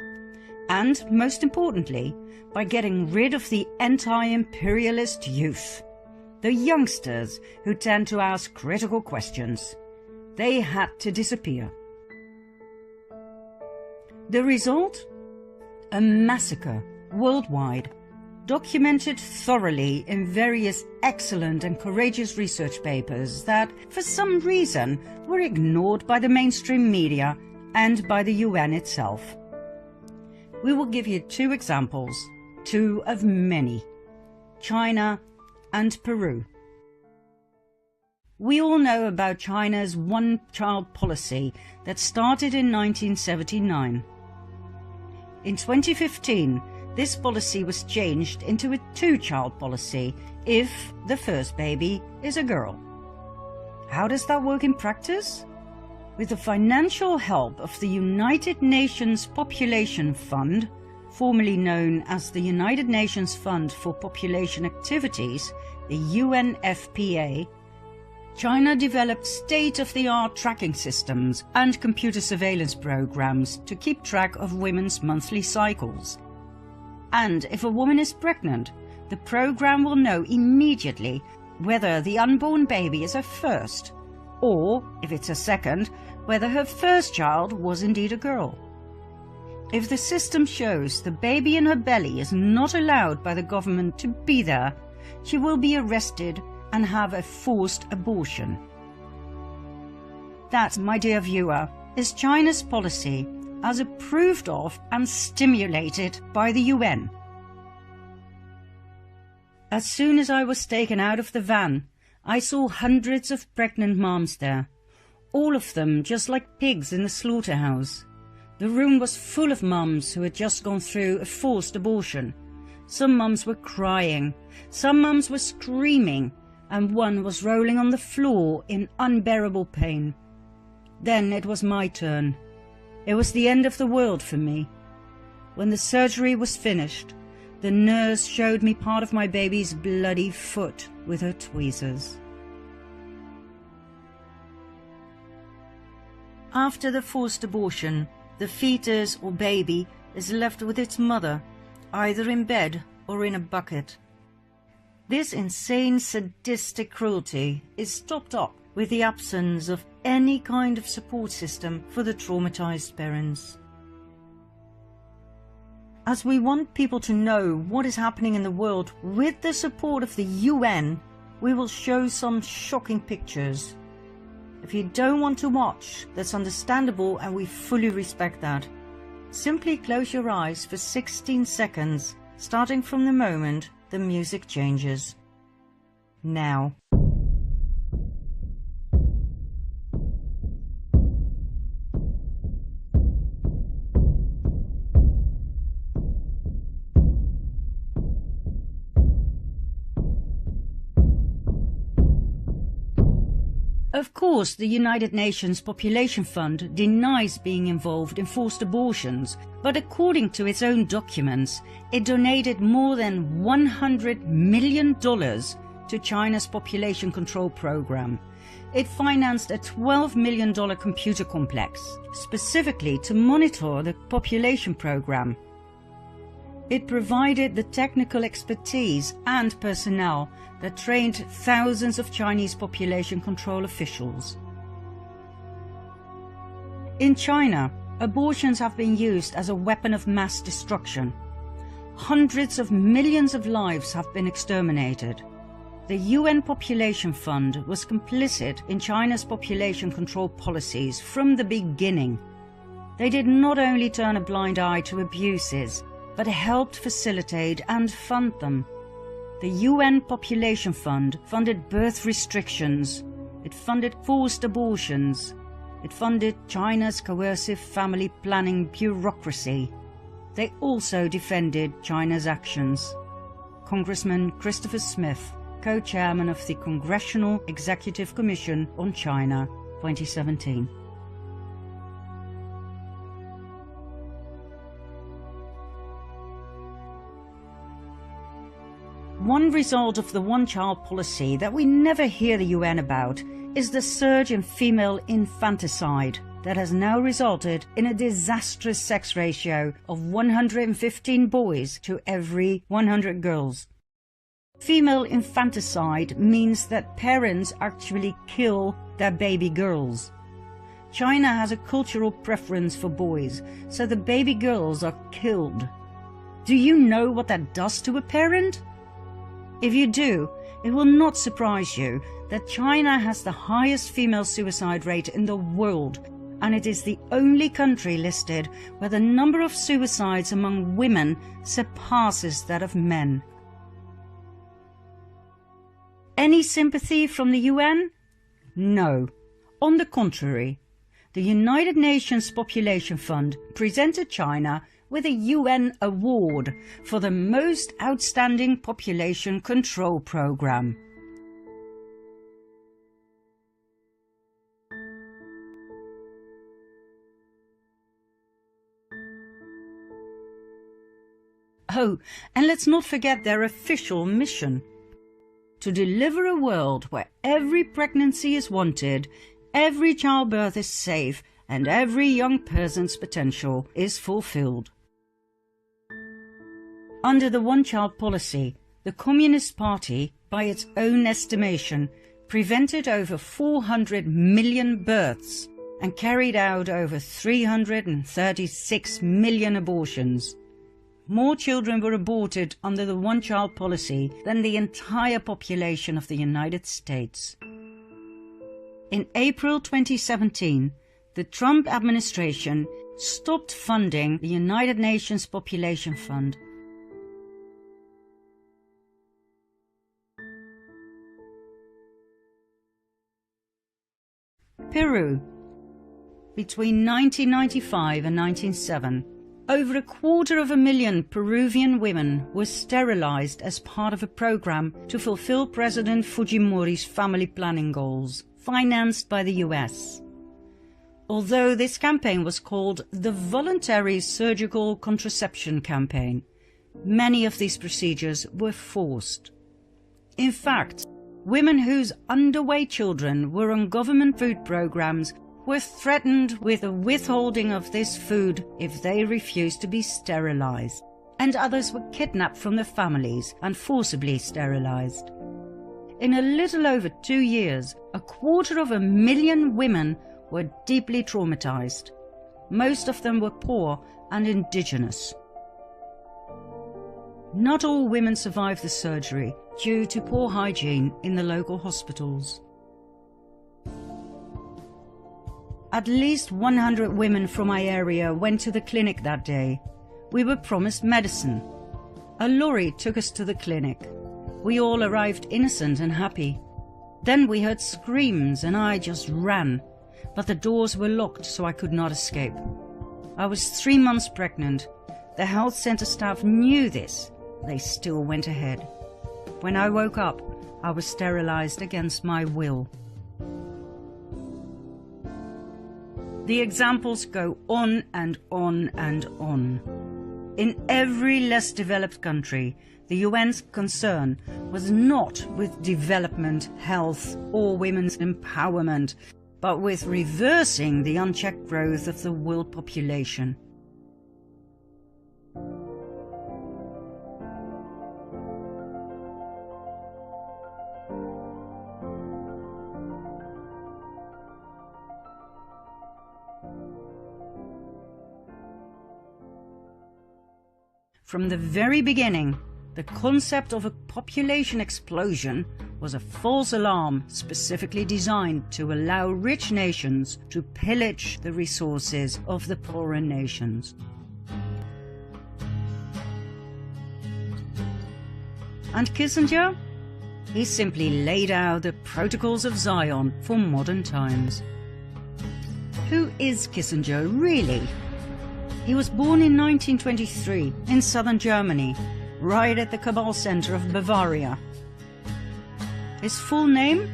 and, most importantly, by getting rid of the anti-imperialist youth, the youngsters who tend to ask critical questions. They had to disappear. The result? A massacre worldwide, documented thoroughly in various excellent and courageous research papers that, for some reason, were ignored by the mainstream media and by the UN itself. We will give you 2 examples, 2 of many: China and Peru. We all know about China's one-child policy that started in 1979. In 2015, this policy was changed into a 2-child policy if the first baby is a girl. How does that work in practice? With the financial help of the United Nations Population Fund, formerly known as the United Nations Fund for Population Activities, the UNFPA, China developed state-of-the-art tracking systems and computer surveillance programs to keep track of women's monthly cycles. And if a woman is pregnant, the program will know immediately whether the unborn baby is her first, or, if it's her second, whether her first child was indeed a girl. If the system shows the baby in her belly is not allowed by the government to be there, she will be arrested and have a forced abortion. That, my dear viewer, is China's policy as approved of and stimulated by the UN. As soon as I was taken out of the van, I saw hundreds of pregnant moms there, all of them just like pigs in the slaughterhouse. The room was full of mums who had just gone through a forced abortion. Some mums were crying, some mums were screaming, and one was rolling on the floor in unbearable pain. Then it was my turn. It was the end of the world for me. When the surgery was finished, the nurse showed me part of my baby's bloody foot with her tweezers. After the forced abortion, the fetus or baby is left with its mother, either in bed or in a bucket. This insane sadistic cruelty is topped up with the absence of any kind of support system for the traumatized parents. As we want people to know what is happening in the world with the support of the UN, we will show some shocking pictures. If you don't want to watch, that's understandable and we fully respect that. Simply close your eyes for 16 seconds, starting from the moment the music changes. Now. Of course, the United Nations Population Fund denies being involved in forced abortions, but according to its own documents, it donated more than $100 million to China's population control program. It financed a $12 million computer complex, specifically to monitor the population program. It provided the technical expertise and personnel that trained thousands of Chinese population control officials. In China, abortions have been used as a weapon of mass destruction. Hundreds of millions of lives have been exterminated. The UN Population Fund was complicit in China's population control policies from the beginning. They did not only turn a blind eye to abuses, but helped facilitate and fund them. The UN Population Fund funded birth restrictions, it funded forced abortions, it funded China's coercive family planning bureaucracy. They also defended China's actions. Congressman Christopher Smith, co-chairman of the Congressional Executive Commission on China, 2017. One result of the one-child policy that we never hear the UN about is the surge in female infanticide that has now resulted in a disastrous sex ratio of 115 boys to every 100 girls. Female infanticide means that parents actually kill their baby girls. China has a cultural preference for boys, so the baby girls are killed. Do you know what that does to a parent? If you do, it will not surprise you that China has the highest female suicide rate in the world, and it is the only country listed where the number of suicides among women surpasses that of men. Any sympathy from the UN? No. On the contrary, the United Nations Population Fund presented China with a UN award for the most outstanding population control program. Oh, and let's not forget their official mission: to deliver a world where every pregnancy is wanted, every childbirth is safe, and every young person's potential is fulfilled. Under the one-child policy, the Communist Party, by its own estimation, prevented over 400 million births and carried out over 336 million abortions. More children were aborted under the one-child policy than the entire population of the United States. In April 2017, the Trump administration stopped funding the United Nations Population Fund. Peru. Between 1995 and 1907, over 250,000 Peruvian women were sterilized as part of a program to fulfill President Fujimori's family planning goals, financed by the US. Although this campaign was called the Voluntary Surgical Contraception Campaign, many of these procedures were forced. In fact, women whose underweight children were on government food programs were threatened with the withholding of this food if they refused to be sterilized, and others were kidnapped from their families and forcibly sterilized. In a little over 2 years, 250,000 women were deeply traumatized. Most of them were poor and indigenous. Not all women survived the surgery due to poor hygiene in the local hospitals. At least 100 women from my area went to the clinic that day. We were promised medicine. A lorry took us to the clinic. We all arrived innocent and happy. Then we heard screams and I just ran, but the doors were locked so I could not escape. I was 3 months pregnant. The health center staff knew this. They still went ahead. When I woke up, I was sterilized against my will. The examples go on and on and on. In every less developed country, the UN's concern was not with development, health, or women's empowerment, but with reversing the unchecked growth of the world population. From the very beginning, the concept of a population explosion was a false alarm specifically designed to allow rich nations to pillage the resources of the poorer nations. And Kissinger? He simply laid out the protocols of Zion for modern times. Who is Kissinger really? He was born in 1923 in southern Germany, right at the Cabal center of Bavaria. His full name?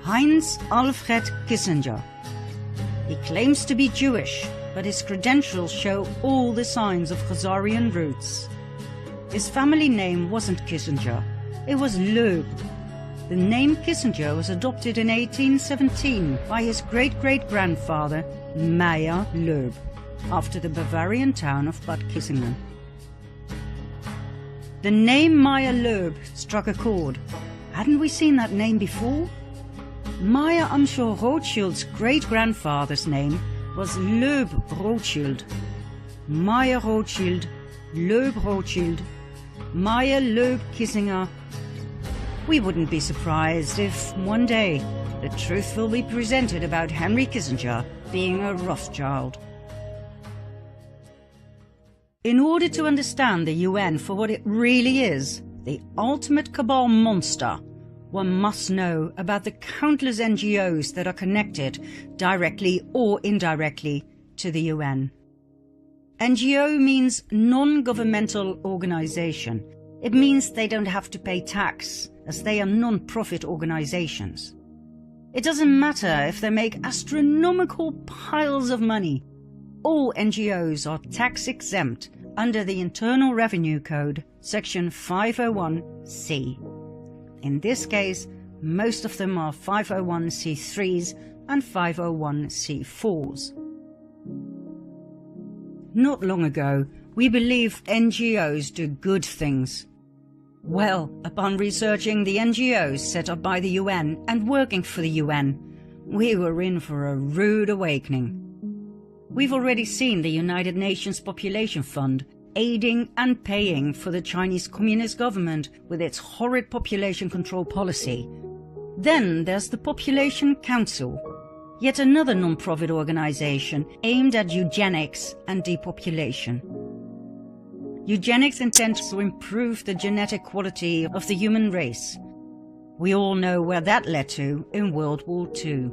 Heinz Alfred Kissinger. He claims to be Jewish, but his credentials show all the signs of Khazarian roots. His family name wasn't Kissinger, it was Loeb. The name Kissinger was adopted in 1817 by his great-great-grandfather, Meyer Loeb, after the Bavarian town of Bad Kissingen. The name Meyer Loeb struck a chord. Hadn't we seen that name before? Meyer Amschel Rothschild's great-grandfather's name was Loeb Rothschild. Meyer Rothschild, Loeb Rothschild, Meyer Loeb Kissinger. We wouldn't be surprised if one day the truth will be presented about Henry Kissinger being a Rothschild. In order to understand the UN for what it really is, the ultimate cabal monster, one must know about the countless NGOs that are connected, directly or indirectly, to the UN. NGO means non-governmental organization. It means they don't have to pay tax, as they are non-profit organizations. It doesn't matter if they make astronomical piles of money. All NGOs are tax exempt under the Internal Revenue Code, Section 501C. In this case, most of them are 501c3s and 501c4s. Not long ago, we believed NGOs do good things. Well, upon researching the NGOs set up by the UN and working for the UN, we were in for a rude awakening. We've already seen the United Nations Population Fund aiding and paying for the Chinese Communist government with its horrid population control policy. Then there's the Population Council, yet another non-profit organization aimed at eugenics and depopulation. Eugenics intends to improve the genetic quality of the human race. We all know where that led to in World War II.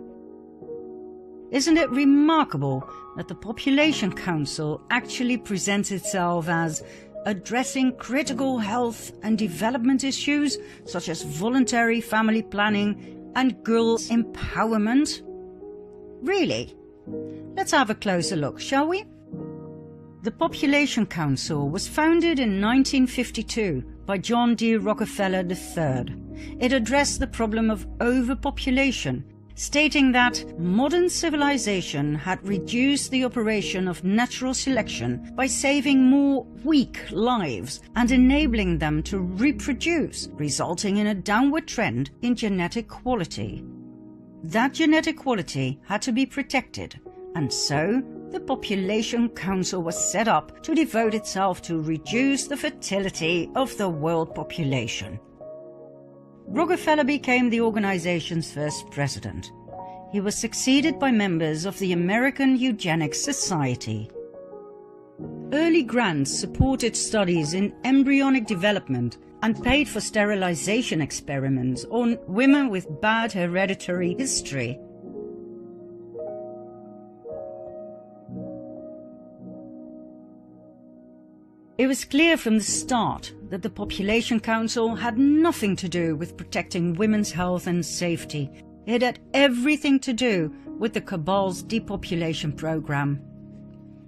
Isn't it remarkable that the Population Council actually presents itself as addressing critical health and development issues such as voluntary family planning and girls' empowerment? Really? Let's have a closer look, shall we? The Population Council was founded in 1952 by John D. Rockefeller III. It addressed the problem of overpopulation, stating that modern civilization had reduced the operation of natural selection by saving more weak lives and enabling them to reproduce, resulting in a downward trend in genetic quality. That genetic quality had to be protected, and so the Population Council was set up to devote itself to reduce the fertility of the world population. Rockefeller became the organization's first president. He was succeeded by members of the American Eugenics Society. Early grants supported studies in embryonic development and paid for sterilization experiments on women with bad hereditary history. It was clear from the start that the Population Council had nothing to do with protecting women's health and safety. It had everything to do with the Cabal's depopulation program.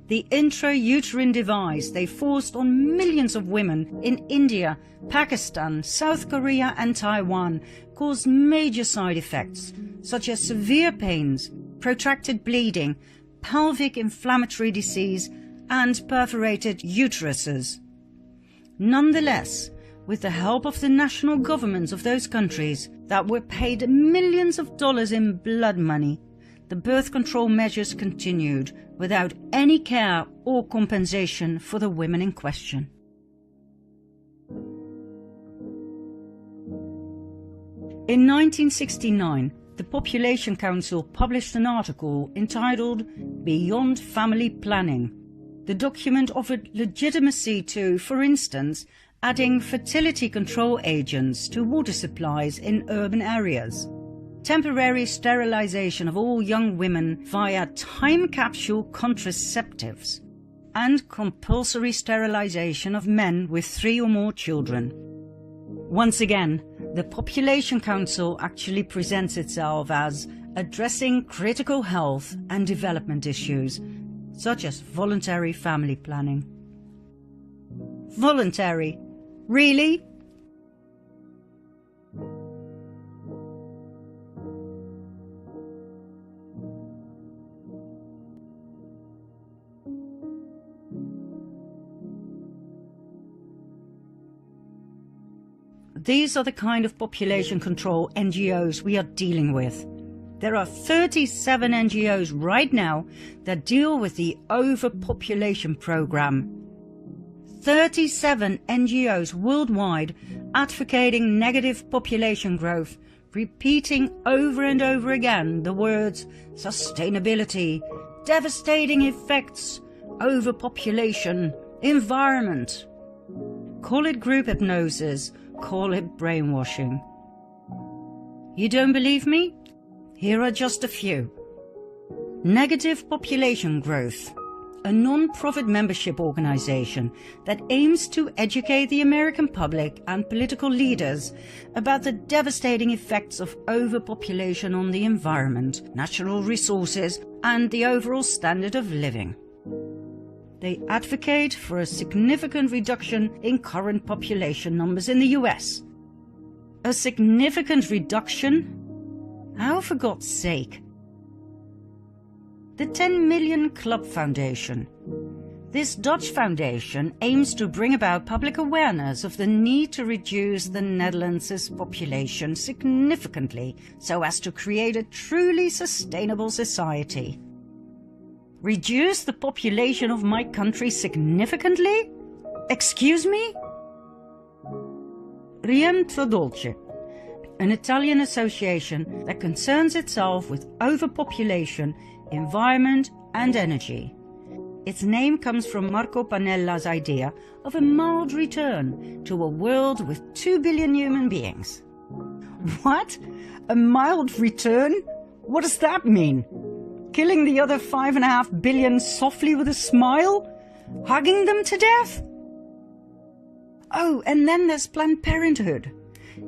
The intrauterine device they forced on millions of women in India, Pakistan, South Korea and Taiwan caused major side effects such as severe pains, protracted bleeding, pelvic inflammatory disease and perforated uteruses. Nonetheless, with the help of the national governments of those countries that were paid millions of dollars in blood money, the birth control measures continued without any care or compensation for the women in question. In 1969, the Population Council published an article entitled "Beyond Family Planning." The document offered legitimacy to, for instance, adding fertility control agents to water supplies in urban areas, temporary sterilization of all young women via time capsule contraceptives, and compulsory sterilization of men with 3 or more children. Once again, the Population Council actually presents itself as addressing critical health and development issues, such as voluntary family planning. Voluntary? Really? These are the kind of population control NGOs we are dealing with. There are 37 NGOs right now that deal with the overpopulation program. 37 NGOs worldwide advocating negative population growth, repeating over and over again the words sustainability, devastating effects, overpopulation, environment. Call it group hypnosis, call it brainwashing. You don't believe me? Here are just a few. Negative Population Growth, a non-profit membership organization that aims to educate the American public and political leaders about the devastating effects of overpopulation on the environment, natural resources, and the overall standard of living. They advocate for a significant reduction in current population numbers in the US. A significant reduction? How, for God's sake? The 10 Million Club Foundation. This Dutch foundation aims to bring about public awareness of the need to reduce the Netherlands' population significantly so as to create a truly sustainable society. Reduce the population of my country significantly? Excuse me? Rientro Dolce, an Italian association that concerns itself with overpopulation, environment and energy. Its name comes from Marco Panella's idea of a mild return to a world with 2 billion human beings. What? A mild return? What does that mean? Killing the other 5.5 billion softly with a smile? Hugging them to death? Oh, and then there's Planned Parenthood.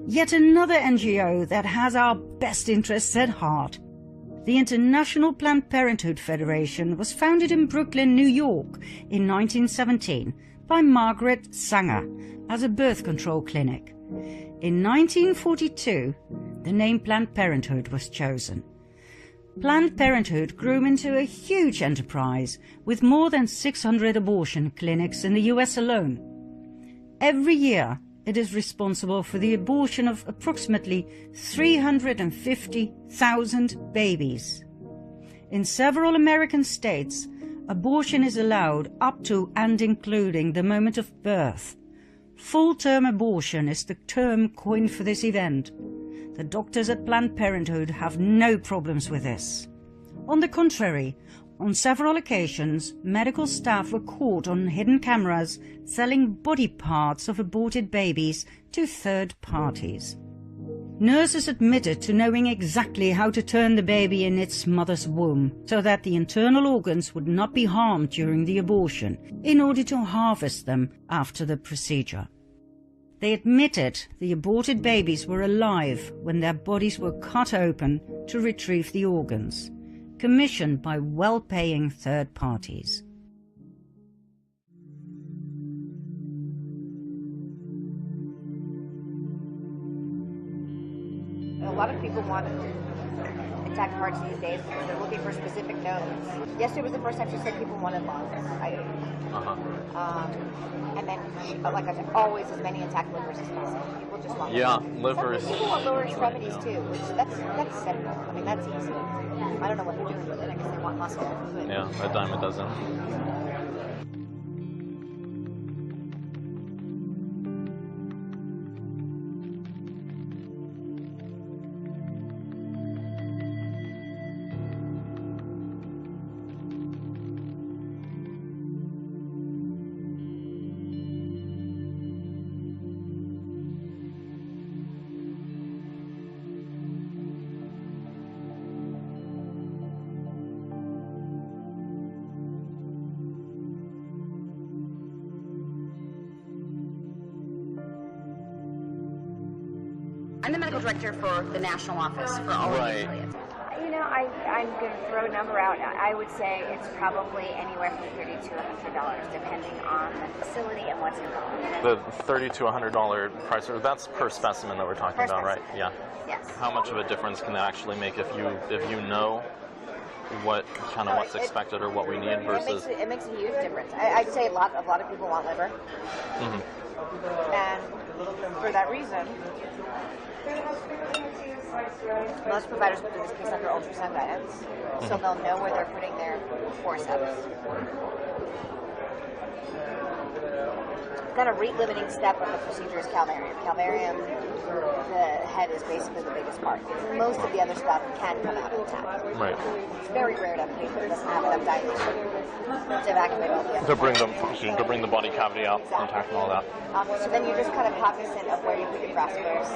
Yet another NGO that has our best interests at heart. The International Planned Parenthood Federation was founded in Brooklyn, New York in 1917 by Margaret Sanger as a birth control clinic. In 1942, the name Planned Parenthood was chosen. Planned Parenthood grew into a huge enterprise with more than 600 abortion clinics in the US alone. Every year, it is responsible for the abortion of approximately 350,000 babies. In several American states, abortion is allowed up to and including the moment of birth. Full-term abortion is the term coined for this event. The doctors at Planned Parenthood have no problems with this. On the contrary, on several occasions, medical staff were caught on hidden cameras selling body parts of aborted babies to third parties. Nurses admitted to knowing exactly how to turn the baby in its mother's womb so that the internal organs would not be harmed during the abortion, in order to harvest them after the procedure. They admitted the aborted babies were alive when their bodies were cut open to retrieve the organs, commissioned by well-paying third parties. A lot of people want intact hearts these days because they're looking for specific nodes. Yesterday was the first time she said people wanted lungs. And then, like I said, always as many intact livers as possible. People just want livers. People want lower extremities too, which that's simple. I mean, that's easy. I don't know what they're doing with it. I guess they want muscle. But Yeah, a dime a dozen. I'm the medical director for the national office for all of the affiliates. You know, I'm going to throw a number out. I would say it's probably anywhere from $30 to $100, depending on the facility and what's involved. The $30 to $100 price, that's per specimen that we're talking about, right? Yeah. Yes. How much of a difference can that actually make if you know what's expected or what we need versus? It makes a huge difference. I'd say a lot of people want liver, and for that reason, most providers will do this case under ultrasound guidance, so they'll know where they're putting their forceps. Kind of rate-limiting step of the procedure is calvarium. Calvarium, the head is basically the biggest part. Most of the other stuff can come out intact. Right. It's very rare to have a patient that doesn't have enough dilation to evacuate all the other To bring the body cavity out intact and all that. So then you're just kind of cognizant of where you put your grasslers.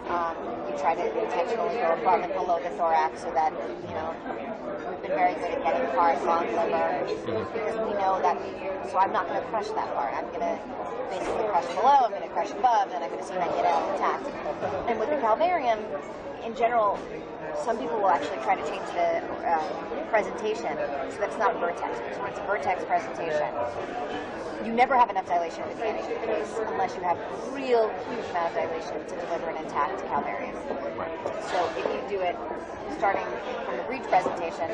You try to intentionally go above and below the thorax so that, we've been very good at getting heart, lung, liver, because we know that, so I'm not going to crush that part. I'm going to basically crush below, I'm going to suppression above, then I'm going to see 98 intact. And with the calvarium, in general, some people will actually try to change the presentation so that's not vertex. Because when it's a vertex presentation, you never have enough dilation at the beginning of the case unless you have real huge amount of dilation to deliver an intact calvarium. So if you do it starting from the breech presentation,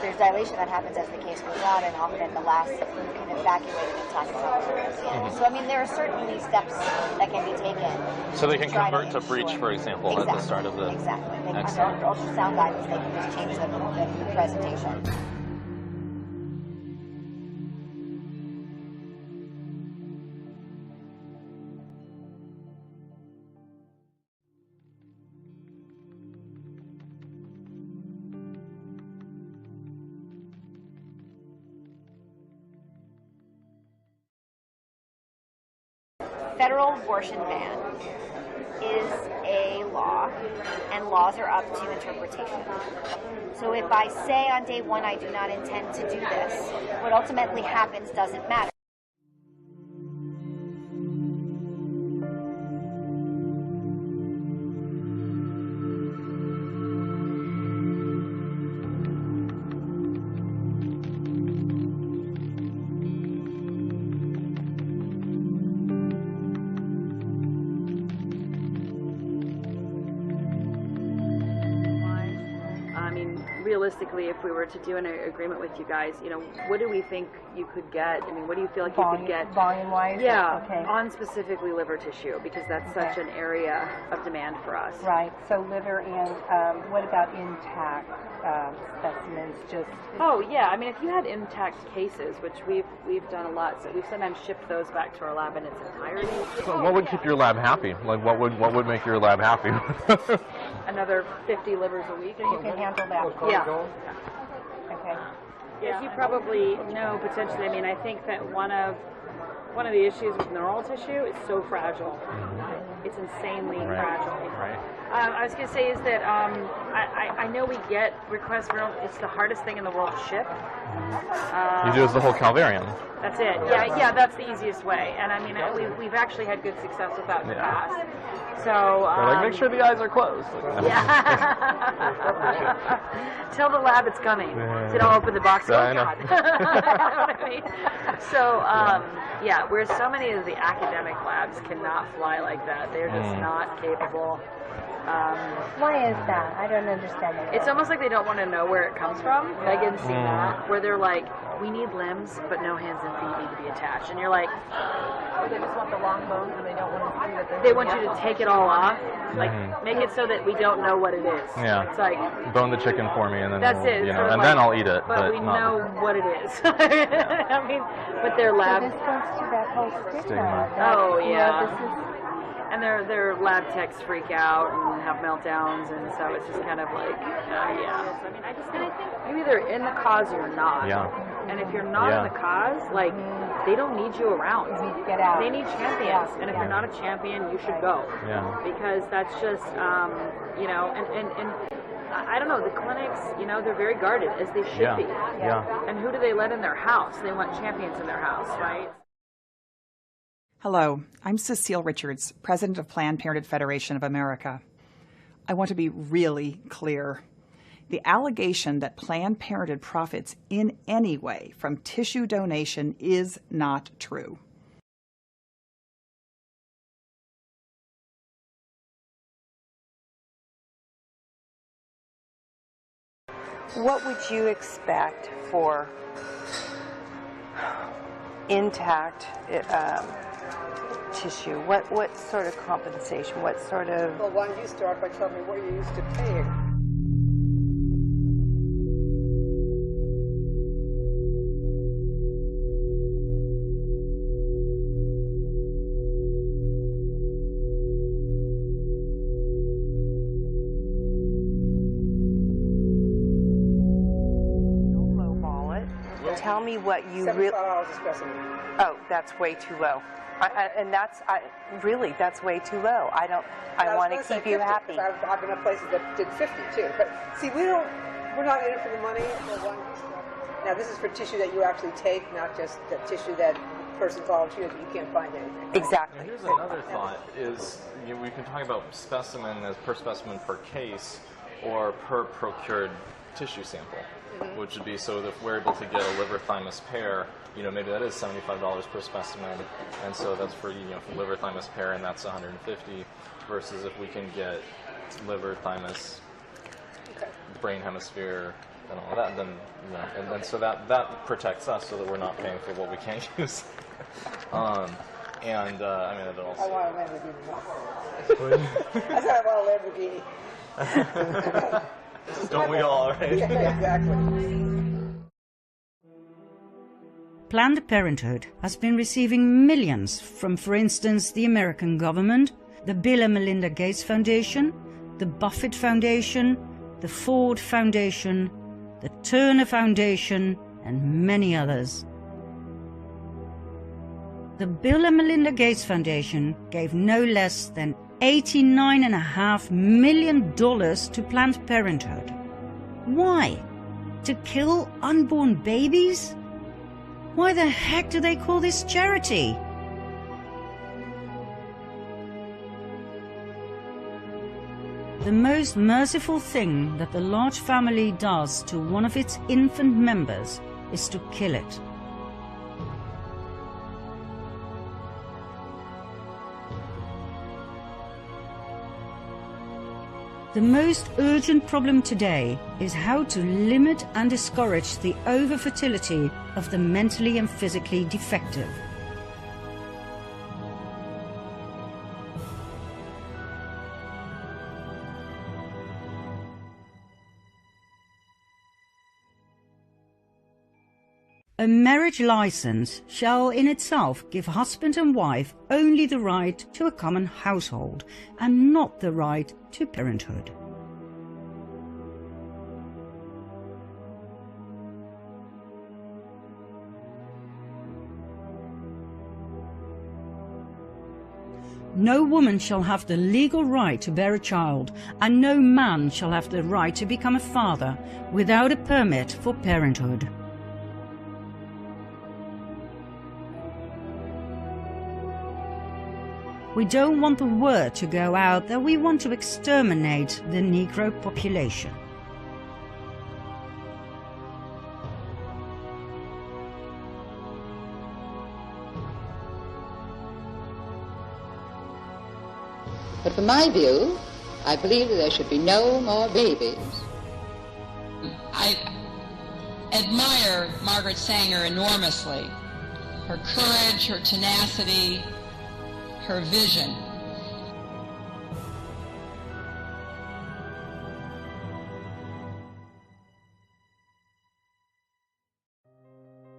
there's dilation that happens as the case goes on, and often the last you can evacuate an intact calvarium. So I mean, there are certainly steps that can be taken. So they can try convert to breech, for example, exactly. at the start of the... Exactly. Under Excellent. ultrasound guidance, they can just change the presentation. Federal abortion ban is a law, and laws are up to interpretation. So if I say on day one I do not intend to do this, what ultimately happens doesn't matter. Realistically, if we were to do an agreement with you guys, you know, what do we think you could get? I mean, what do you feel like you could get? Volume-wise? Yeah, okay. on specifically liver tissue, because that's such an area of demand for us. Right, so liver and what about intact specimens? Just Oh yeah, I mean, if you had intact cases, which we've done a lot, so we've sometimes shipped those back to our lab in its entirety. So what would keep your lab happy? Like, what would make your lab happy? Another 50 livers a week. you can handle that. Yeah. Okay. As you probably know, potentially, I mean, I think that one of the issues with neural tissue is so fragile. It's insanely fragile. Right. I was going to say is that I know we get requests for it's the hardest thing in the world to ship. You do is the whole calvarium. That's it. Yeah, that's the easiest way. And I mean, we've actually had good success with that in the past. So They're like, make sure the eyes are closed. Yeah. Tell the lab it's coming. So they don't open the box. Yeah, Oh God. You know what I mean? So yeah, where so many of the academic labs cannot fly like that. They're just not capable. Why is that? I don't understand that. It's almost like they don't want to know where it comes from. I can see that. Where they're like, we need limbs, but no hands and feet need to be attached. And you're like, They just want the long bones and they don't want to see that they want you to take it all off. Like, make it so that we don't know what it is. Yeah. It's like, Bone the chicken for me, and then that's it. you Sort know, of and like, then I'll eat it. But we not know what it is. I mean, but their lab. So this goes to that whole stigma. Stigma. That, Oh, you know, yeah. this is, And their lab techs freak out and have meltdowns, and so it's just kind of like, yeah. So, I mean, I think you're either in the cause or you're not. Yeah. And if you're not Yeah. in the cause, like, they don't need you around. get out. They need champions, and if you're not a champion, you should go. Yeah. Because that's just, you know, and I don't know, the clinics, you know, they're very guarded, as they should be. Yeah. And who do they let in their house? They want champions in their house, right? Hello, I'm Cecile Richards, President of Planned Parenthood Federation of America. I want to be really clear. The allegation that Planned Parenthood profits in any way from tissue donation is not true. What would you expect for intact tissue? What sort of compensation? What sort of... Well, why don't you start by telling me what you're used to paying? Tell me what you really... $75 a specimen. Oh, that's way too low. And that's really, that's way too low. I want to keep you happy. I've been at places that did 50 too. But see, we're not in it for the money. Now this is for tissue that you actually take, not just the tissue that person volunteers, you can't find anything. Exactly. And here's another thought: is we can talk about specimen as per specimen per case, or per procured tissue sample, which would be so that if we're able to get a liver thymus pair, maybe that is $75 per specimen, and so that's for for liver thymus pair, and that's $150, versus if we can get liver thymus, brain hemisphere, and all that, then and then so that protects us so that we're not paying for what we can't use. I mean, it also. I want a Lamborghini. I said I want a Lamborghini. Don't we all, right? Yeah, exactly. Planned Parenthood has been receiving millions from, for instance, the American government, the Bill and Melinda Gates Foundation, the Buffett Foundation, the Ford Foundation, the Turner Foundation, and many others. The Bill and Melinda Gates Foundation gave no less than $89.5 million to Planned Parenthood. Why? To kill unborn babies? Why the heck do they call this charity? The most merciful thing that the large family does to one of its infant members is to kill it. The most urgent problem today is how to limit and discourage the over-fertility of the mentally and physically defective. A marriage license shall in itself give husband and wife only the right to a common household and not the right to parenthood. No woman shall have the legal right to bear a child, and no man shall have the right to become a father without a permit for parenthood. We don't want the word to go out that we want to exterminate the Negro population. But from my view, I believe that there should be no more babies. I admire Margaret Sanger enormously. Her courage, her tenacity, her vision.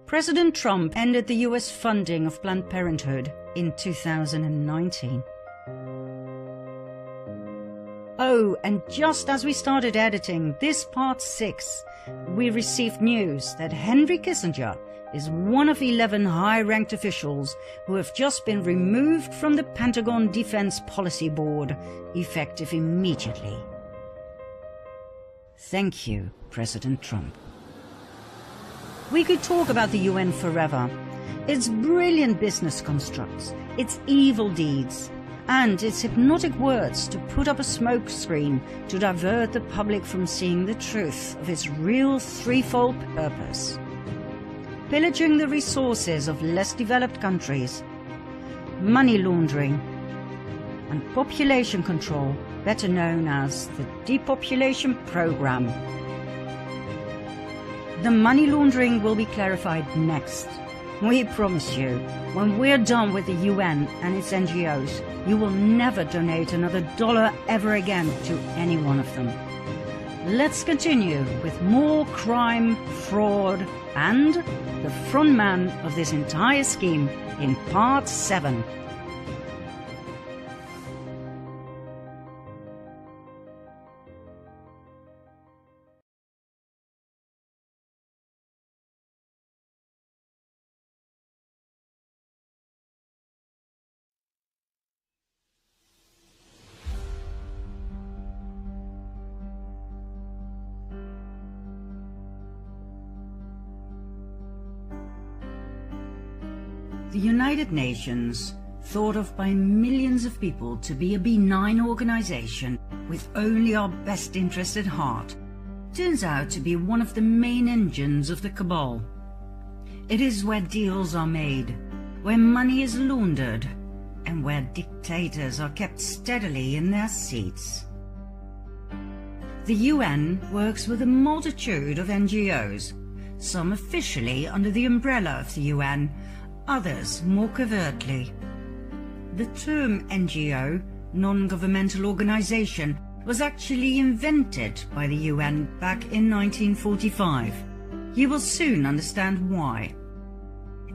President Trump ended the US funding of Planned Parenthood in 2019. Oh, and just as we started editing this part 6, we received news that Henry Kissinger is one of 11 high-ranked officials who have just been removed from the Pentagon Defense Policy Board, effective immediately. Thank you, President Trump. We could talk about the UN forever, its brilliant business constructs, its evil deeds, and its hypnotic words to put up a smokescreen to divert the public from seeing the truth of its real threefold purpose: pillaging the resources of less developed countries, money laundering, and population control, better known as the depopulation program. The money laundering will be clarified next. We promise you, when we're done with the UN and its NGOs, you will never donate another dollar ever again to any one of them. Let's continue with more crime, fraud, and the front man of this entire scheme in part 7. The United Nations, thought of by millions of people to be a benign organization with only our best interest at heart, turns out to be one of the main engines of the cabal. It is where deals are made, where money is laundered, and where dictators are kept steadily in their seats. The UN works with a multitude of NGOs, some officially under the umbrella of the UN, others more covertly. The term NGO, non-governmental organization, was actually invented by the UN back in 1945. You will soon understand why.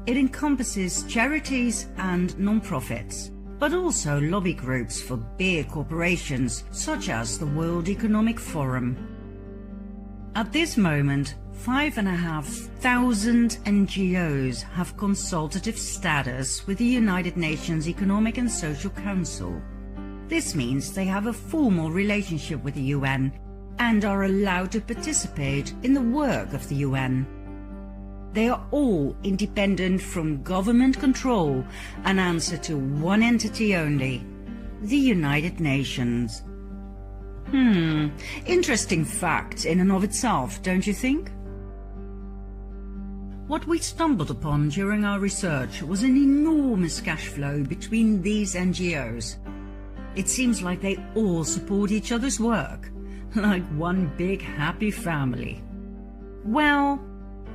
It encompasses charities and non-profits, but also lobby groups for big corporations such as the World Economic Forum. At this moment, 5,500 NGOs have consultative status with the United Nations Economic and Social Council. This means they have a formal relationship with the UN and are allowed to participate in the work of the UN. They are all independent from government control and answer to one entity only, the United Nations. Interesting fact in and of itself, don't you think? What we stumbled upon during our research was an enormous cash flow between these NGOs. It seems like they all support each other's work, like one big happy family. Well,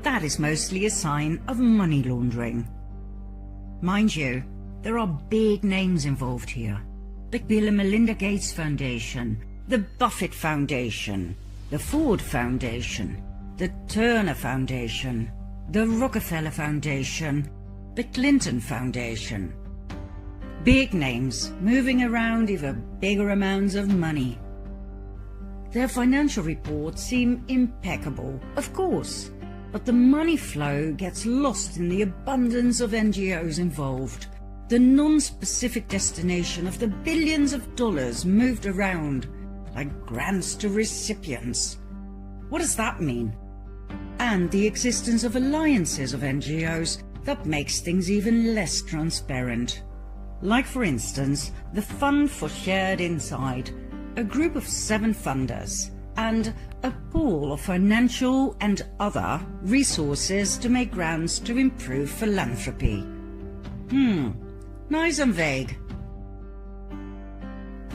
that is mostly a sign of money laundering. Mind you, there are big names involved here. The Bill and Melinda Gates Foundation, the Buffett Foundation, the Ford Foundation, the Turner Foundation, the Rockefeller Foundation, the Clinton Foundation. Big names moving around even bigger amounts of money. Their financial reports seem impeccable, of course, but the money flow gets lost in the abundance of NGOs involved, the non-specific destination of the billions of dollars moved around like grants to recipients. What does that mean? And the existence of alliances of NGOs that makes things even less transparent. Like, for instance, the Fund for Shared Insight, a group of 7 funders, and a pool of financial and other resources to make grants to improve philanthropy. Nice and vague.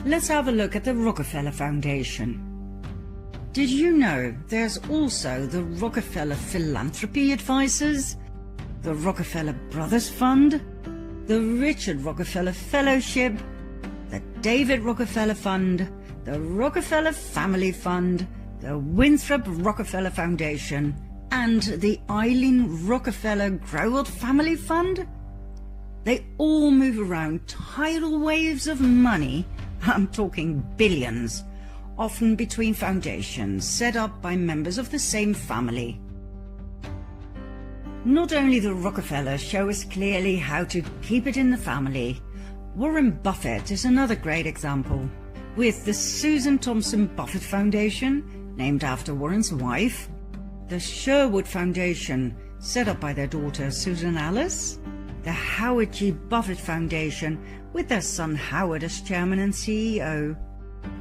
Let's have a look at the Rockefeller Foundation. Did you know there's also the Rockefeller Philanthropy Advisors, the Rockefeller Brothers Fund, the Richard Rockefeller Fellowship, the David Rockefeller Fund, the Rockefeller Family Fund, the Winthrop Rockefeller Foundation, and the Eileen Rockefeller Growell Family Fund? They all move around tidal waves of money, I'm talking billions, often between foundations set up by members of the same family. Not only the Rockefellers show us clearly how to keep it in the family, Warren Buffett is another great example. With the Susan Thompson Buffett Foundation, named after Warren's wife, the Sherwood Foundation, set up by their daughter Susan Alice, the Howard G. Buffett Foundation, with their son Howard as chairman and CEO,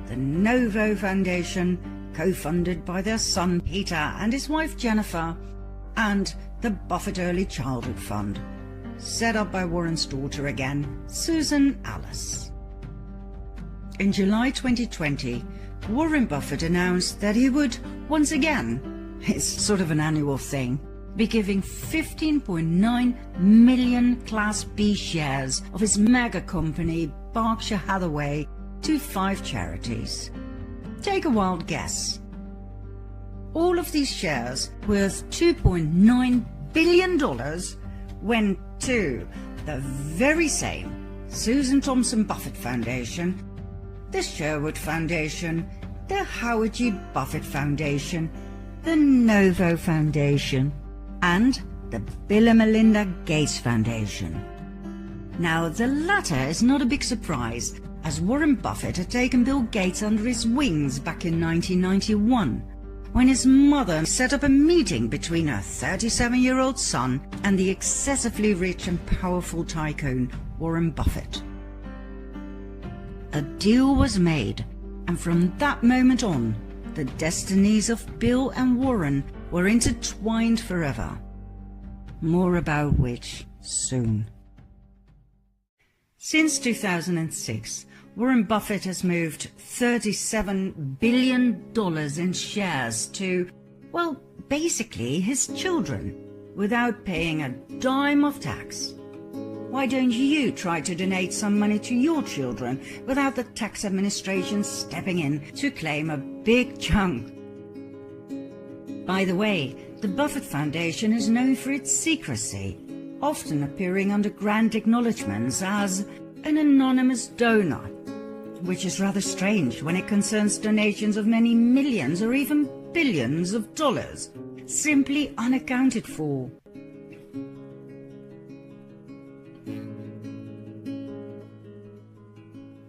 the Novo Foundation, co-funded by their son Peter and his wife Jennifer, and the Buffett Early Childhood Fund, set up by Warren's daughter again, Susan Alice. In July 2020, Warren Buffett announced that he would, once again, it's sort of an annual thing, be giving 15.9 million Class B shares of his mega company Berkshire Hathaway to 5 charities. Take a wild guess. All of these shares, worth $2.9 billion, went to the very same Susan Thompson Buffett Foundation, the Sherwood Foundation, the Howard G. Buffett Foundation, the Novo Foundation, and the Bill and Melinda Gates Foundation. Now, the latter is not a big surprise, as Warren Buffett had taken Bill Gates under his wings back in 1991. when his mother set up a meeting between her 37-year-old son and the excessively rich and powerful tycoon Warren Buffett. A deal was made, and from that moment on, the destinies of Bill and Warren were intertwined forever. More about which soon. Since 2006, Warren Buffett has moved $37 billion in shares to, well, basically his children, without paying a dime of tax. Why don't you try to donate some money to your children without the tax administration stepping in to claim a big chunk? By the way, the Buffett Foundation is known for its secrecy, often appearing under grand acknowledgements as an anonymous donor, which is rather strange when it concerns donations of many millions or even billions of dollars, simply unaccounted for.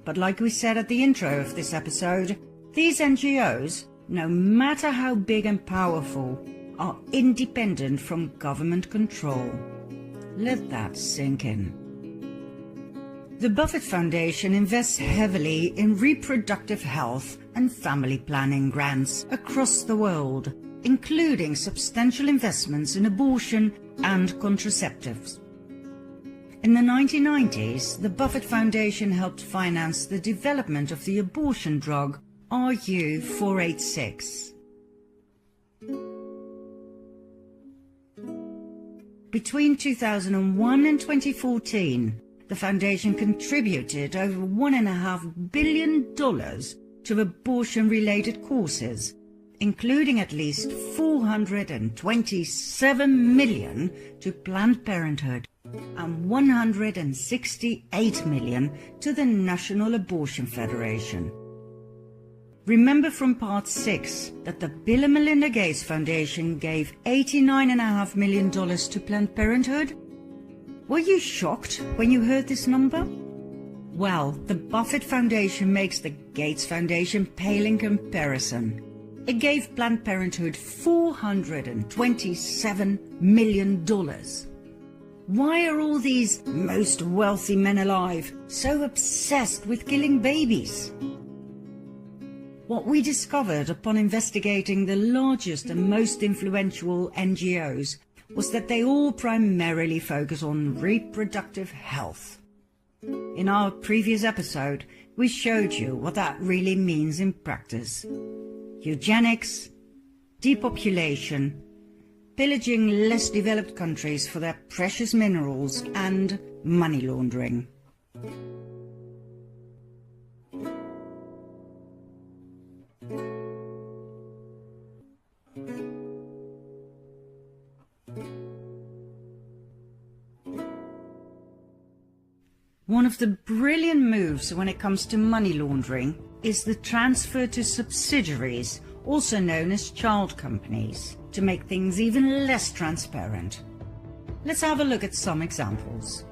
But like we said at the intro of this episode, these NGOs, no matter how big and powerful, are independent from government control. Let that sink in. The Buffett Foundation invests heavily in reproductive health and family planning grants across the world, including substantial investments in abortion and contraceptives. In the 1990s, the Buffett Foundation helped finance the development of the abortion drug RU486. Between 2001 and 2014, the foundation contributed over $1.5 billion to abortion-related causes, including at least $427 million to Planned Parenthood and $168 million to the National Abortion Federation. Remember from Part 6 that the Bill and Melinda Gates Foundation gave $89.5 million to Planned Parenthood? Were you shocked when you heard this number? Well, the Buffett Foundation makes the Gates Foundation pale in comparison. It gave Planned Parenthood $427 million. Why are all these most wealthy men alive so obsessed with killing babies? What we discovered upon investigating the largest and most influential NGOs was that they all primarily focus on reproductive health. In our previous episode, we showed you what that really means in practice. Eugenics, depopulation, pillaging less developed countries for their precious minerals, and money laundering. One of the brilliant moves when it comes to money laundering is the transfer to subsidiaries, also known as child companies, to make things even less transparent. Let's have a look at some examples.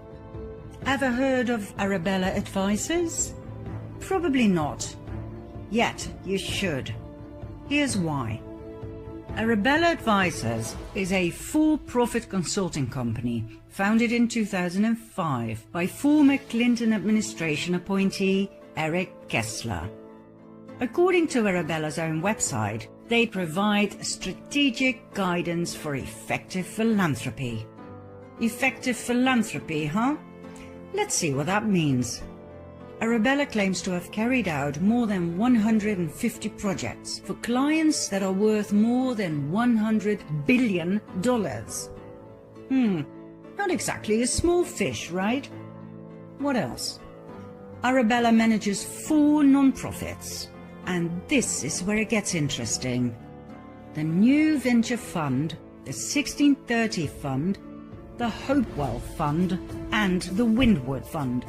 Ever heard of Arabella Advisors? Probably not. Yet you should. Here's why. Arabella Advisors is a for-profit consulting company founded in 2005 by former Clinton administration appointee Eric Kessler. According to Arabella's own website, they provide strategic guidance for effective philanthropy. Effective philanthropy, huh? Let's see what that means. Arabella claims to have carried out more than 150 projects for clients that are worth more than $100 billion. Not exactly a small fish, right? What else? Arabella manages 4 non-profits. And this is where it gets interesting. The New Venture Fund, the 1630 Fund, the Hopewell Fund, and the Windward Fund.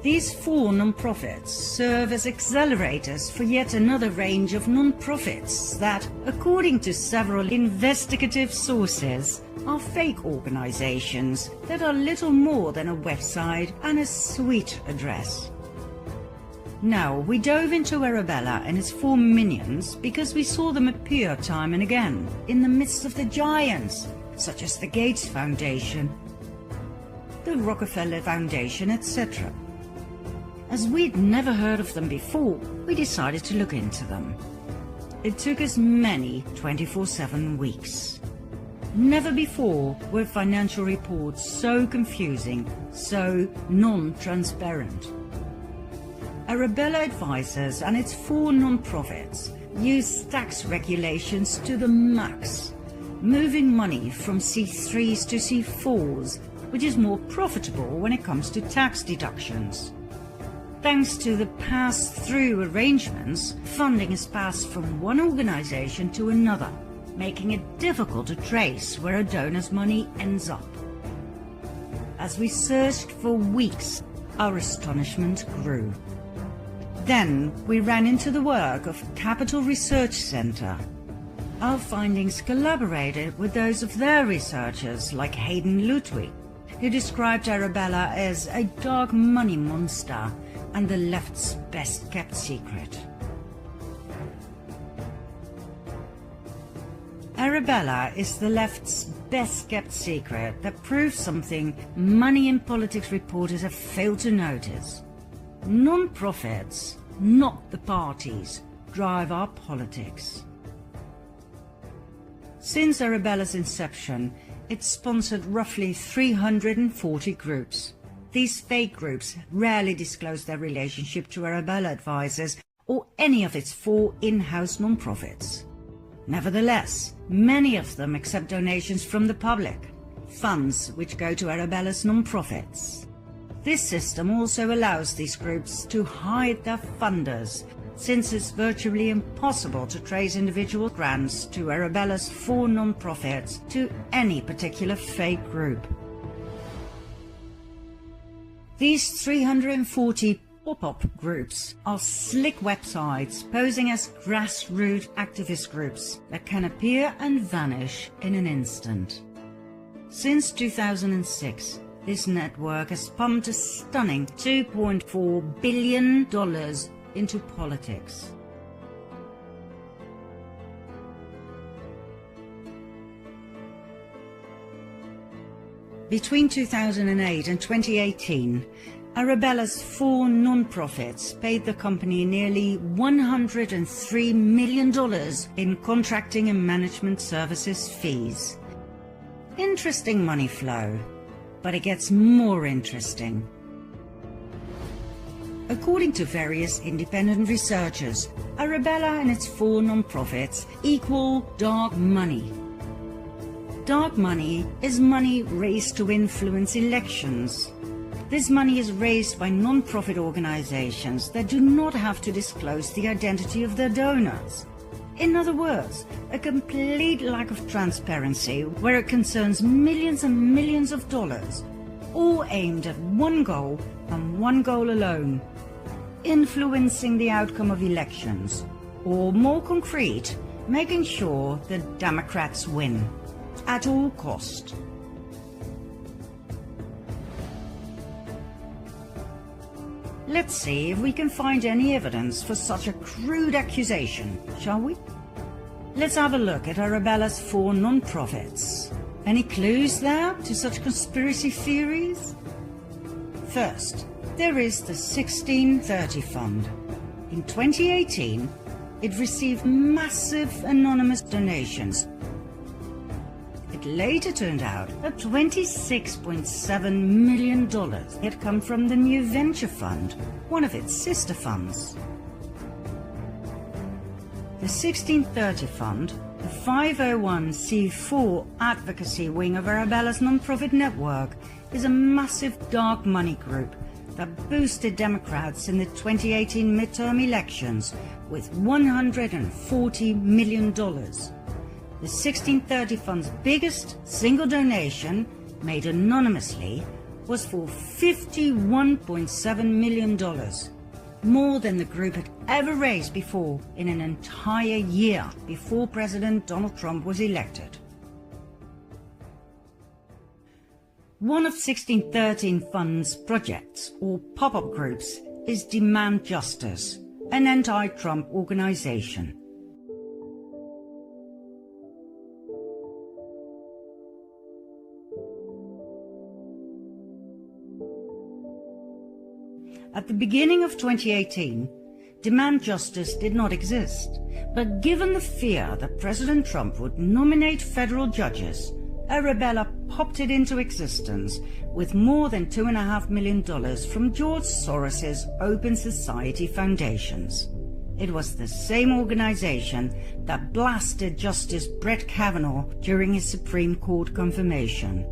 These 4 non-profits serve as accelerators for yet another range of non-profits that, according to several investigative sources, are fake organizations that are little more than a website and a suite address. Now, we dove into Arabella and its 4 minions because we saw them appear time and again in the midst of the giants, such as the Gates Foundation, the Rockefeller Foundation, etc. As we'd never heard of them before, we decided to look into them. It took us many 24/7 weeks. Never before were financial reports so confusing, so non-transparent. Arabella Advisors and its 4 non-profits use tax regulations to the max, moving money from C3s to C4s, which is more profitable when it comes to tax deductions. Thanks to the pass-through arrangements, funding is passed from one organization to another, making it difficult to trace where a donor's money ends up. As we searched for weeks, our astonishment grew. Then we ran into the work of Capital Research Center. Our findings collaborated with those of their researchers like Hayden Ludwig, who described Arabella as a dark money monster and the left's best-kept secret. Arabella is the left's best-kept secret that proves something money and politics reporters have failed to notice. Non-profits, not the parties, drive our politics. Since Arabella's inception, it's sponsored roughly 340 groups. These fake groups rarely disclose their relationship to Arabella Advisors or any of its 4 in-house non-profits. Nevertheless, many of them accept donations from the public, funds which go to Arabella's non-profits. This system also allows these groups to hide their funders, since it's virtually impossible to trace individual grants to Arabella's 4 non-profits to any particular fake group. These 340 pop-up groups are slick websites posing as grassroots activist groups that can appear and vanish in an instant. Since 2006, this network has pumped a stunning $2.4 billion into politics. Between 2008 and 2018, Arabella's 4 non-profits paid the company nearly $103 million in contracting and management services fees. Interesting money flow, but it gets more interesting. According to various independent researchers, Arabella and its 4 non-profits equal dark money. Dark money is money raised to influence elections. This money is raised by non-profit organizations that do not have to disclose the identity of their donors. In other words, a complete lack of transparency where it concerns millions and millions of dollars, all aimed at one goal and one goal alone: influencing the outcome of elections, or more concrete, making sure the Democrats win at all cost. Let's see if we can find any evidence for such a crude accusation, shall we? Let's have a look at Arabella's 4 non-profits. Any clues there to such conspiracy theories? First, there is the 1630 Fund. In 2018, it received massive anonymous donations. It later turned out that $26.7 million had come from the New Venture Fund, one of its sister funds. The 1630 Fund, the 501c4 advocacy wing of Arabella's non-profit network, is a massive dark money group that boosted Democrats in the 2018 midterm elections with $140 million. The 1630 Fund's biggest single donation, made anonymously, was for $51.7 million, more than the group had ever raised before in an entire year before President Donald Trump was elected. One of 1613 Fund's projects, or pop-up groups, is Demand Justice, an anti-Trump organization. At the beginning of 2018, Demand Justice did not exist, but given the fear that President Trump would nominate federal judges, Arabella popped it into existence with more than $2.5 million from George Soros's Open Society Foundations. It was the same organization that blasted Justice Brett Kavanaugh during his Supreme Court confirmation.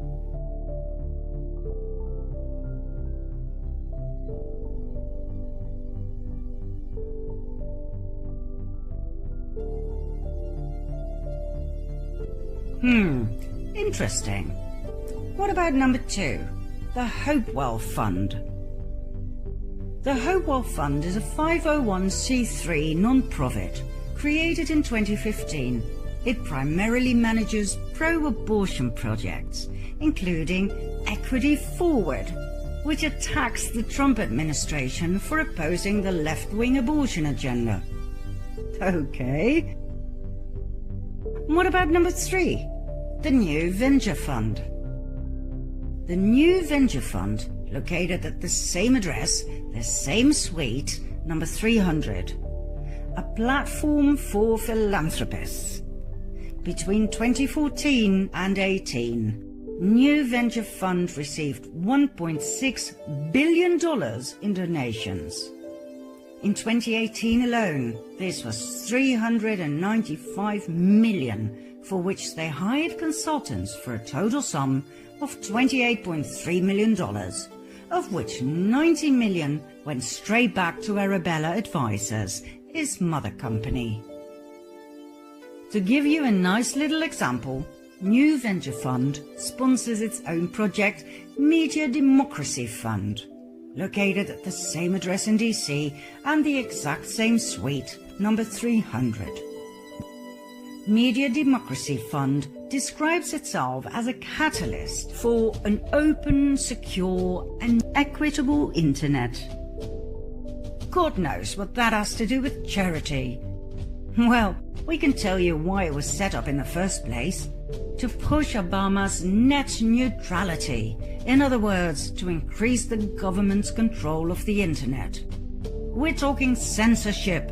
Interesting. What about number 2, the Hopewell Fund? The Hopewell Fund is a 501c3 non-profit created in 2015. It primarily manages pro-abortion projects, including Equity Forward, which attacks the Trump administration for opposing the left-wing abortion agenda. Okay. What about number 3? The New Venture Fund. The New Venture Fund, located at the same address, the same suite, number 300, a platform for philanthropists. Between 2014 and 18, New Venture Fund received $1.6 billion in donations. In 2018 alone, this was $395 million, for which they hired consultants for a total sum of $28.3 million, of which $90 million went straight back to Arabella Advisors, his mother company. To give you a nice little example, New Venture Fund sponsors its own project, Media Democracy Fund, located at the same address in DC and the exact same suite, number 300. Media Democracy Fund describes itself as a catalyst for an open, secure and equitable internet. God knows what that has to do with charity. Well, we can tell you why it was set up in the first place. To push Obama's net neutrality. In other words, to increase the government's control of the internet. We're talking censorship.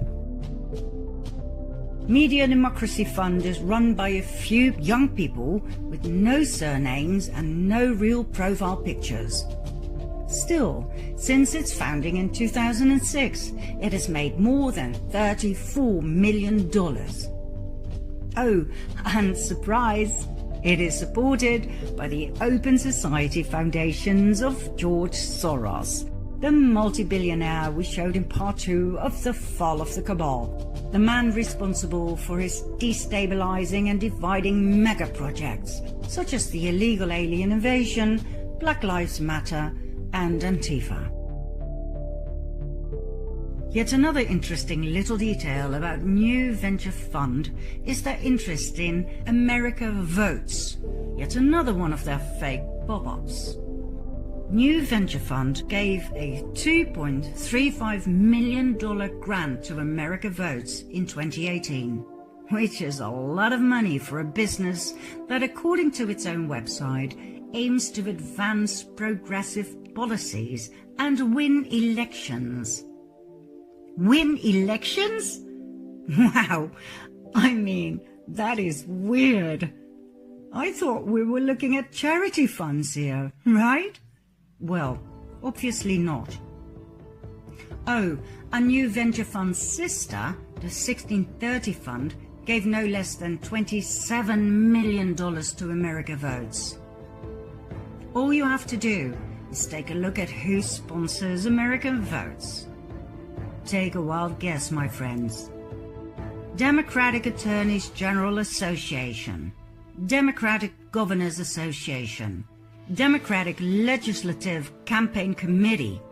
Media Democracy Fund is run by a few young people with no surnames and no real profile pictures. Still, since its founding in 2006, it has made more than $34 million. Oh, and surprise, it is supported by the Open Society Foundations of George Soros, the multi-billionaire we showed in part 2 of The Fall of the Cabal, the man responsible for his destabilizing and dividing mega projects, such as the illegal alien invasion, Black Lives Matter, and Antifa. Yet another interesting little detail about New Venture Fund is their interest in America Votes, yet another one of their fake pop-ups. New Venture Fund gave a $2.35 million grant to America Votes in 2018, which is a lot of money for a business that, according to its own website, aims to advance progressive policies and win elections. Win elections? Wow, I mean, that is weird. I thought we were looking at charity funds here, right? Well, obviously not. Oh, a New Venture Fund's sister, the 1630 Fund, gave no less than $27 million to America Votes. All you have to do is take a look at who sponsors America Votes. Take a wild guess, my friends. Democratic Attorneys General Association, Democratic Governors Association, Democratic Legislative Campaign Committee,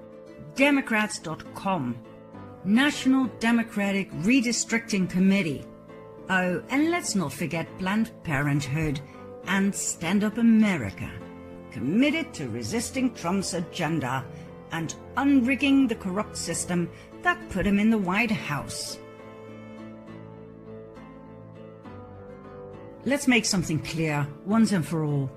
Democrats.com, National Democratic Redistricting Committee. Oh, and let's not forget Planned Parenthood and Stand Up America, committed to resisting Trump's agenda and unrigging the corrupt system that put him in the White House. Let's make something clear once and for all.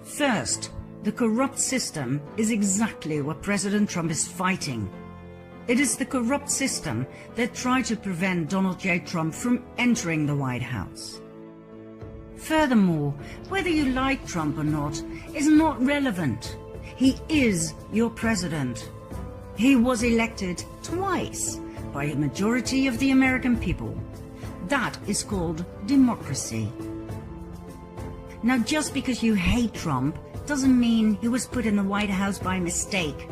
First, the corrupt system is exactly what President Trump is fighting. It is the corrupt system that tried to prevent Donald J. Trump from entering the White House. Furthermore, whether you like Trump or not is not relevant. He is your president. He was elected twice by a majority of the American people. That is called democracy. Now, just because you hate Trump doesn't mean he was put in the White House by mistake.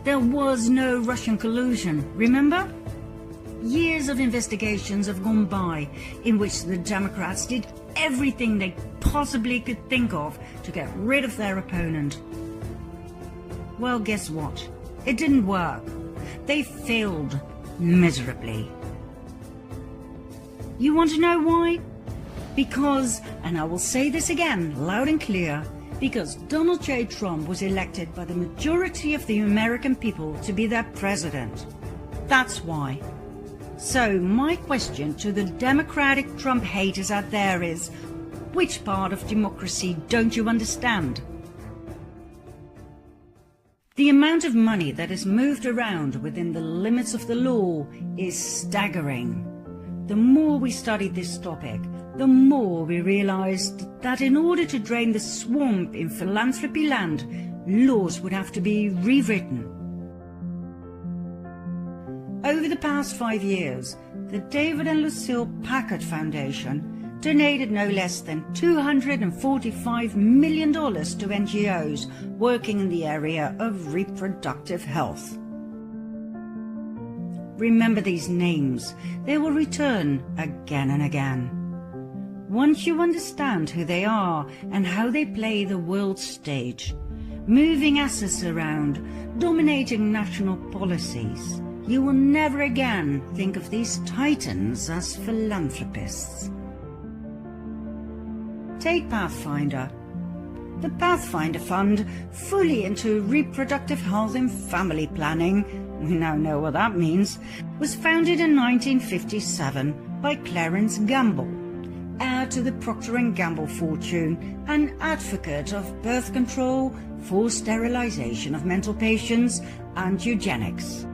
There was no Russian collusion, remember? Years of investigations have gone by in which the Democrats did everything they possibly could think of to get rid of their opponent. Well, guess what? It didn't work. They failed miserably. You want to know why? Because, and I will say this again loud and clear, because Donald J. Trump was elected by the majority of the American people to be their president. That's why. So my question to the Democratic Trump haters out there is, which part of democracy don't you understand? The amount of money that is moved around within the limits of the law is staggering. The more we studied this topic, the more we realized that in order to drain the swamp in philanthropy land, laws would have to be rewritten. Over the past 5 years, the David and Lucille Packard Foundation donated no less than $245 million to NGOs working in the area of reproductive health. Remember these names. They will return again and again. Once you understand who they are and how they play the world stage, moving assets around, dominating national policies, you will never again think of these titans as philanthropists. Take Pathfinder. The Pathfinder Fund, fully into reproductive health and family planning, we now know what that means, was founded in 1957 by Clarence Gamble, heir to the Procter & Gamble fortune and advocate of birth control, forced sterilization of mental patients, and eugenics.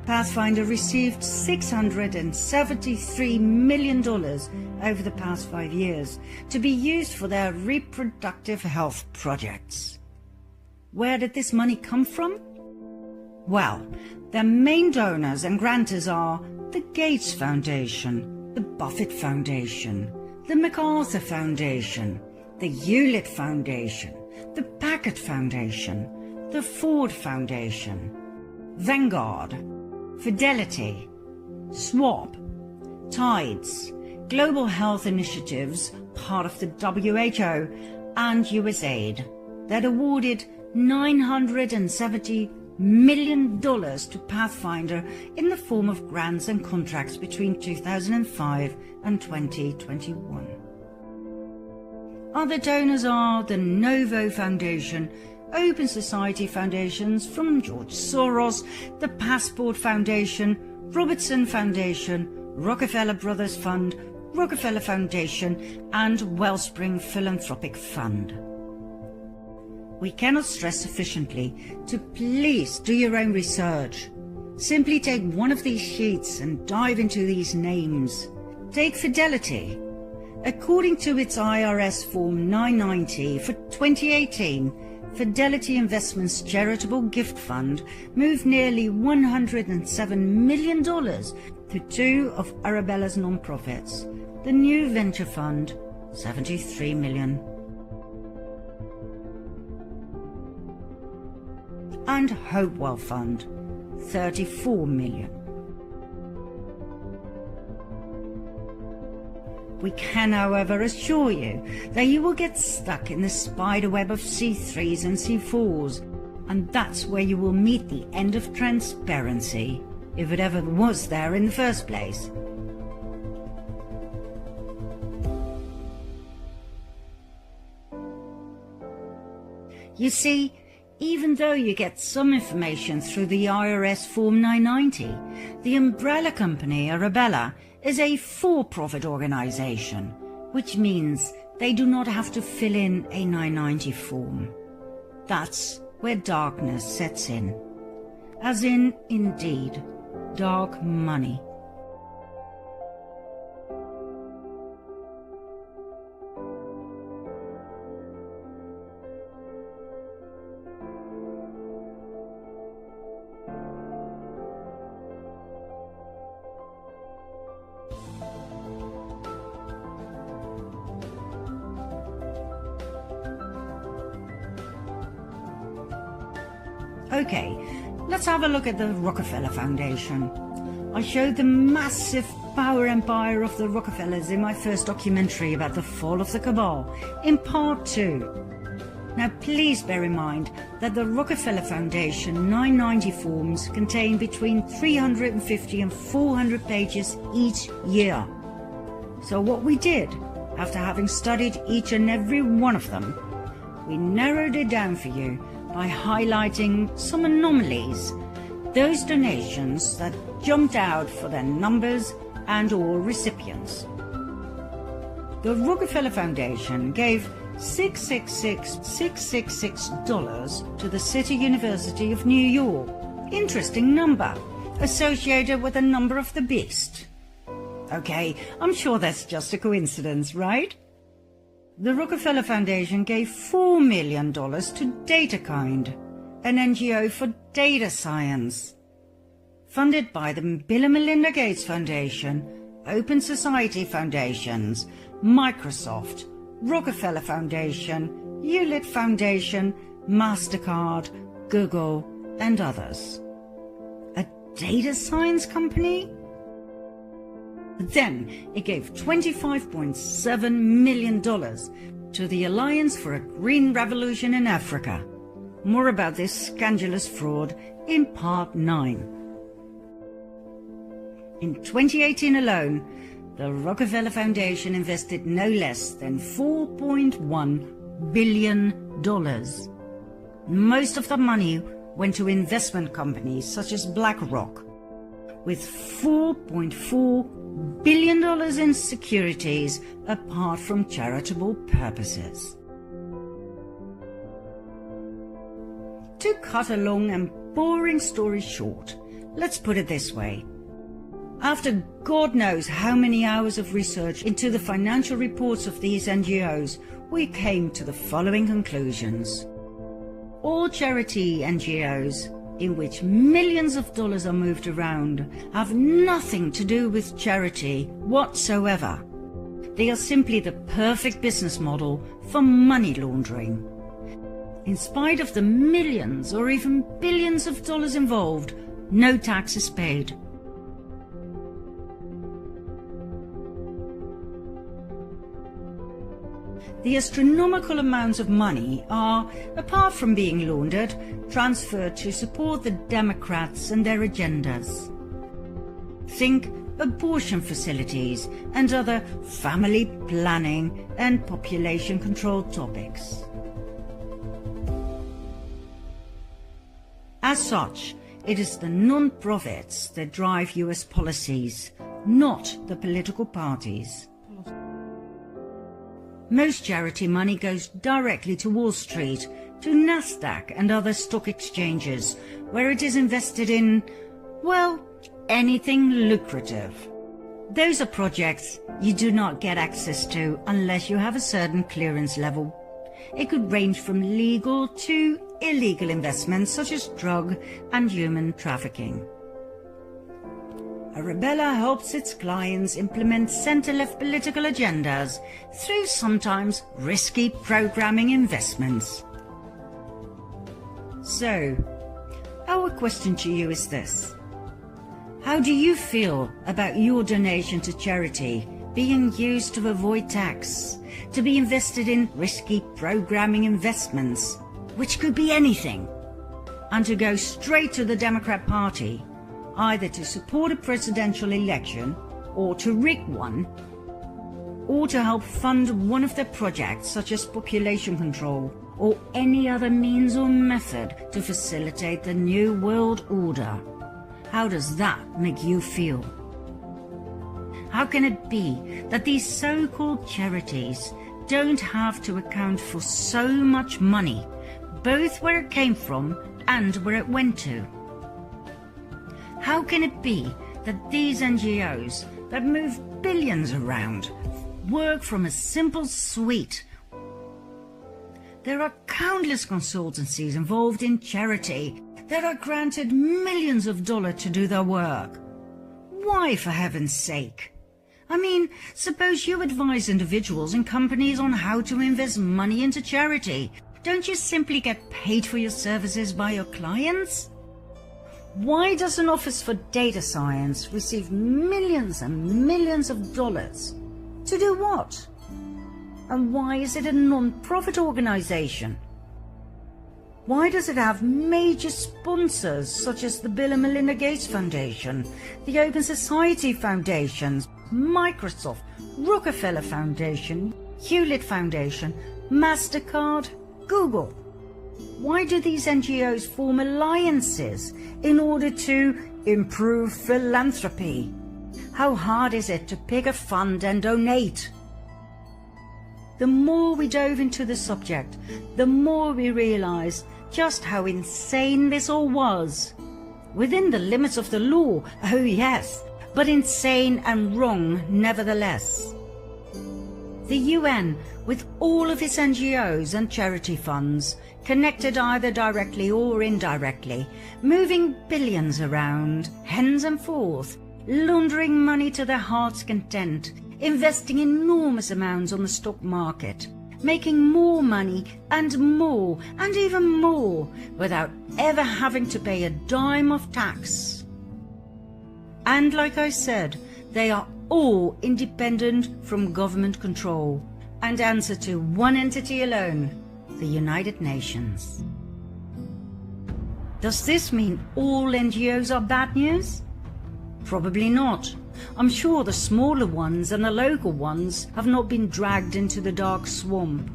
Pathfinder received $673 million over the past 5 years to be used for their reproductive health projects. Where did this money come from? Well, their main donors and grantors are the Gates Foundation, the Buffett Foundation, the MacArthur Foundation, the Hewlett Foundation, the Packard Foundation, the Ford Foundation, Vanguard, Fidelity, SWAP, Tides, Global Health Initiatives, part of the WHO, and USAID, that awarded $970 million to Pathfinder in the form of grants and contracts between 2005 and 2021. Other donors are the Novo Foundation, Open Society Foundations from George Soros, the Passport Foundation, Robertson Foundation, Rockefeller Brothers Fund, Rockefeller Foundation, and Wellspring Philanthropic Fund. We cannot stress sufficiently to please do your own research. Simply take one of these sheets and dive into these names. Take Fidelity. According to its IRS Form 990 for 2018, Fidelity Investments Charitable Gift Fund moved nearly $107 million to two of Arabella's nonprofits. The New Venture Fund, $73 million. And Hopewell Fund, $34 million. We can, however, assure you that you will get stuck in the spiderweb of C3s and C4s, and that's where you will meet the end of transparency, if it ever was there in the first place. You see, Even though you get some information through the IRS Form 990, the umbrella company Arabella is a for-profit organization, which means they do not have to fill in a 990 form. That's where darkness sets in. As in, indeed, dark money. Okay, let's have a look at the Rockefeller Foundation. I showed the massive power empire of the Rockefellers in my first documentary about the fall of the Cabal, in part 2. Now please bear in mind that the Rockefeller Foundation 990 forms contain between 350 and 400 pages each year. So what we did, after having studied each and every one of them, we narrowed it down for you by highlighting some anomalies, those donations that jumped out for their numbers and or recipients. The Rockefeller Foundation gave $666,666 to the City University of New York. Interesting number, associated with the number of the beast. Okay, I'm sure that's just a coincidence, right? The Rockefeller Foundation gave $4 million to DataKind, an NGO for data science. Funded by the Bill and Melinda Gates Foundation, Open Society Foundations, Microsoft, Rockefeller Foundation, Hewlett Foundation, MasterCard, Google, and others. A data science company? Then it gave $25.7 million to the Alliance for a Green Revolution in Africa. More about this scandalous fraud in part 9. In 2018 alone, the Rockefeller Foundation invested no less than $4.1 billion. Most of the money went to investment companies such as BlackRock, with $4.4 billion in securities apart from charitable purposes. To cut a long and boring story short, let's put it this way. After God knows how many hours of research into the financial reports of these NGOs, we came to the following conclusions. All charity NGOs, in which millions of dollars are moved around, have nothing to do with charity whatsoever. They are simply the perfect business model for money laundering. In spite of the millions or even billions of dollars involved, no tax is paid. The astronomical amounts of money are, apart from being laundered, transferred to support the Democrats and their agendas. Think abortion facilities and other family planning and population control topics. As such, it is the non-profits that drive US policies, not the political parties. Most charity money goes directly to Wall Street, to NASDAQ and other stock exchanges, where it is invested in, well, anything lucrative. Those are projects you do not get access to unless you have a certain clearance level. It could range from legal to illegal investments such as drug and human trafficking. Arabella helps its clients implement centre-left political agendas through sometimes risky programming investments. So, our question to you is this. How do you feel about your donation to charity being used to avoid tax, to be invested in risky programming investments, which could be anything, and to go straight to the Democrat Party, either to support a presidential election or to rig one, or to help fund one of their projects such as population control or any other means or method to facilitate the New World Order. How does that make you feel? How can it be that these so-called charities don't have to account for so much money, both where it came from and where it went to? How can it be that these NGOs that move billions around work from a simple suite? There are countless consultancies involved in charity that are granted millions of dollars to do their work. Why, for heaven's sake? I mean, suppose you advise individuals and companies on how to invest money into charity. Don't you simply get paid for your services by your clients? Why does an Office for Data Science receive millions and millions of dollars? To do what? And why is it a non-profit organization? Why does it have major sponsors such as the Bill and Melinda Gates Foundation, the Open Society Foundations, Microsoft, Rockefeller Foundation, Hewlett Foundation, MasterCard, Google? Why do these NGOs form alliances in order to improve philanthropy? How hard is it to pick a fund and donate? The more we dove into the subject, the more we realized just how insane this all was. Within the limits of the law, oh yes, but insane and wrong nevertheless. The UN, with all of its NGOs and charity funds, connected either directly or indirectly, moving billions around, hens and forth, laundering money to their heart's content, investing enormous amounts on the stock market, making more money and even more without ever having to pay a dime of tax. And like I said, they are all independent from government control and answer to one entity alone, the United Nations. Does this mean all NGOs are bad news? Probably not. I'm sure the smaller ones and the local ones have not been dragged into the dark swamp.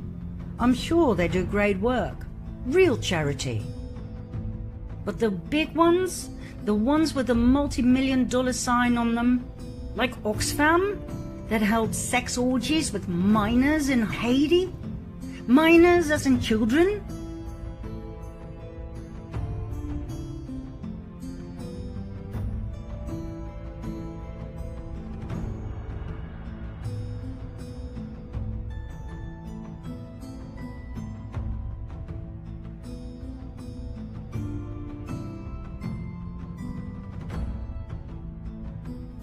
I'm sure they do great work, real charity. But the big ones, the ones with the multi-million-dollar sign on them, like Oxfam, that held sex orgies with minors in Haiti? Minors as in children?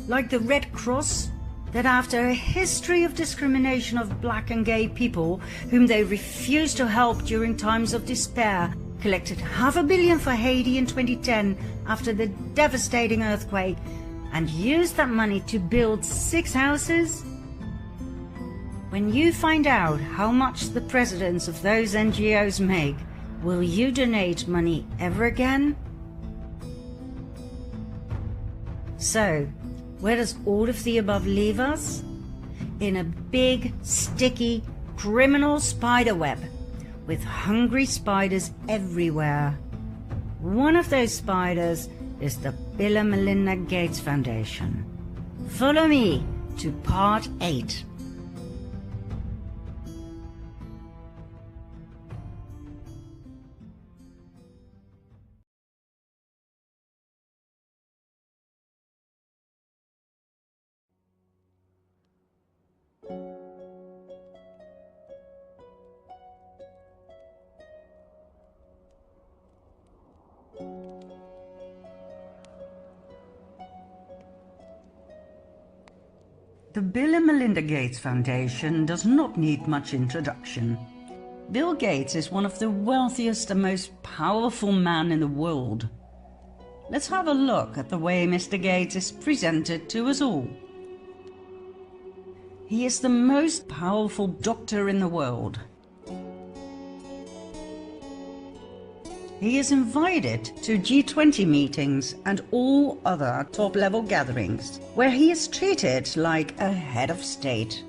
Like the Red Cross, that after a history of discrimination of black and gay people whom they refused to help during times of despair, collected $500 million for Haiti in 2010 after the devastating earthquake and used that money to build 6 houses? When you find out how much the presidents of those NGOs make, will you donate money ever again? So, where does all of the above leave us? In a big, sticky, criminal spider web, with hungry spiders everywhere. One of those spiders is the Bill and Melinda Gates Foundation. Follow me to part 8. The Bill and Melinda Gates Foundation does not need much introduction. Bill Gates is one of the wealthiest and most powerful men in the world. Let's have a look at the way Mr. Gates is presented to us all. He is the most powerful doctor in the world. He is invited to G20 meetings and all other top-level gatherings, where he is treated like a head of state.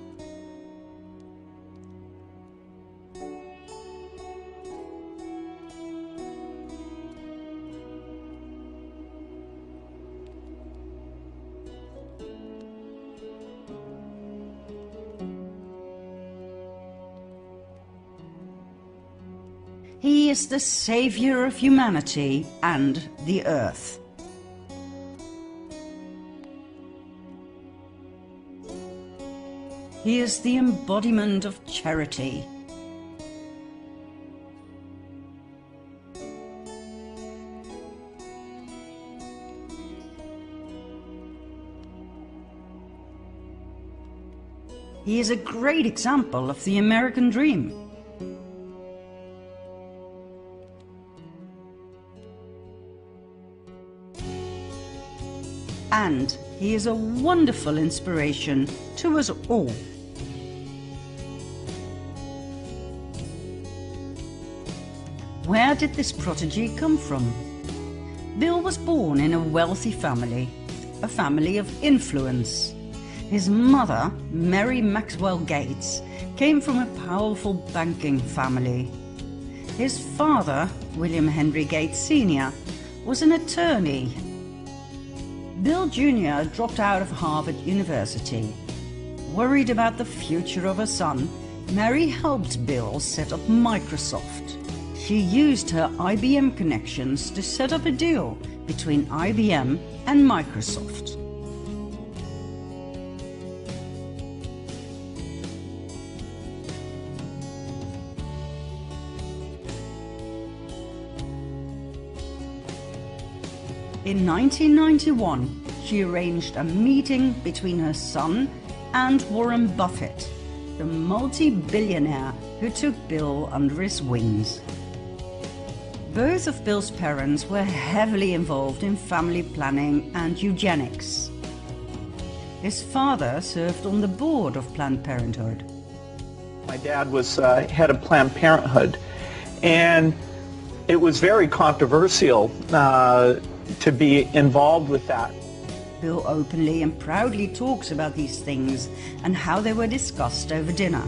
He is the savior of humanity and the earth. He is the embodiment of charity. He is a great example of the American dream. And he is a wonderful inspiration to us all. Where did this prodigy come from? Bill was born in a wealthy family, a family of influence. His mother, Mary Maxwell Gates, came from a powerful banking family. His father, William Henry Gates Sr., was an attorney. Bill Jr. dropped out of Harvard University. Worried about the future of her son, Mary helped Bill set up Microsoft. She used her IBM connections to set up a deal between IBM and Microsoft. In 1991, she arranged a meeting between her son and Warren Buffett, the multi-billionaire who took Bill under his wings. Both of Bill's parents were heavily involved in family planning and eugenics. His father served on the board of Planned Parenthood. My dad was head of Planned Parenthood, and it was very controversial to be involved with that. Bill openly and proudly talks about these things and how they were discussed over dinner.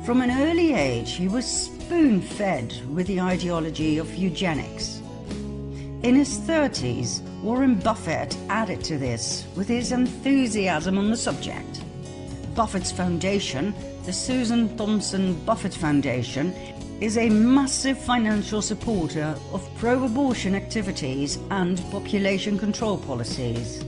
From an early age, he was spoon-fed with the ideology of eugenics. In his 30s, Warren Buffett added to this with his enthusiasm on the subject. Buffett's foundation, the Susan Thompson Buffett Foundation, is a massive financial supporter of pro-abortion activities and population control policies.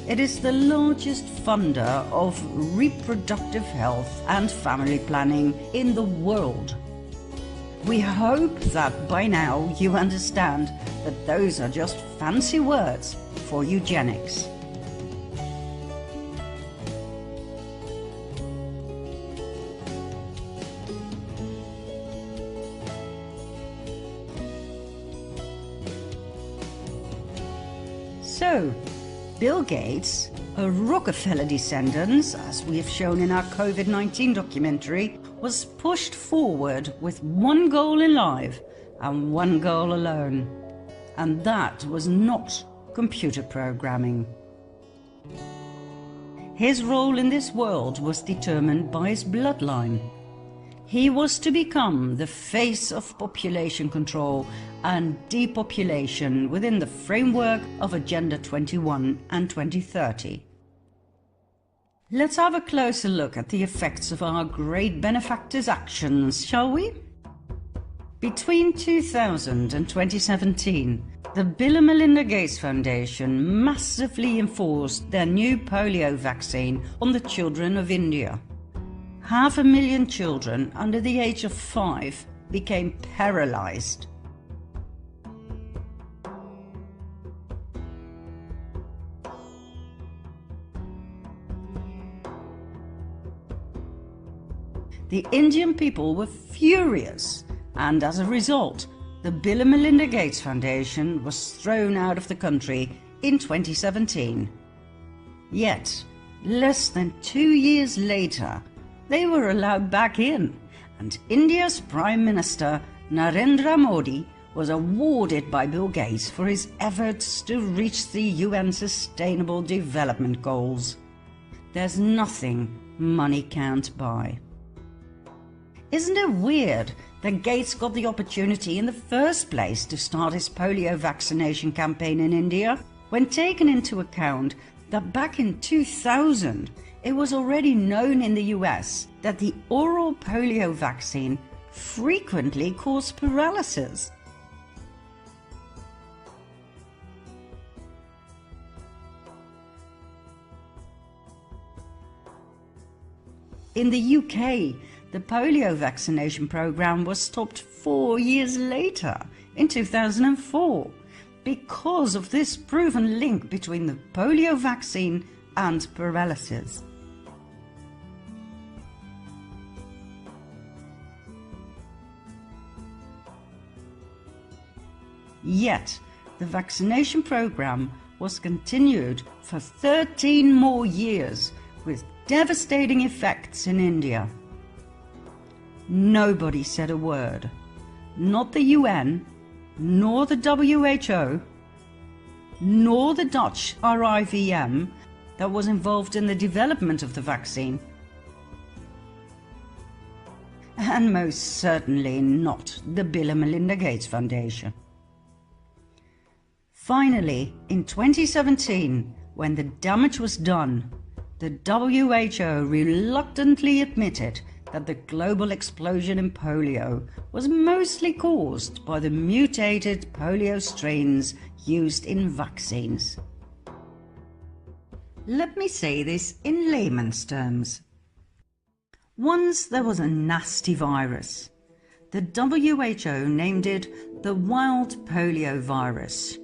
It is the largest funder of reproductive health and family planning in the world. We hope that by now you understand that those are just fancy words for eugenics. So, Bill Gates, a Rockefeller descendant, as we have shown in our COVID-19 documentary, was pushed forward with one goal in life and one goal alone, and that was not computer programming. His role in this world was determined by his bloodline. He was to become the face of population control and depopulation within the framework of Agenda 21 and 2030. Let's have a closer look at the effects of our great benefactor's actions, shall we? Between 2000 and 2017, the Bill and Melinda Gates Foundation massively enforced their new polio vaccine on the children of India. 500,000 children under the age of 5 became paralyzed. The Indian people were furious, and as a result, the Bill and Melinda Gates Foundation was thrown out of the country in 2017. Yet, less than 2 years later, they were allowed back in, and India's Prime Minister Narendra Modi was awarded by Bill Gates for his efforts to reach the UN Sustainable Development Goals. There's nothing money can't buy. Isn't it weird that Gates got the opportunity in the first place to start his polio vaccination campaign in India, when taken into account that back in 2000 it was already known in the US that the oral polio vaccine frequently caused paralysis? In the UK, the polio vaccination program was stopped 4 years later, in 2004, because of this proven link between the polio vaccine and paralysis. Yet, the vaccination program was continued for 13 more years with devastating effects in India. Nobody said a word, not the UN, nor the WHO, nor the Dutch RIVM that was involved in the development of the vaccine. And most certainly not the Bill and Melinda Gates Foundation. Finally, in 2017, when the damage was done, the WHO reluctantly admitted that the global explosion in polio was mostly caused by the mutated polio strains used in vaccines. Let me say this in layman's terms. Once there was a nasty virus. The WHO named it the wild polio virus.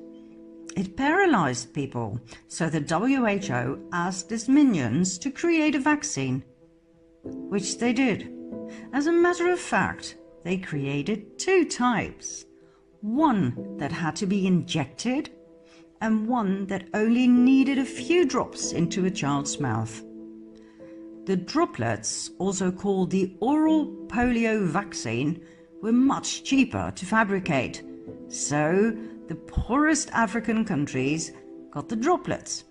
It paralyzed people, so the WHO asked its minions to create a vaccine, which they did. As a matter of fact, they created two types, one that had to be injected and one that only needed a few drops into a child's mouth. The droplets, also called the oral polio vaccine, were much cheaper to fabricate, so the poorest African countries got the droplets,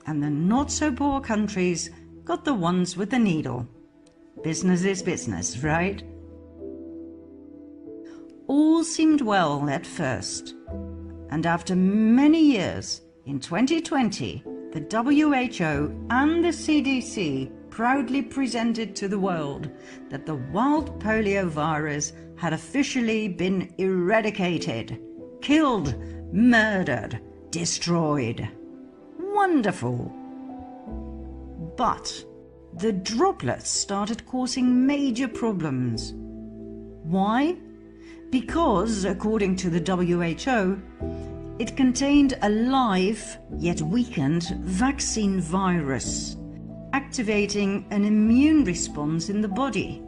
and the not-so-poor countries got the ones with the needle. Business is business, right? All seemed well at first, and after many years, in 2020, the WHO and the CDC proudly presented to the world that the wild polio virus had officially been eradicated, killed, murdered, destroyed. Wonderful! But the droplets started causing major problems. Why? Because, according to the WHO, it contained a live, yet weakened, vaccine virus, activating an immune response in the body.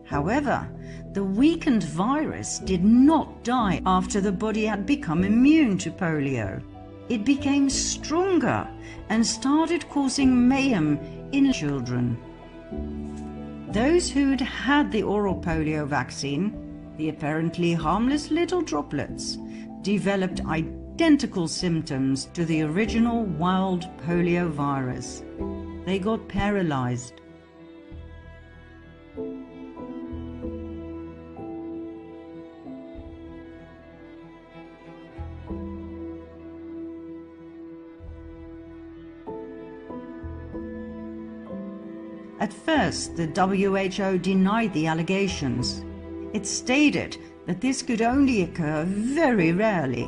However, the weakened virus did not die after the body had become immune to polio. It became stronger and started causing mayhem in children. Those who'd had the oral polio vaccine, the apparently harmless little droplets, developed identical symptoms to the original wild polio virus. They got paralyzed. At first, the WHO denied the allegations. It stated that this could only occur very rarely.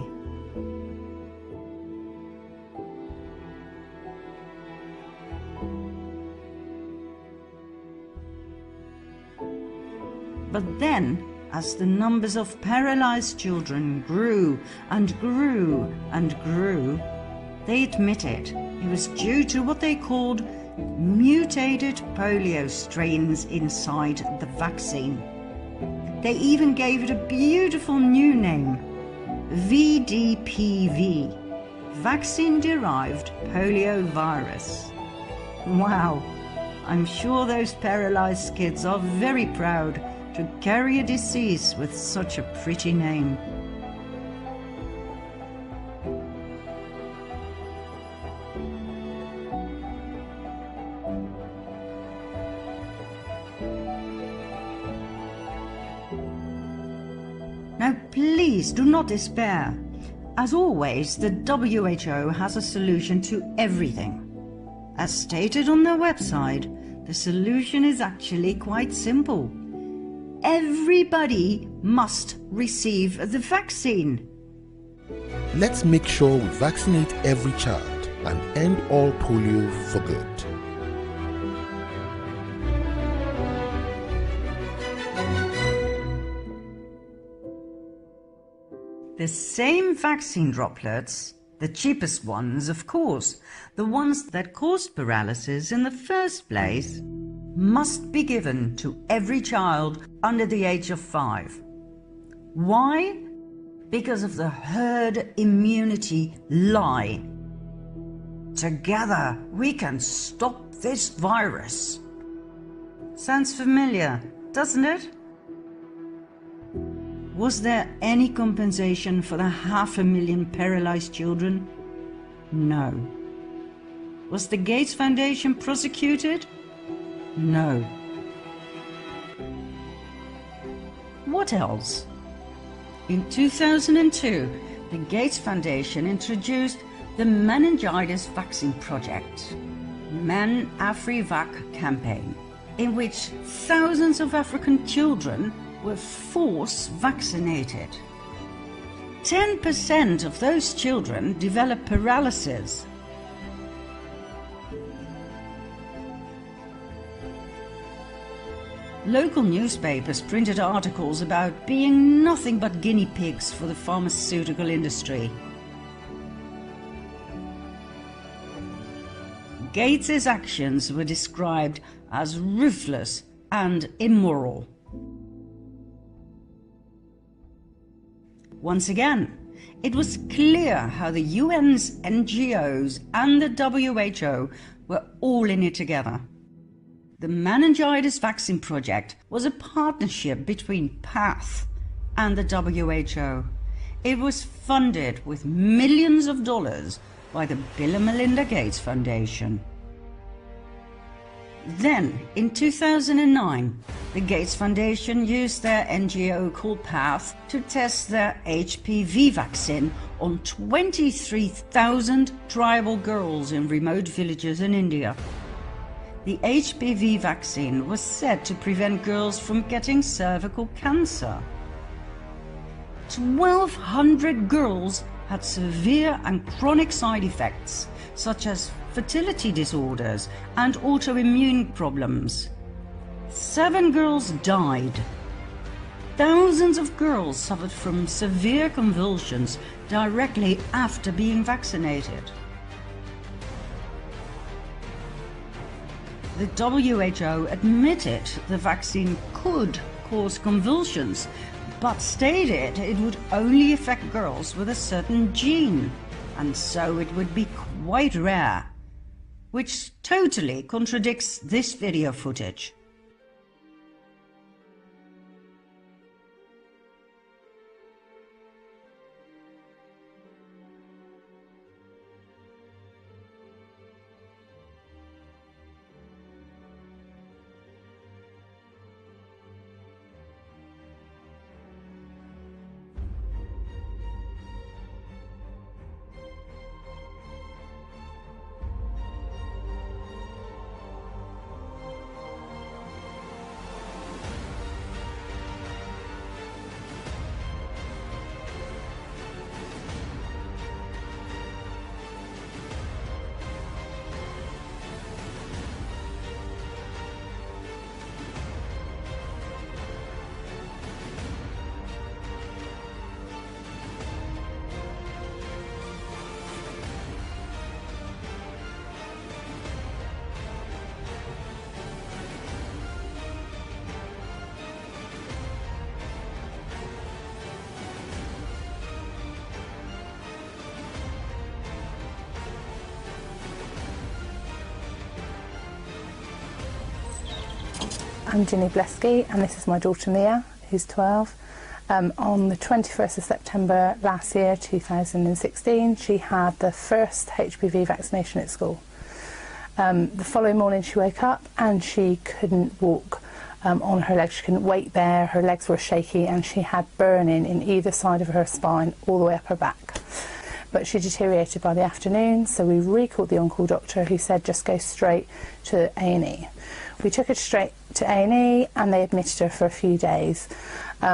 But then, as the numbers of paralyzed children grew and grew and grew, they admitted it was due to what they called mutated polio strains inside the vaccine. They even gave it a beautiful new name, VDPV, Vaccine-Derived Polio Virus. Wow, I'm sure those paralyzed kids are very proud to carry a disease with such a pretty name. Now please do not despair. As always, the WHO has a solution to everything. As stated on their website, the solution is actually quite simple. Everybody must receive the vaccine. Let's make sure we vaccinate every child and end all polio for good. The same vaccine droplets, the cheapest ones of course, the ones that caused paralysis in the first place, must be given to every child under the age of 5. Why? Because of the herd immunity lie. Together we can stop this virus. Sounds familiar, doesn't it? Was there any compensation for the 500,000 paralyzed children? No. Was the Gates Foundation prosecuted? No. What else? In 2002, the Gates Foundation introduced the Meningitis Vaccine Project, Men Afri-Vac campaign, in which thousands of African children were force vaccinated. 10% of those children developed paralysis. Local newspapers printed articles about being nothing but guinea pigs for the pharmaceutical industry. Gates's actions were described as ruthless and immoral. Once again, it was clear how the UN's NGOs and the WHO were all in it together. The Meningitis Vaccine Project was a partnership between PATH and the WHO. It was funded with millions of dollars by the Bill and Melinda Gates Foundation. Then, in 2009, the Gates Foundation used their NGO called PATH to test their HPV vaccine on 23,000 tribal girls in remote villages in India. The HPV vaccine was said to prevent girls from getting cervical cancer. 1,200 girls had severe and chronic side effects, such as fertility disorders and autoimmune problems. 7 girls died. Thousands of girls suffered from severe convulsions directly after being vaccinated. The WHO admitted the vaccine could cause convulsions, but stated it would only affect girls with a certain gene, and so it would be quite rare, which totally contradicts this video footage. I'm Ginny Blesky and this is my daughter Mia, who's 12. On the 21st of September last year, 2016, she had the first HPV vaccination at school. The following morning she woke up and she couldn't walk. on her legs. She couldn't weight bear, her legs were shaky, and she had burning in either side of her spine all the way up her back. But she deteriorated by the afternoon, so we recalled the on-call doctor, who said just go straight to A&E. We took her straight to A&E and they admitted her for a few days.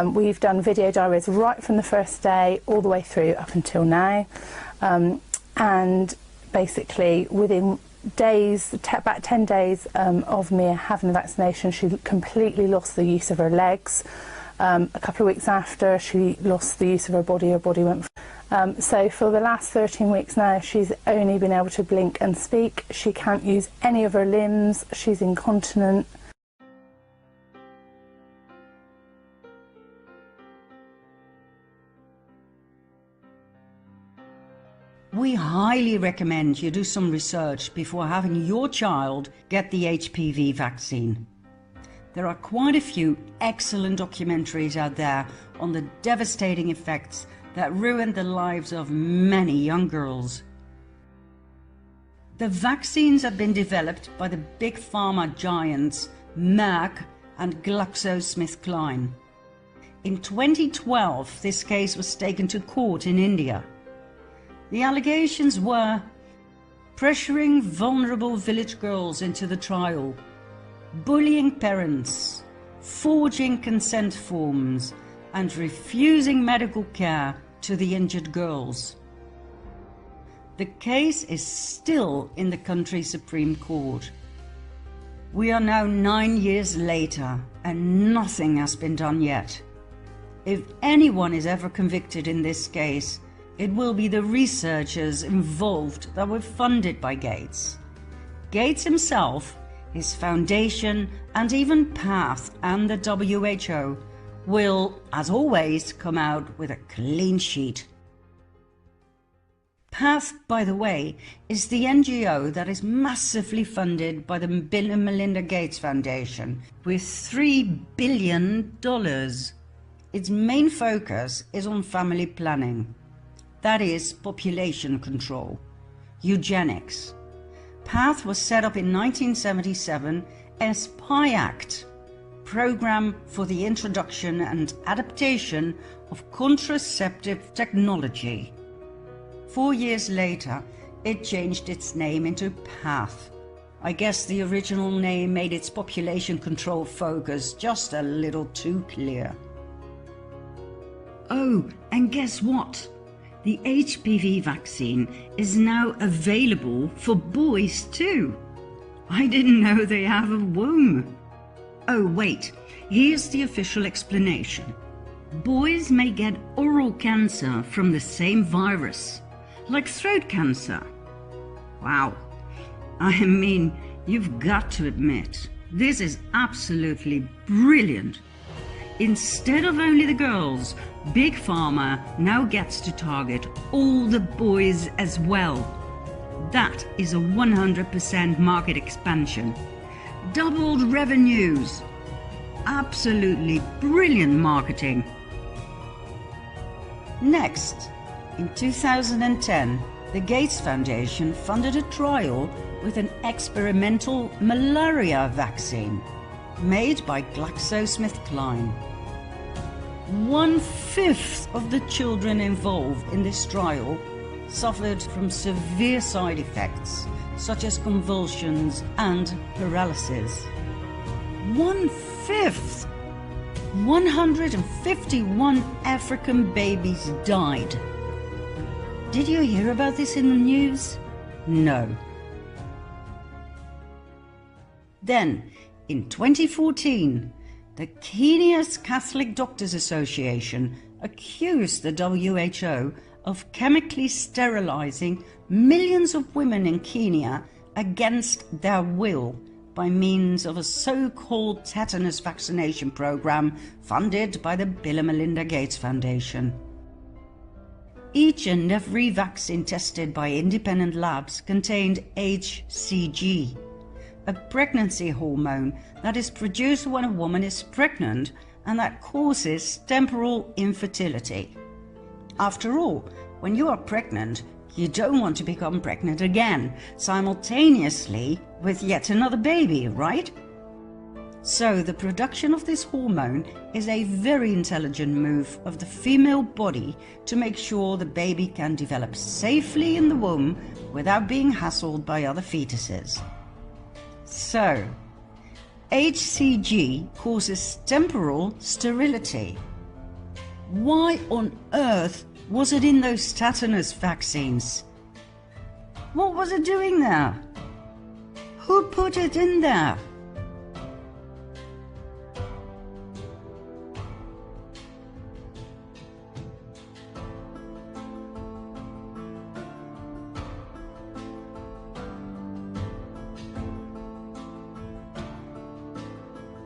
We've done video diaries right from the first day all the way through up until now, and basically within days, about 10 days of Mia having the vaccination, she completely lost the use of her legs. A couple of weeks after, she lost the use of her body went. So for the last 13 weeks now, she's only been able to blink and speak. She can't use any of her limbs. She's incontinent. We highly recommend you do some research before having your child get the HPV vaccine. There are quite a few excellent documentaries out there on the devastating effects that ruined the lives of many young girls. The vaccines have been developed by the big pharma giants Merck and GlaxoSmithKline. In 2012, this case was taken to court in India. The allegations were pressuring vulnerable village girls into the trial, bullying parents, forging consent forms, and refusing medical care to the injured girls. The case is still in the country's Supreme Court. We are now 9 years later and nothing has been done yet. If anyone is ever convicted in this case, it will be the researchers involved that were funded by Gates. Gates himself, his foundation, and even PATH and the WHO will, as always, come out with a clean sheet. PATH, by the way, is the NGO that is massively funded by the Bill and Melinda Gates Foundation with $3 billion. Its main focus is on family planning. That is population control, eugenics. PATH was set up in 1977 as PIACT, Program for the Introduction and Adaptation of Contraceptive Technology. 4 years later, it changed its name into PATH. I guess the original name made its population control focus just a little too clear. Oh, and guess what? The HPV vaccine is now available for boys too. I didn't know they have a womb. Oh wait, here's the official explanation. Boys may get oral cancer from the same virus, like throat cancer. Wow. I mean, you've got to admit, this is absolutely brilliant. Instead of only the girls, Big Pharma now gets to target all the boys as well. That is a 100% market expansion. Doubled revenues. Absolutely brilliant marketing. Next, in 2010, the Gates Foundation funded a trial with an experimental malaria vaccine made by GlaxoSmithKline. 1/5 of the children involved in this trial suffered from severe side effects, such as convulsions and paralysis. 1/5! 151 African babies died. Did you hear about this in the news? No. Then, in 2014, the Kenya's Catholic Doctors Association accused the WHO of chemically sterilizing millions of women in Kenya against their will by means of a so-called tetanus vaccination program funded by the Bill and Melinda Gates Foundation. Each and every vaccine tested by independent labs contained HCG, a pregnancy hormone that is produced when a woman is pregnant and that causes temporal infertility. After all, when you are pregnant, you don't want to become pregnant again, simultaneously with yet another baby, right? So the production of this hormone is a very intelligent move of the female body to make sure the baby can develop safely in the womb without being hassled by other fetuses. So, HCG causes temporal sterility. Why on earth was it in those tetanus vaccines? What was it doing there? Who put it in there?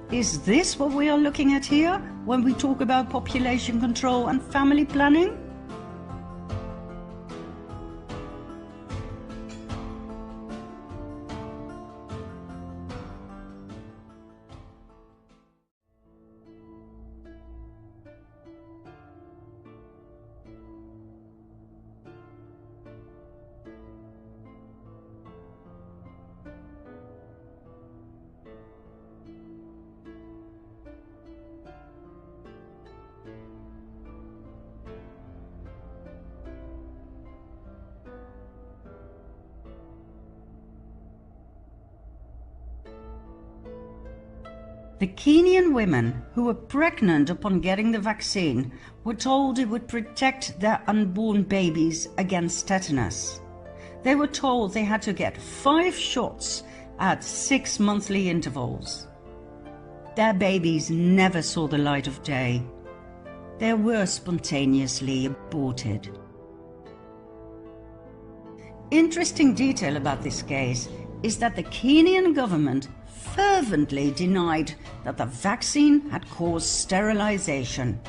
Is this what we are looking at here when we talk about population control and family planning? The Kenyan women who were pregnant upon getting the vaccine were told it would protect their unborn babies against tetanus. They were told they had to get 5 shots at 6 monthly intervals. Their babies never saw the light of day. They were spontaneously aborted. Interesting detail about this case is that the Kenyan government fervently denied that the vaccine had caused sterilization.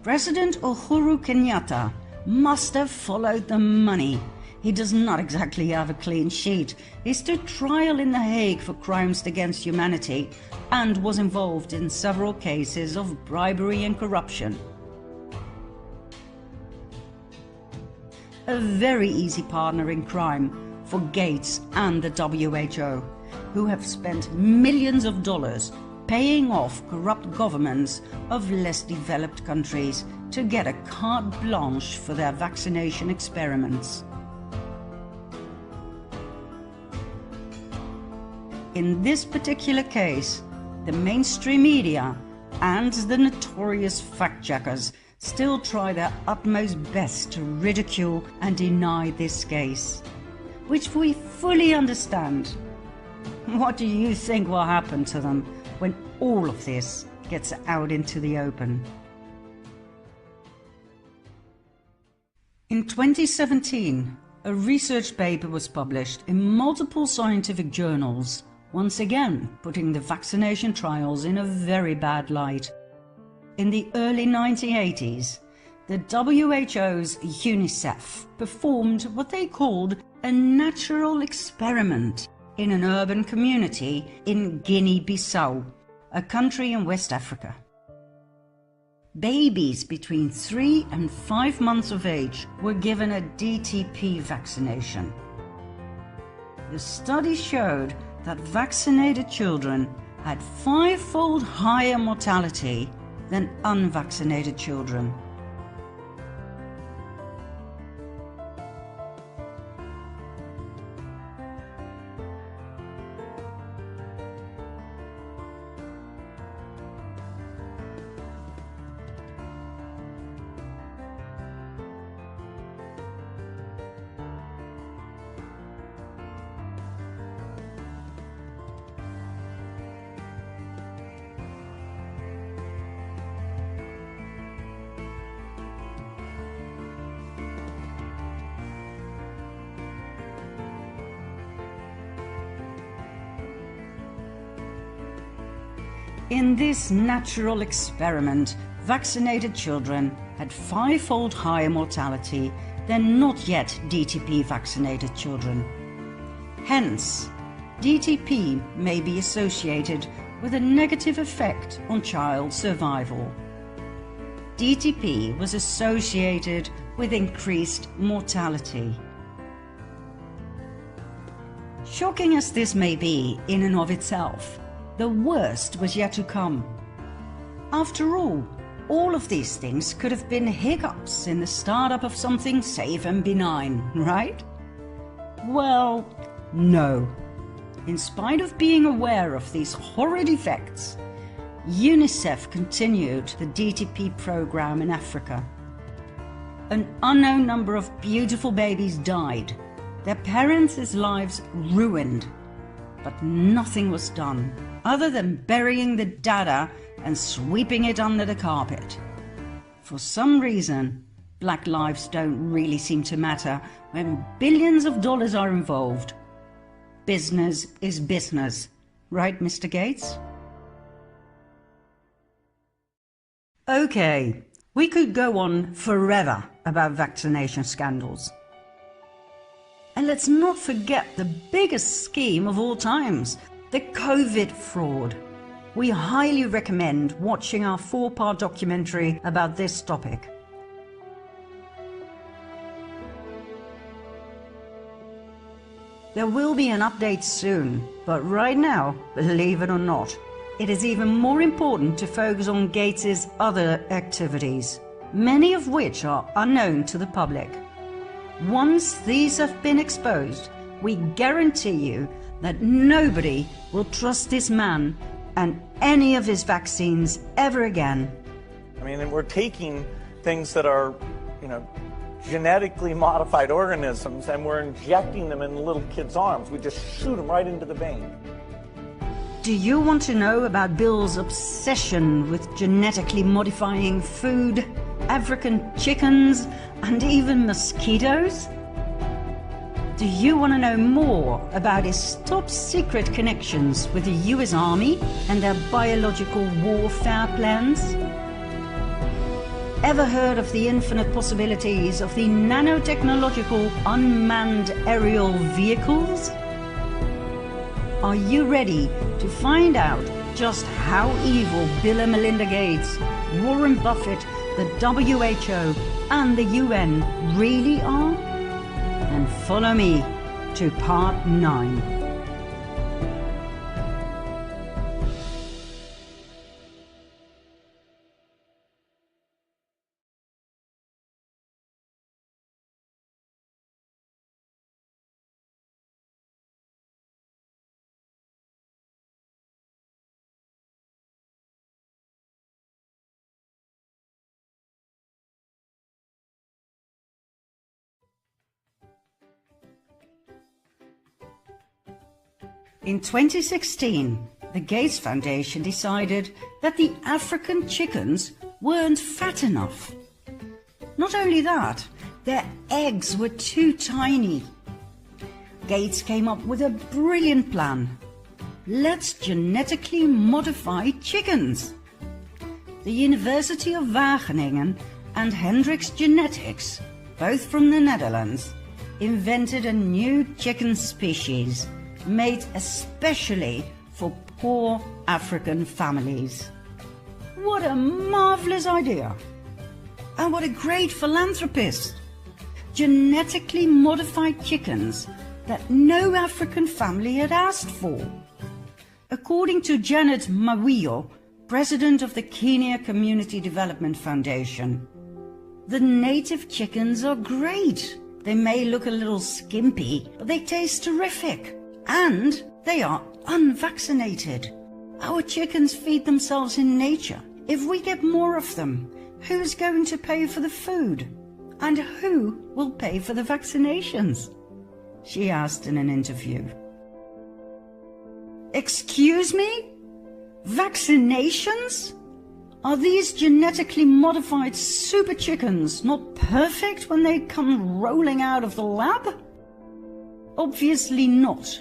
President Uhuru Kenyatta must have followed the money. He does not exactly have a clean sheet. He stood trial in The Hague for crimes against humanity and was involved in several cases of bribery and corruption. A very easy partner in crime for Gates and the WHO, who have spent millions of dollars paying off corrupt governments of less developed countries to get a carte blanche for their vaccination experiments. In this particular case, the mainstream media and the notorious fact-checkers still try their utmost best to ridicule and deny this case, which we fully understand. What do you think will happen to them when all of this gets out into the open? In 2017, a research paper was published in multiple scientific journals, once again putting the vaccination trials in a very bad light. In the early 1980s, the WHO's UNICEF performed what they called a natural experiment in an urban community in Guinea-Bissau, a country in West Africa. Babies between 3 and 5 months of age were given a DTP vaccination. The study showed that vaccinated children had 5-fold higher mortality than unvaccinated children. In this natural experiment, vaccinated children had 5-fold higher mortality than not yet DTP vaccinated children. Hence, DTP may be associated with a negative effect on child survival. DTP was associated with increased mortality. Shocking as this may be in and of itself, the worst was yet to come. After all of these things could have been hiccups in the startup of something safe and benign, right? Well, no. In spite of being aware of these horrid effects, UNICEF continued the DTP program in Africa. An unknown number of beautiful babies died, their parents' lives ruined, but nothing was done other than burying the data and sweeping it under the carpet. For some reason, black lives don't really seem to matter when billions of dollars are involved. Business is business, right, Mr. Gates? Okay, we could go on forever about vaccination scandals. And let's not forget the biggest scheme of all times, the COVID fraud. We highly recommend watching our 4-part documentary about this topic. There will be an update soon, but right now, believe it or not, it is even more important to focus on Gates's other activities, many of which are unknown to the public. Once these have been exposed, we guarantee you that nobody will trust this man and any of his vaccines ever again. I mean, and we're taking things that are, genetically modified organisms, and we're injecting them in little kids' arms. We just shoot them right into the vein. Do you want to know about Bill's obsession with genetically modifying food, African chickens, and even mosquitoes? Do you want to know more about his top-secret connections with the US Army and their biological warfare plans? Ever heard of the infinite possibilities of the nanotechnological unmanned aerial vehicles? Are you ready to find out just how evil Bill and Melinda Gates, Warren Buffett, the WHO, and the UN really are? Then follow me to part 9. In 2016, the Gates Foundation decided that the African chickens weren't fat enough. Not only that, their eggs were too tiny. Gates came up with a brilliant plan. Let's genetically modify chickens. The University of Wageningen and Hendrix Genetics, both from the Netherlands, invented a new chicken species made especially for poor African families. What a marvelous idea! And what a great philanthropist! Genetically modified chickens that no African family had asked for. According to Janet Mawio, president of the Kenya Community Development Foundation, the native chickens are great. They may look a little skimpy, but they taste terrific. And they are unvaccinated. Our chickens feed themselves in nature. If we get more of them, who's going to pay for the food? And who will pay for the vaccinations? She asked in an interview. Excuse me? Vaccinations? Are these genetically modified super chickens not perfect when they come rolling out of the lab? Obviously not.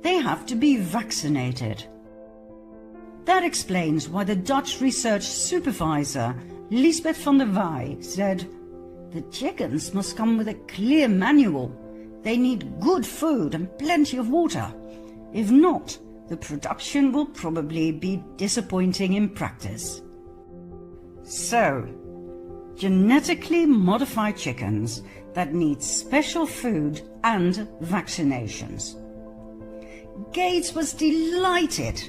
They have to be vaccinated. That explains why the Dutch research supervisor, Lisbeth van der Waay, said, "The chickens must come with a clear manual. They need good food and plenty of water. If not, the production will probably be disappointing in practice." So, genetically modified chickens that need special food and vaccinations. Gates was delighted.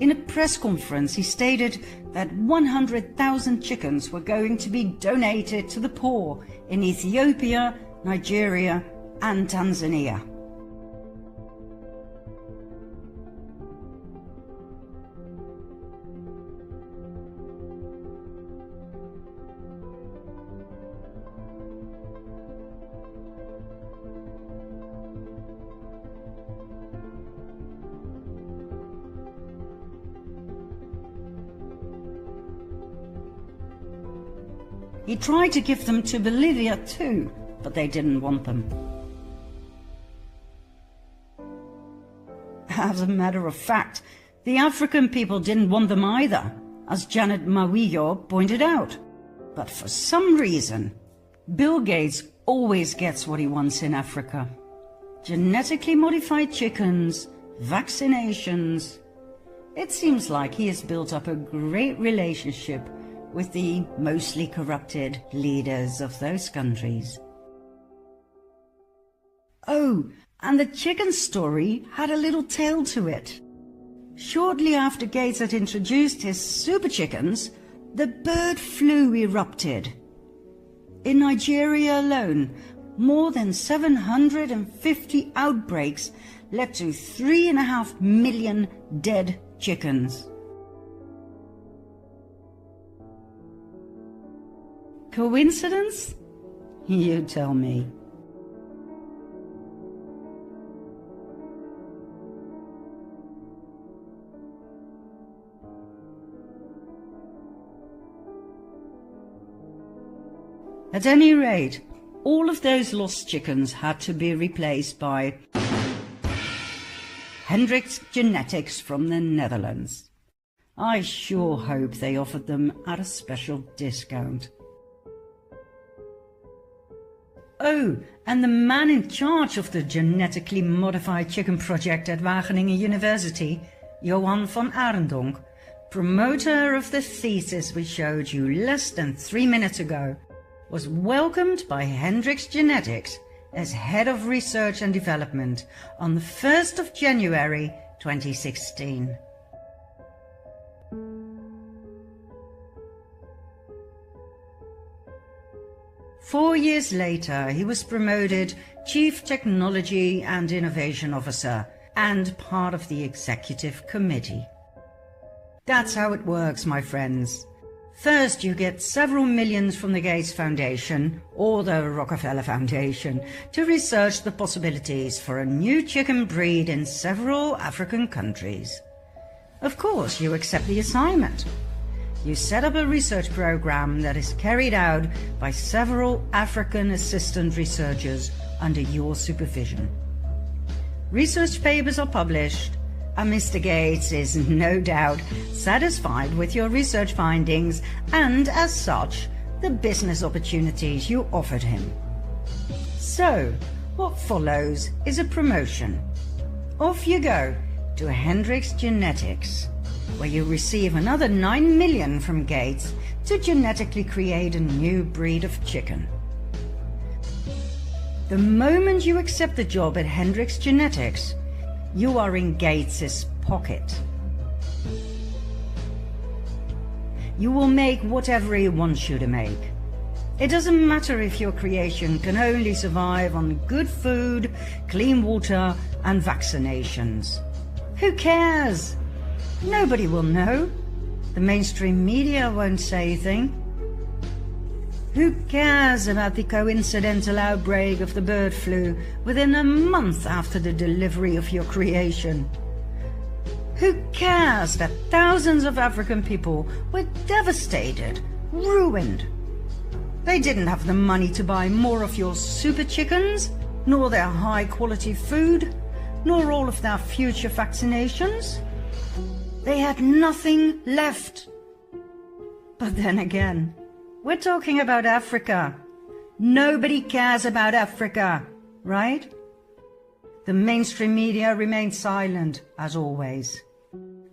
In a press conference, he stated that 100,000 chickens were going to be donated to the poor in Ethiopia, Nigeria, and Tanzania. He tried to give them to Bolivia too, but they didn't want them. As a matter of fact, the African people didn't want them either, as Janet Mawillo pointed out. But for some reason, Bill Gates always gets what he wants in Africa. Genetically modified chickens, vaccinations. It seems like he has built up a great relationship with the mostly corrupted leaders of those countries. Oh, and the chicken story had a little tail to it. Shortly after Gates had introduced his super chickens, the bird flu erupted. In Nigeria alone, more than 750 outbreaks led to 3.5 million dead chickens. Coincidence? You tell me. At any rate, all of those lost chickens had to be replaced by Hendrix Genetics from the Netherlands. I sure hope they offered them at a special discount. Oh, and the man in charge of the genetically modified chicken project at Wageningen University, Johan van Arendonk, promoter of the thesis we showed you less than 3 minutes ago, was welcomed by Hendrix Genetics as head of research and development on the 1st of January 2016. Four years later, he was promoted Chief Technology and Innovation Officer and part of the Executive Committee. That's how it works, my friends. First, you get several millions from the Gates Foundation or the Rockefeller Foundation to research the possibilities for a new chicken breed in several African countries. Of course, you accept the assignment. You set up a research program that is carried out by several African assistant researchers under your supervision. Research papers are published, and Mr. Gates is no doubt satisfied with your research findings and, as such, the business opportunities you offered him. So, what follows is a promotion. Off you go to Hendrix Genetics, where you receive another 9 million from Gates to genetically create a new breed of chicken. The moment you accept the job at Hendrix Genetics, you are in Gates's pocket. You will make whatever he wants you to make. It doesn't matter if your creation can only survive on good food, clean water, and vaccinations. Who cares? Nobody will know. The mainstream media won't say a thing. Who cares about the coincidental outbreak of the bird flu within a month after the delivery of your creation? Who cares that thousands of African people were devastated, ruined? They didn't have the money to buy more of your super chickens, nor their high-quality food, nor all of their future vaccinations. They had nothing left. But then again, we're talking about Africa. Nobody cares about Africa, right? The mainstream media remained silent, as always.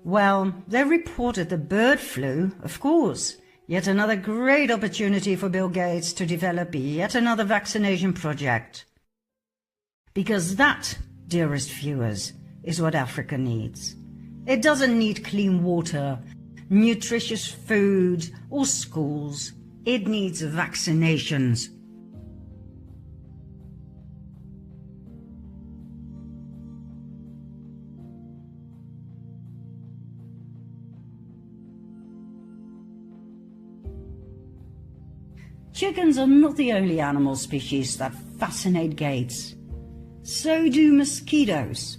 Well, they reported the bird flu, of course. Yet another great opportunity for Bill Gates to develop yet another vaccination project. Because that, dearest viewers, is what Africa needs. It doesn't need clean water, nutritious food, or schools. It needs vaccinations. Chickens are not the only animal species that fascinate Gates. So do mosquitoes.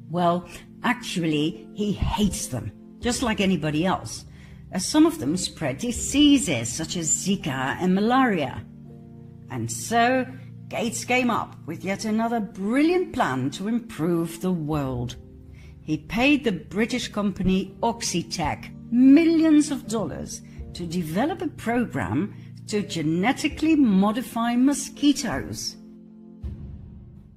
Well, actually, he hates them, just like anybody else, as some of them spread diseases such as Zika and malaria. And so, Gates came up with yet another brilliant plan to improve the world. He paid the British company Oxitec millions of dollars to develop a program to genetically modify mosquitoes.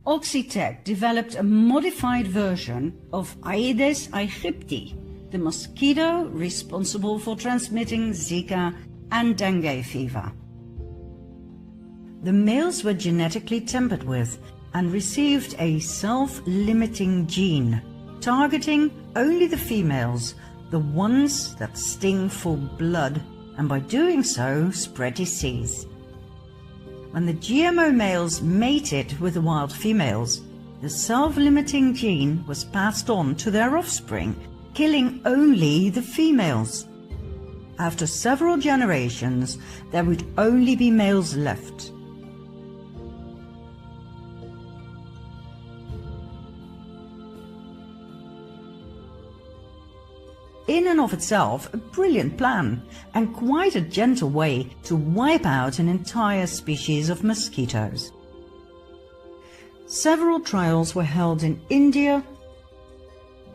Oxitec developed a modified version of Aedes aegypti, the mosquito responsible for transmitting Zika and dengue fever. The males were genetically tampered with and received a self-limiting gene, targeting only the females, the ones that sting for blood, and by doing so spread disease. When the GMO males mated with the wild females, the self-limiting gene was passed on to their offspring, killing only the females. After several generations, there would only be males left. In and of itself, a brilliant plan, and quite a gentle way to wipe out an entire species of mosquitoes. Several trials were held in India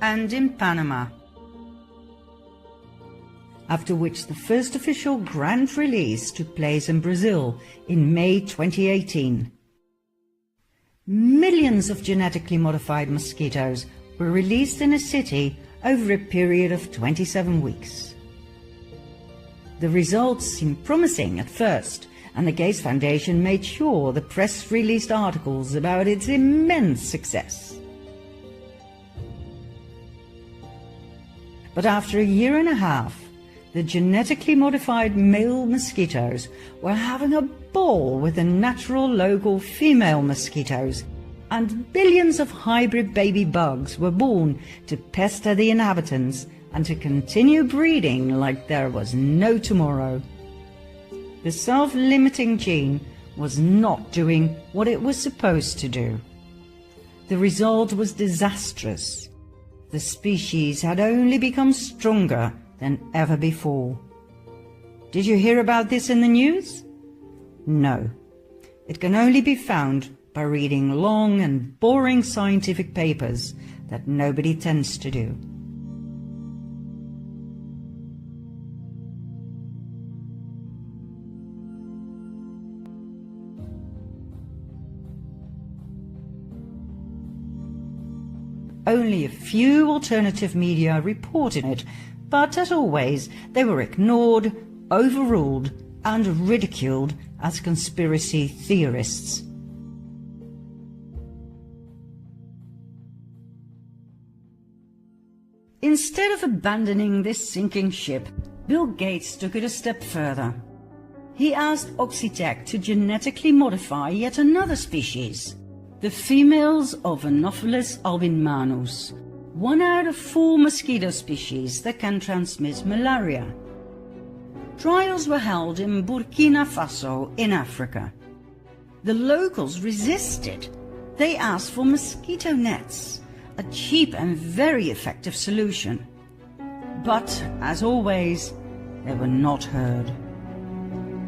and in Panama, after which the first official grand release took place in Brazil in May 2018. Millions of genetically modified mosquitoes were released in a city over a period of 27 weeks. The results seemed promising at first, and the Gates Foundation made sure the press released articles about its immense success. But after a year and a half, the genetically modified male mosquitoes were having a ball with the natural local female mosquitoes, and billions of hybrid baby bugs were born to pester the inhabitants and to continue breeding like there was no tomorrow. The self-limiting gene was not doing what it was supposed to do. The result was disastrous. The species had only become stronger than ever before. Did you hear about this in the news? No. It can only be found by reading long and boring scientific papers that nobody tends to do. Only a few alternative media reported it, but as always, they were ignored, overruled, and ridiculed as conspiracy theorists. Instead of abandoning this sinking ship, Bill Gates took it a step further. He asked Oxitec to genetically modify yet another species, the females of Anopheles albinmanus, 1 out of 4 mosquito species that can transmit malaria. Trials were held in Burkina Faso in Africa. The locals resisted. They asked for mosquito nets, a cheap and very effective solution. But, as always, they were not heard.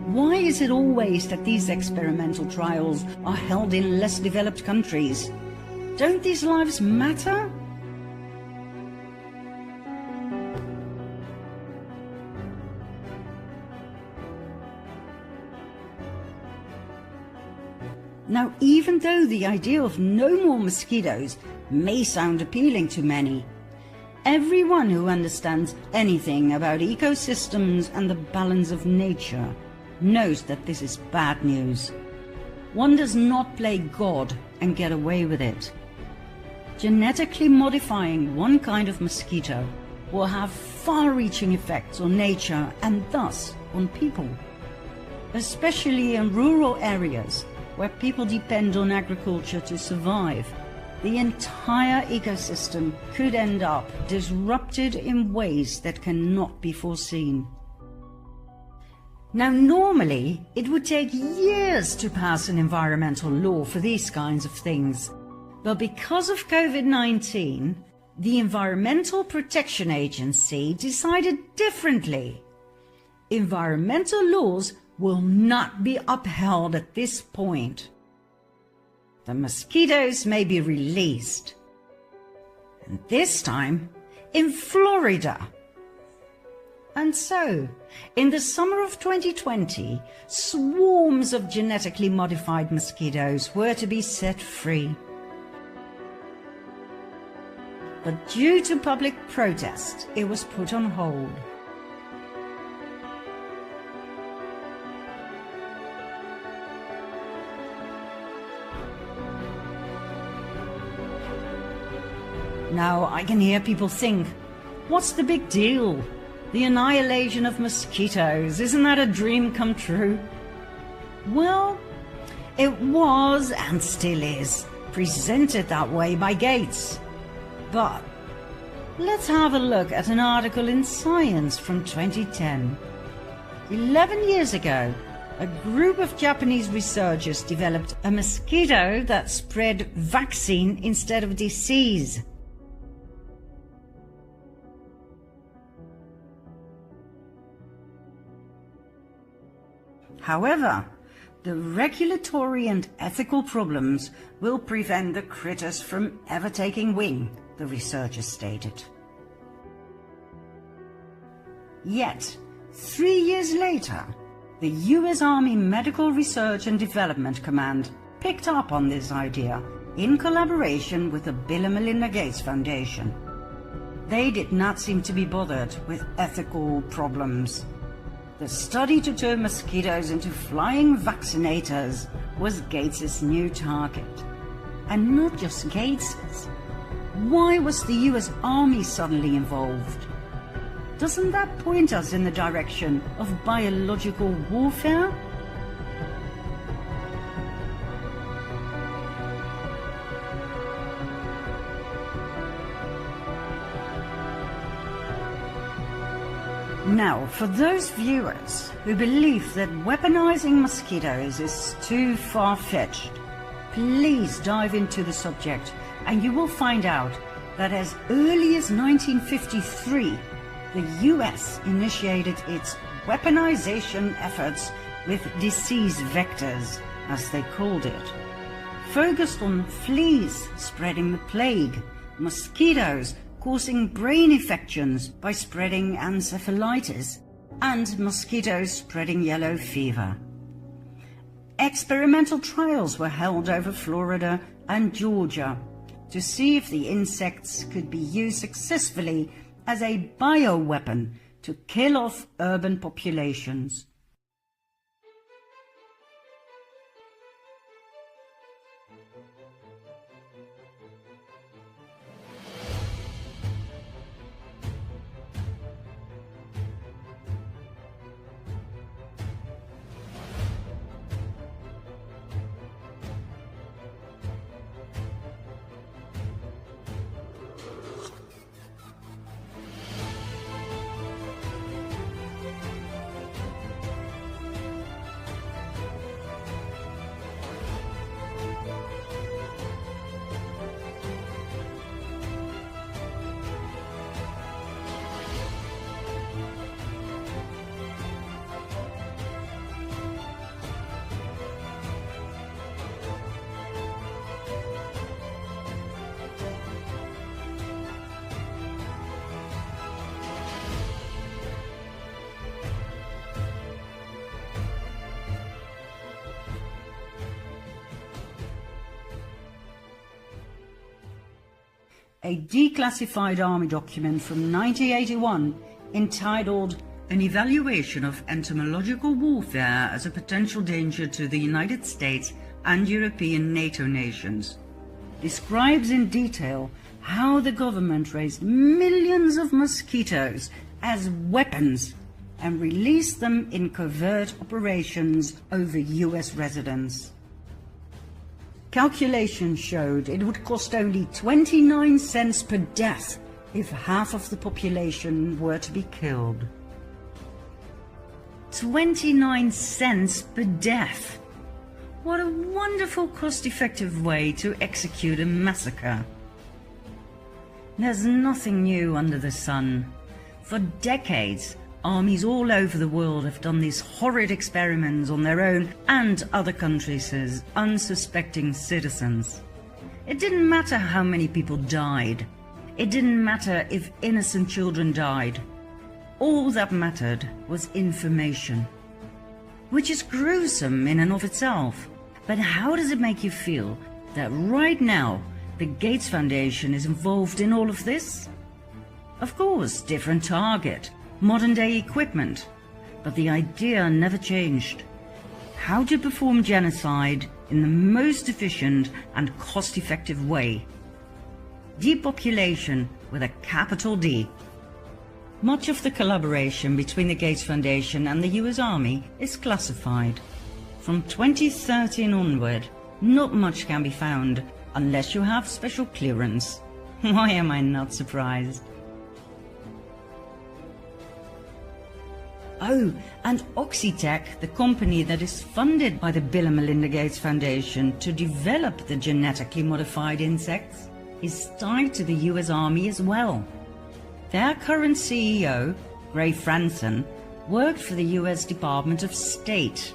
Why is it always that these experimental trials are held in less developed countries? Don't these lives matter? Now, even though the idea of no more mosquitoes may sound appealing to many, everyone who understands anything about ecosystems and the balance of nature knows that this is bad news. One does not play God and get away with it. genetically modifying one kind of mosquito will have far-reaching effects on nature and thus on people, especially in rural areas where people depend on agriculture to survive. The entire ecosystem could end up disrupted in ways that cannot be foreseen. Now, normally, it would take years to pass an environmental law for these kinds of things. But because of COVID-19, the Environmental Protection Agency decided differently. Environmental laws will not be upheld at this point. The mosquitoes may be released. And this time, in Florida. And so, in the summer of 2020, swarms of genetically modified mosquitoes were to be set free. But due to public protest, it was put on hold. Now I can hear people think, what's the big deal? The annihilation of mosquitoes, isn't that a dream come true? Well, it was and still is presented that way by Gates. But let's have a look at an article in Science from 2010. 11 years ago, a group of Japanese researchers developed a mosquito that spread vaccine instead of disease. However, the regulatory and ethical problems will prevent the critters from ever taking wing, the researchers stated. Yet, 3 years later, the US Army Medical Research and Development Command picked up on this idea in collaboration with the Bill and Melinda Gates Foundation. They did not seem to be bothered with ethical problems. The study to turn mosquitoes into flying vaccinators was Gates's new target. And not just Gates's. Why was the US Army suddenly involved? Doesn't that point us in the direction of biological warfare? Now, for those viewers who believe that weaponizing mosquitoes is too far-fetched, please dive into the subject and you will find out that as early as 1953, the US initiated its weaponization efforts with disease vectors, as they called it, focused on fleas spreading the plague, mosquitoes causing brain infections by spreading encephalitis, and mosquitoes spreading yellow fever. Experimental trials were held over Florida and Georgia to see if the insects could be used successfully as a bioweapon to kill off urban populations. A declassified Army document from 1981 entitled An Evaluation of Entomological Warfare as a Potential Danger to the United States and European NATO Nations describes in detail how the government raised millions of mosquitoes as weapons and released them in covert operations over US residents. Calculations showed it would cost only 29 cents per death if half of the population were to be killed. 29 cents per death. What a wonderful cost-effective way to execute a massacre. There's nothing new under the sun. For decades, armies all over the world have done these horrid experiments on their own and other countries' unsuspecting citizens. It didn't matter how many people died. It didn't matter if innocent children died. All that mattered was information, which is gruesome in and of itself. But how does it make you feel that right now the Gates Foundation is involved in all of this? Of course, different target, modern-day equipment, but the idea never changed. How to perform genocide in the most efficient and cost-effective way. Depopulation with a capital D. Much of the collaboration between the Gates Foundation and the US Army is classified. From 2013 onward, not much can be found unless you have special clearance. Why am I not surprised? Oh, and Oxitec, the company that is funded by the Bill and Melinda Gates Foundation to develop the genetically modified insects, is tied to the US Army as well. Their current CEO, Gray Franson, worked for the US Department of State.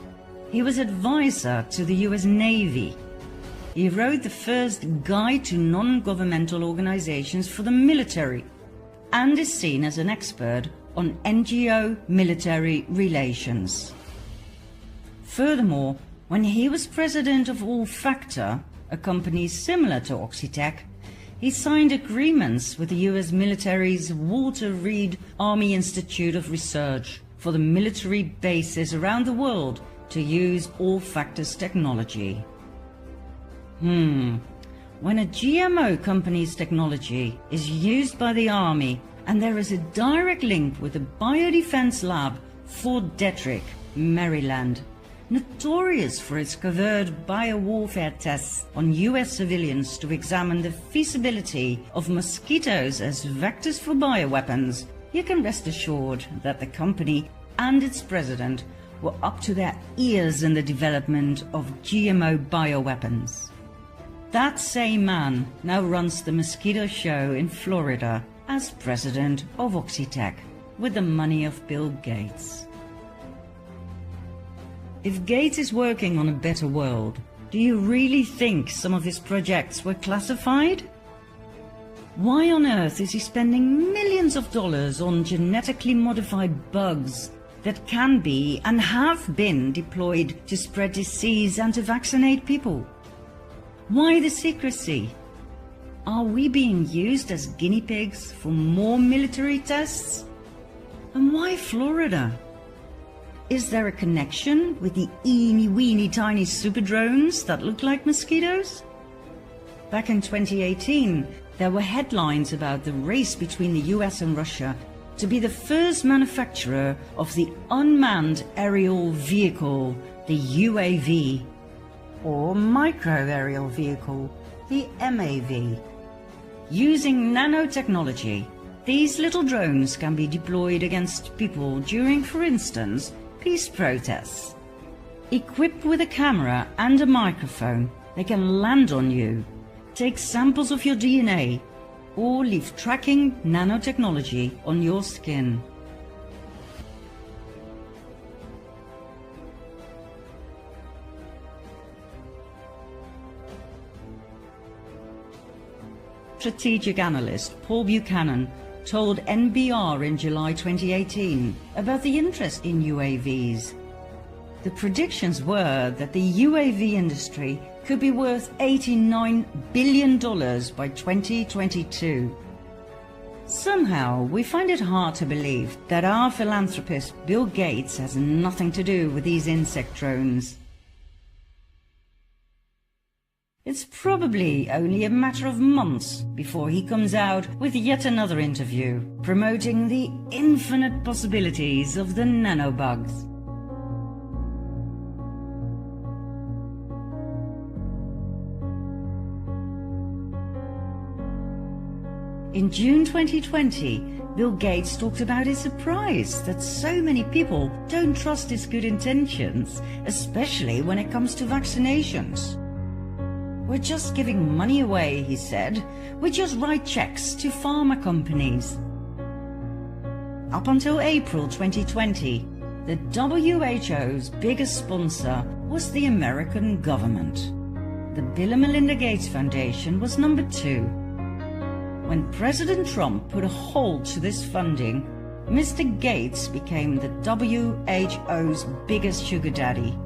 He was advisor to the US Navy. He wrote the first guide to non-governmental organizations for the military and is seen as an expert on NGO military relations. Furthermore, when he was president of Allfactor, a company similar to Oxitec, he signed agreements with the US military's Walter Reed Army Institute of Research for the military bases around the world to use Allfactor's technology. When a GMO company's technology is used by the Army and there is a direct link with the Biodefense Lab, Fort Detrick, Maryland, notorious for its covert biowarfare tests on US civilians to examine the feasibility of mosquitoes as vectors for bioweapons, you can rest assured that the company and its president were up to their ears in the development of GMO bioweapons. That same man now runs the mosquito show in Florida as president of Oxitec with the money of Bill Gates. If Gates is working on a better world, do you really think some of his projects were classified? Why on earth is he spending millions of dollars on genetically modified bugs that can be and have been deployed to spread disease and to vaccinate people? Why the secrecy? Are we being used as guinea pigs for more military tests? And why Florida? Is there a connection with the eeny-weeny tiny super drones that look like mosquitoes? Back in 2018, there were headlines about the race between the US and Russia to be the first manufacturer of the unmanned aerial vehicle, the UAV, or micro-aerial vehicle, the MAV. Using nanotechnology, these little drones can be deployed against people during, for instance, peace protests. Equipped with a camera and a microphone, they can land on you, take samples of your DNA, or leave tracking nanotechnology on your skin. Strategic analyst Paul Buchanan told NBR in July 2018 about the interest in UAVs. The predictions were that the UAV industry could be worth $89 billion by 2022. Somehow, we find it hard to believe that our philanthropist Bill Gates has nothing to do with these insect drones. It's probably only a matter of months before he comes out with yet another interview promoting the infinite possibilities of the nanobugs. In June 2020, Bill Gates talked about his surprise that so many people don't trust his good intentions, especially when it comes to vaccinations. We're just giving money away, he said. We just write checks to pharma companies. Up until April 2020, the WHO's biggest sponsor was the American government. The Bill and Melinda Gates Foundation was number 2. When President Trump put a halt to this funding, Mr. Gates became the WHO's biggest sugar daddy.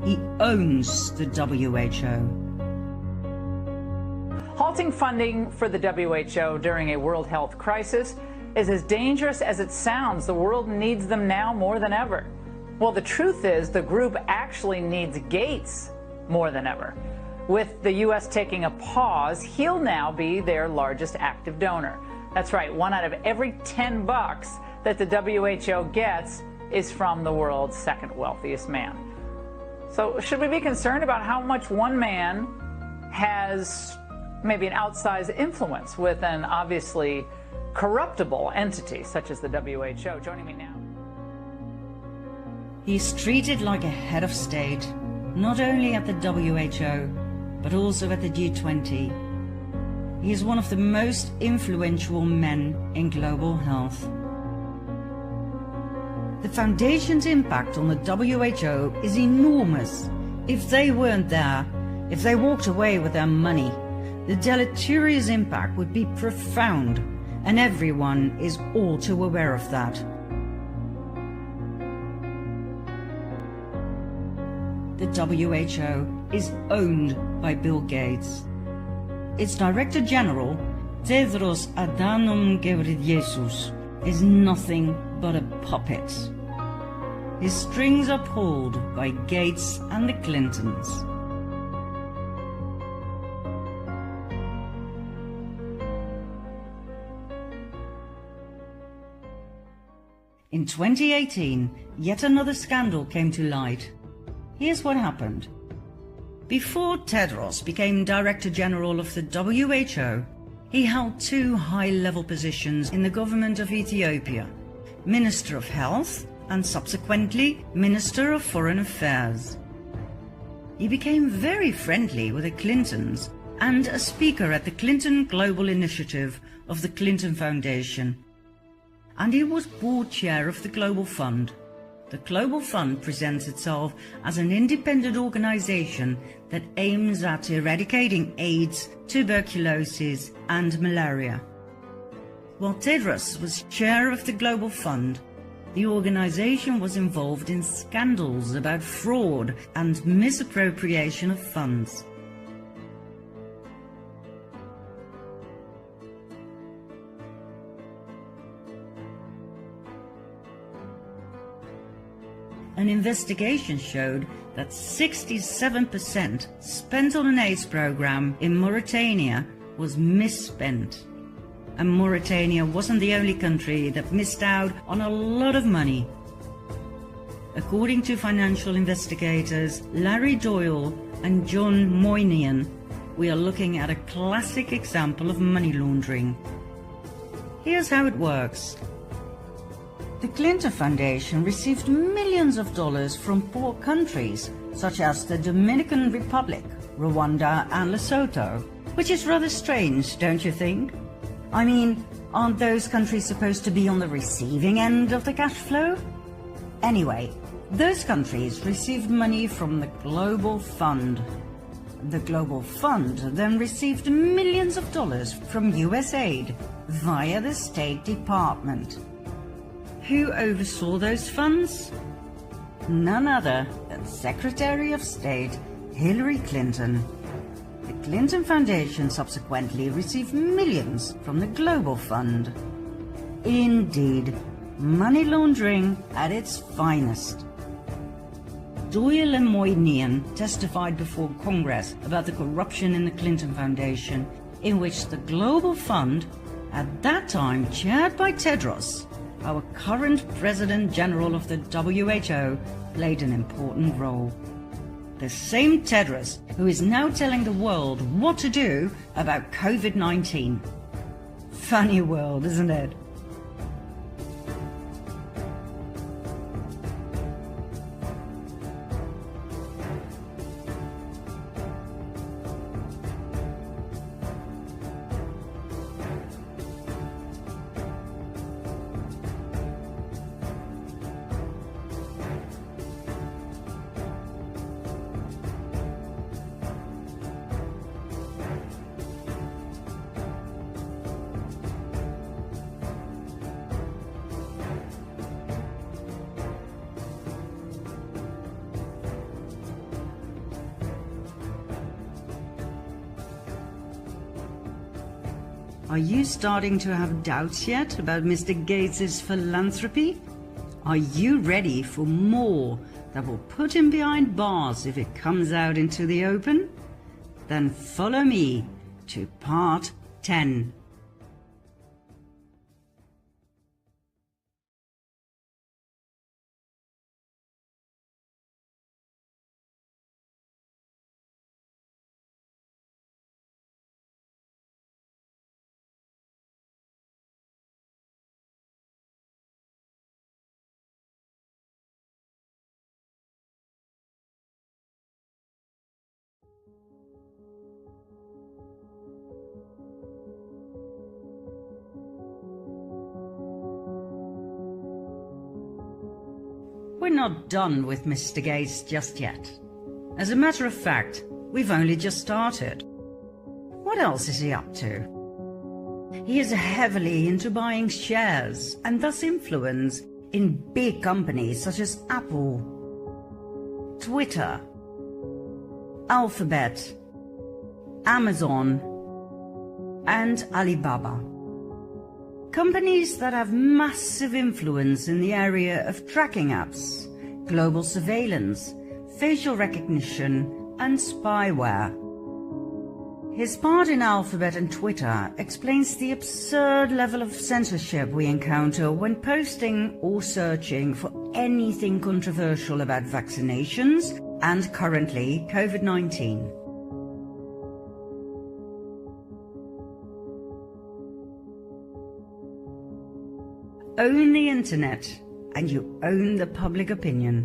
He owns the WHO. Halting funding for the WHO during a world health crisis is as dangerous as it sounds. The world needs them now more than ever. Well, the truth is the group actually needs Gates more than ever. With the U.S. taking a pause, he'll now be their largest active donor. That's right, 1 out of every 10 bucks that the WHO gets is from the world's second wealthiest man. So should we be concerned about how much one man has maybe an outsized influence with an obviously corruptible entity such as the WHO? Joining me now. He's treated like a head of state, not only at the WHO, but also at the G20. He is one of the most influential men in global health. The Foundation's impact on the WHO is enormous. If they weren't there, if they walked away with their money, the deleterious impact would be profound, and everyone is all too aware of that. The WHO is owned by Bill Gates. Its Director General, Tedros Adhanom Ghebreyesus, is nothing but a puppet. His strings are pulled by Gates and the Clintons. In 2018, yet another scandal came to light. Here's what happened. Before Tedros became Director General of the WHO, he held 2 high-level positions in the government of Ethiopia, Minister of Health and subsequently Minister of Foreign Affairs. He became very friendly with the Clintons and a speaker at the Clinton Global Initiative of the Clinton Foundation. And he was board chair of the Global Fund. The Global Fund presents itself as an independent organization that aims at eradicating AIDS, tuberculosis, and malaria. While Tedros was chair of the Global Fund, the organization was involved in scandals about fraud and misappropriation of funds. An investigation showed that 67% spent on an AIDS program in Mauritania was misspent. And Mauritania wasn't the only country that missed out on a lot of money. According to financial investigators Larry Doyle and John Moynihan, we are looking at a classic example of money laundering. Here's how it works. The Clinton Foundation received millions of dollars from poor countries such as the Dominican Republic, Rwanda and Lesotho, which is rather strange, don't you think? I mean, aren't those countries supposed to be on the receiving end of the cash flow? Anyway, those countries received money from the Global Fund. The Global Fund then received millions of dollars from USAID via the State Department. Who oversaw those funds? None other than Secretary of State Hillary Clinton. The Clinton Foundation subsequently received millions from the Global Fund. Indeed, money laundering at its finest. Doyle and Moynihan testified before Congress about the corruption in the Clinton Foundation, in which the Global Fund, at that time chaired by Tedros, our current President General of the WHO, played an important role. The same Tedros who is now telling the world what to do about COVID-19. Funny world, isn't it? Are you starting to have doubts yet about Mr. Gates' philanthropy? Are you ready for more that will put him behind bars if it comes out into the open? Then follow me to part 10. We're not done with Mr. Gates just yet. As a matter of fact, we've only just started. What else is he up to? He is heavily into buying shares and thus influence in big companies such as Apple, Twitter, Alphabet, Amazon, and Alibaba. Companies that have massive influence in the area of tracking apps, global surveillance, facial recognition, and spyware. His part in Alphabet and Twitter explains the absurd level of censorship we encounter when posting or searching for anything controversial about vaccinations and currently COVID-19. Own the internet, and you own the public opinion.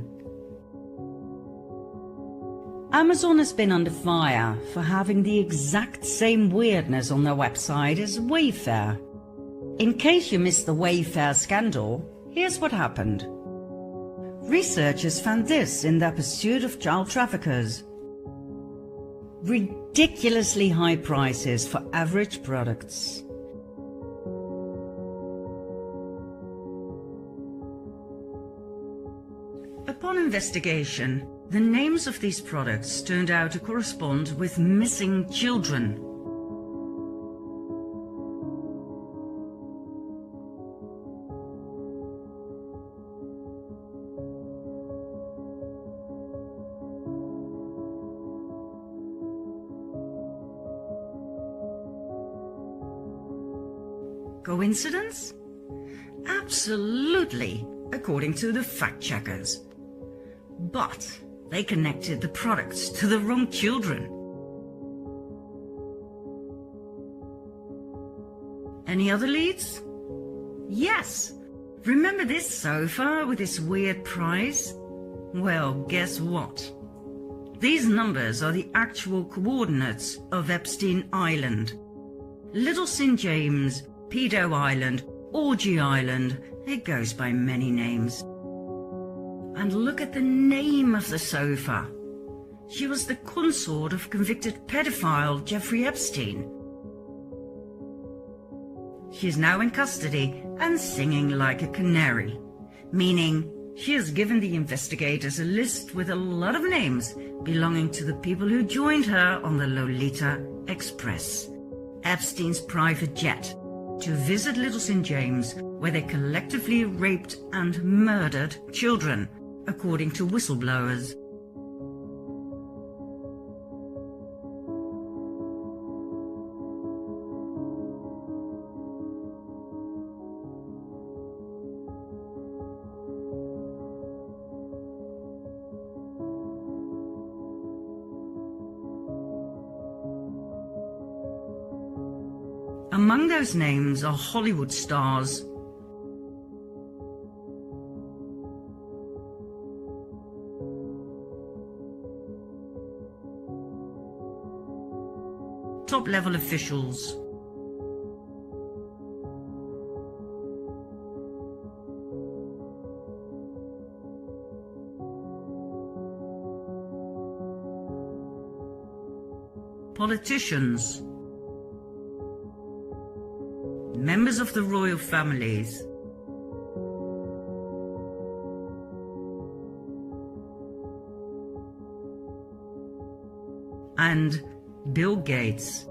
Amazon has been under fire for having the exact same weirdness on their website as Wayfair. In case you missed the Wayfair scandal, here's what happened. Researchers found this in their pursuit of child traffickers. Ridiculously high prices for average products. Upon investigation, the names of these products turned out to correspond with missing children. Coincidence? Absolutely, according to the fact-checkers. But they connected the products to the wrong children. Any other leads? Yes. Remember this sofa with this weird price? Well, guess what? These numbers are the actual coordinates of Epstein Island. Little St. James, Pedo Island, Orgy Island, it goes by many names. And look at the name of the sofa. She was the consort of convicted pedophile Jeffrey Epstein. She is now in custody and singing like a canary, meaning she has given the investigators a list with a lot of names belonging to the people who joined her on the Lolita Express, Epstein's private jet, to visit Little St. James, where they collectively raped and murdered children, according to whistleblowers. Among those names are Hollywood stars. Top-level officials. Politicians. Members of the royal families. And Bill Gates.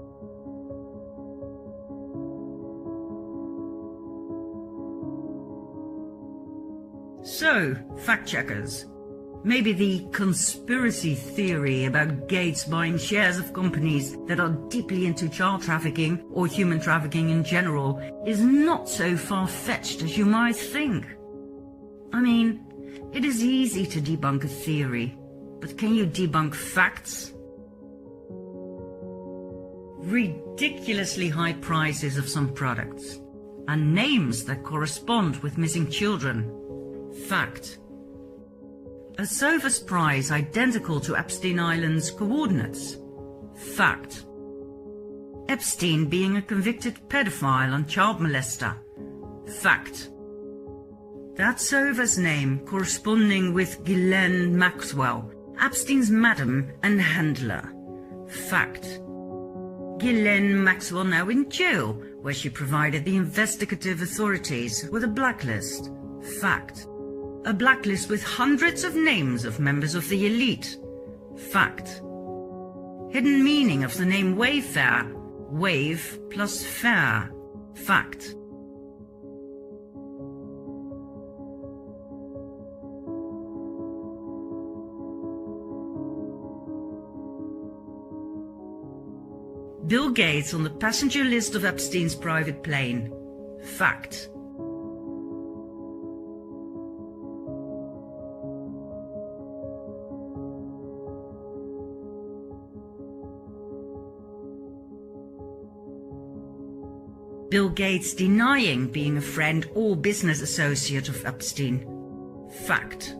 So, fact-checkers, maybe the conspiracy theory about Gates buying shares of companies that are deeply into child trafficking or human trafficking in general is not so far-fetched as you might think. I mean, it is easy to debunk a theory, but can you debunk facts? Ridiculously high prices of some products, and names that correspond with missing children. Fact. A Sophus Prize identical to Epstein Island's coordinates. Fact. Epstein being a convicted pedophile and child molester. Fact. That Sophus name corresponding with Ghislaine Maxwell, Epstein's madam and handler. Fact. Ghislaine Maxwell now in jail, where she provided the investigative authorities with a blacklist. Fact. A blacklist with hundreds of names of members of the elite. Fact. Hidden meaning of the name Wayfair. Wave plus fair. Fact. Bill Gates on the passenger list of Epstein's private plane. Fact. Bill Gates denying being a friend or business associate of Epstein. Fact.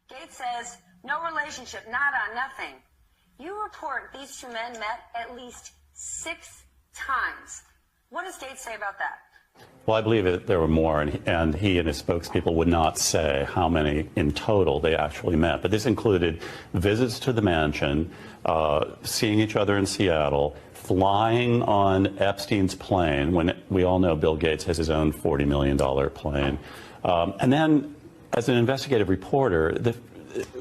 Gates says, no relationship, nada, nothing. You report these two men met at least 6 times. What does Gates say about that? Well, I believe that there were more, and he and his spokespeople would not say how many in total they actually met. But this included visits to the mansion, seeing each other in Seattle, flying on Epstein's plane, when we all know Bill Gates has his own $40 million plane. And then, as an investigative reporter,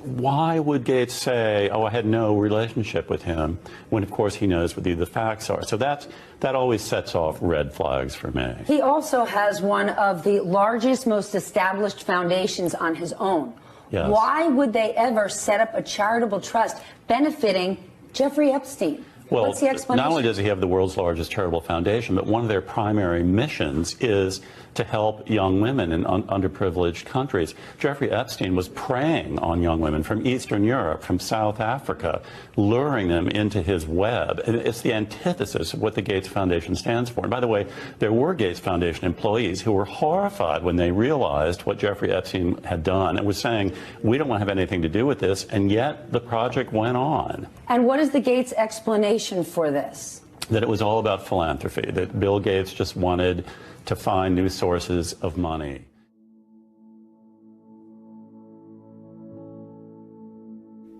why would Gates say, oh, I had no relationship with him, when, of course, he knows what the facts are? So that always sets off red flags for me. He also has one of the largest, most established foundations on his own. Yes. Why would they ever set up a charitable trust benefiting Jeffrey Epstein? Well, what's the explanation? Not only does he have the world's largest charitable foundation, but one of their primary missions is to help young women in underprivileged countries. Jeffrey Epstein was preying on young women from Eastern Europe, from South Africa, luring them into his web. And it's the antithesis of what the Gates Foundation stands for. And by the way, there were Gates Foundation employees who were horrified when they realized what Jeffrey Epstein had done and was saying, we don't want to have anything to do with this, and yet the project went on. And what is the Gates explanation for this? That it was all about philanthropy, that Bill Gates just wanted to find new sources of money.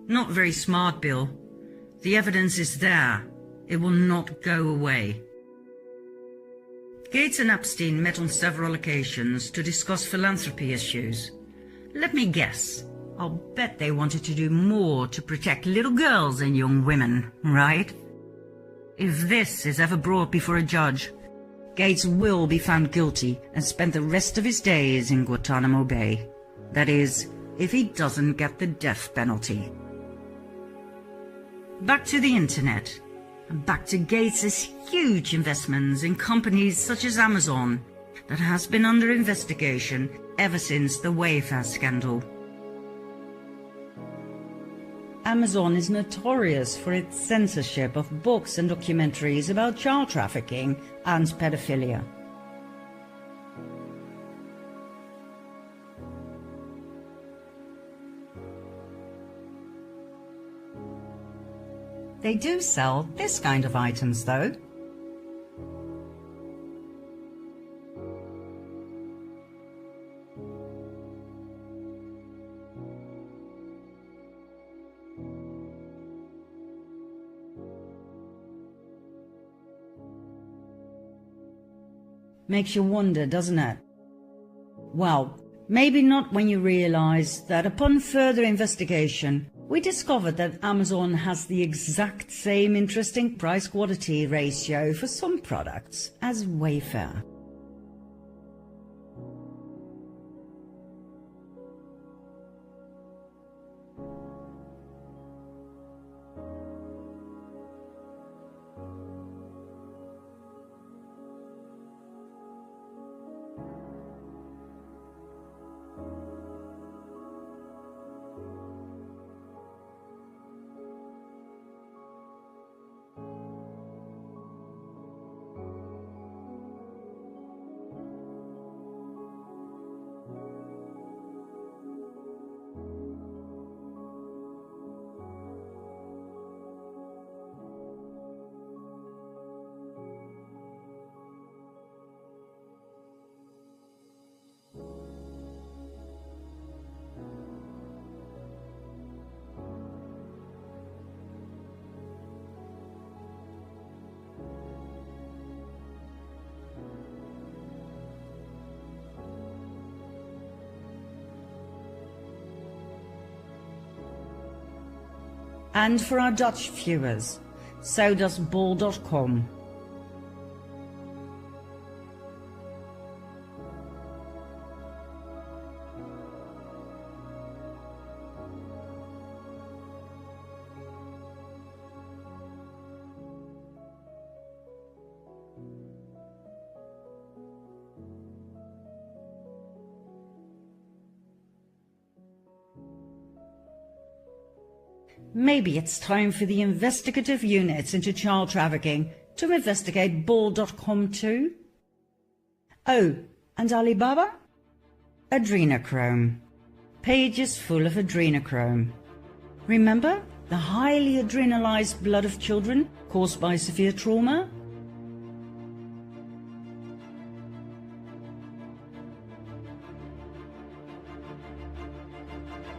Not very smart, Bill. The evidence is there. It will not go away. Gates and Epstein met on several occasions to discuss philanthropy issues. Let me guess. I'll bet they wanted to do more to protect little girls and young women, right? If this is ever brought before a judge, Gates will be found guilty and spend the rest of his days in Guantanamo Bay. That is, if he doesn't get the death penalty. Back to the internet, and back to Gates' huge investments in companies such as Amazon, that has been under investigation ever since the Wayfair scandal. Amazon is notorious for its censorship of books and documentaries about child trafficking and pedophilia. They do sell this kind of items, though. Makes you wonder, doesn't it? Well, maybe not when you realize that upon further investigation, we discovered that Amazon has the exact same interesting price-quality ratio for some products as Wayfair. And for our Dutch viewers, so does bol.com. Maybe it's time for the investigative units into child trafficking to investigate bol.com too? Oh, and Alibaba? Adrenochrome. Pages full of adrenochrome. Remember the highly adrenalized blood of children caused by severe trauma?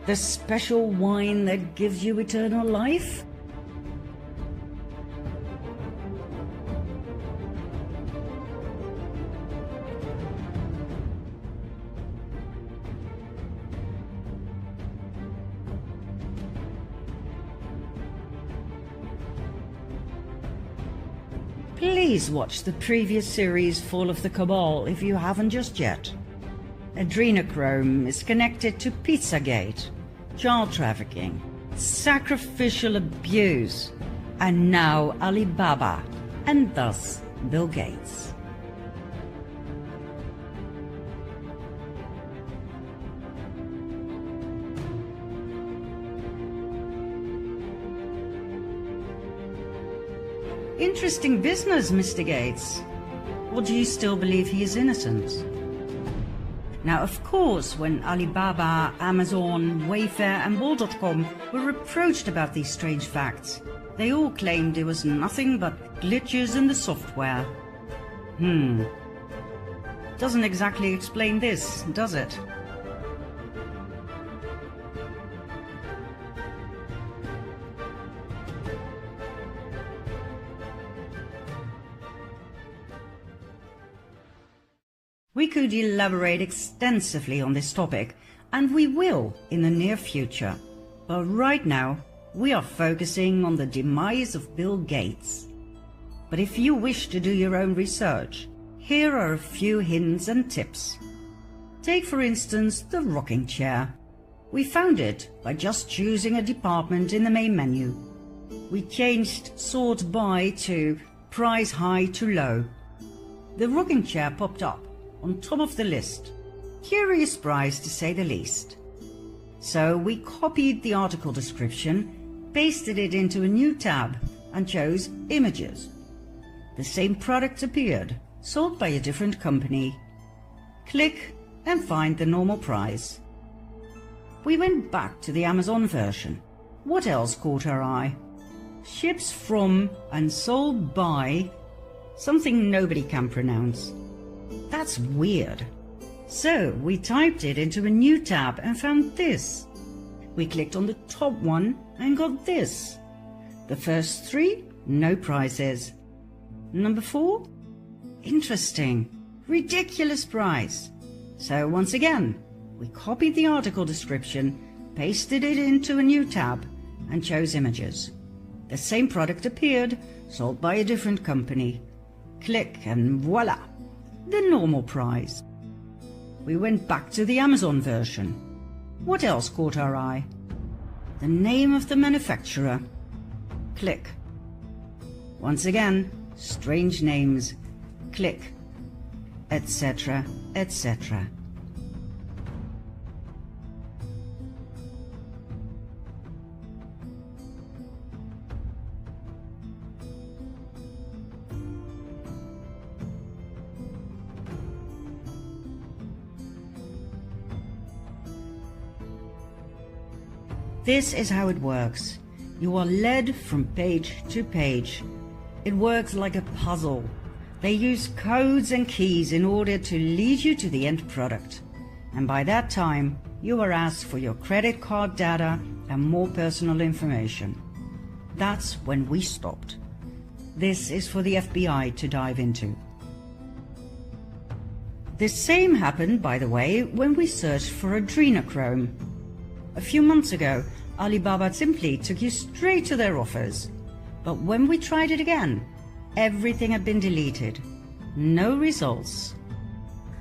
The special wine that gives you eternal life? Please watch the previous series Fall of the Cabal if you haven't just yet. Adrenochrome is connected to Pizzagate, child trafficking, sacrificial abuse, and now Alibaba, and thus Bill Gates. Interesting business, Mr. Gates. Or do you still believe he is innocent? Now, of course, when Alibaba, Amazon, Wayfair and bol.com were approached about these strange facts, they all claimed it was nothing but glitches in the software. Doesn't exactly explain this, does it? We could elaborate extensively on this topic, and we will in the near future. But right now, we are focusing on the demise of Bill Gates. But if you wish to do your own research, here are a few hints and tips. Take for instance the rocking chair. We found it by just choosing a department in the main menu. We changed sort by to price high to low. The rocking chair popped up, on top of the list. Curious price to say the least. So we copied the article description, pasted it into a new tab and chose images. The same product appeared, sold by a different company. Click and find the normal price. We went back to the Amazon version. What else caught our eye? Ships from and sold by something nobody can pronounce. That's weird. So we typed it into a new tab and found this. We clicked on the top one and got this. The first three, no prices. Number 4, interesting, ridiculous price. So once again, we copied the article description, pasted it into a new tab and chose images. The same product appeared, sold by a different company. Click and voila, the normal price. We went back to the Amazon version. What else caught our eye? The name of the manufacturer. Click. Once again, strange names. Click. Etc., etc. This is how it works. You are led from page to page. It works like a puzzle. They use codes and keys in order to lead you to the end product. And by that time, you are asked for your credit card data and more personal information. That's when we stopped. This is for the FBI to dive into. The same happened, by the way, when we searched for adrenochrome. A few months ago, Alibaba simply took you straight to their offers. But when we tried it again, everything had been deleted. No results.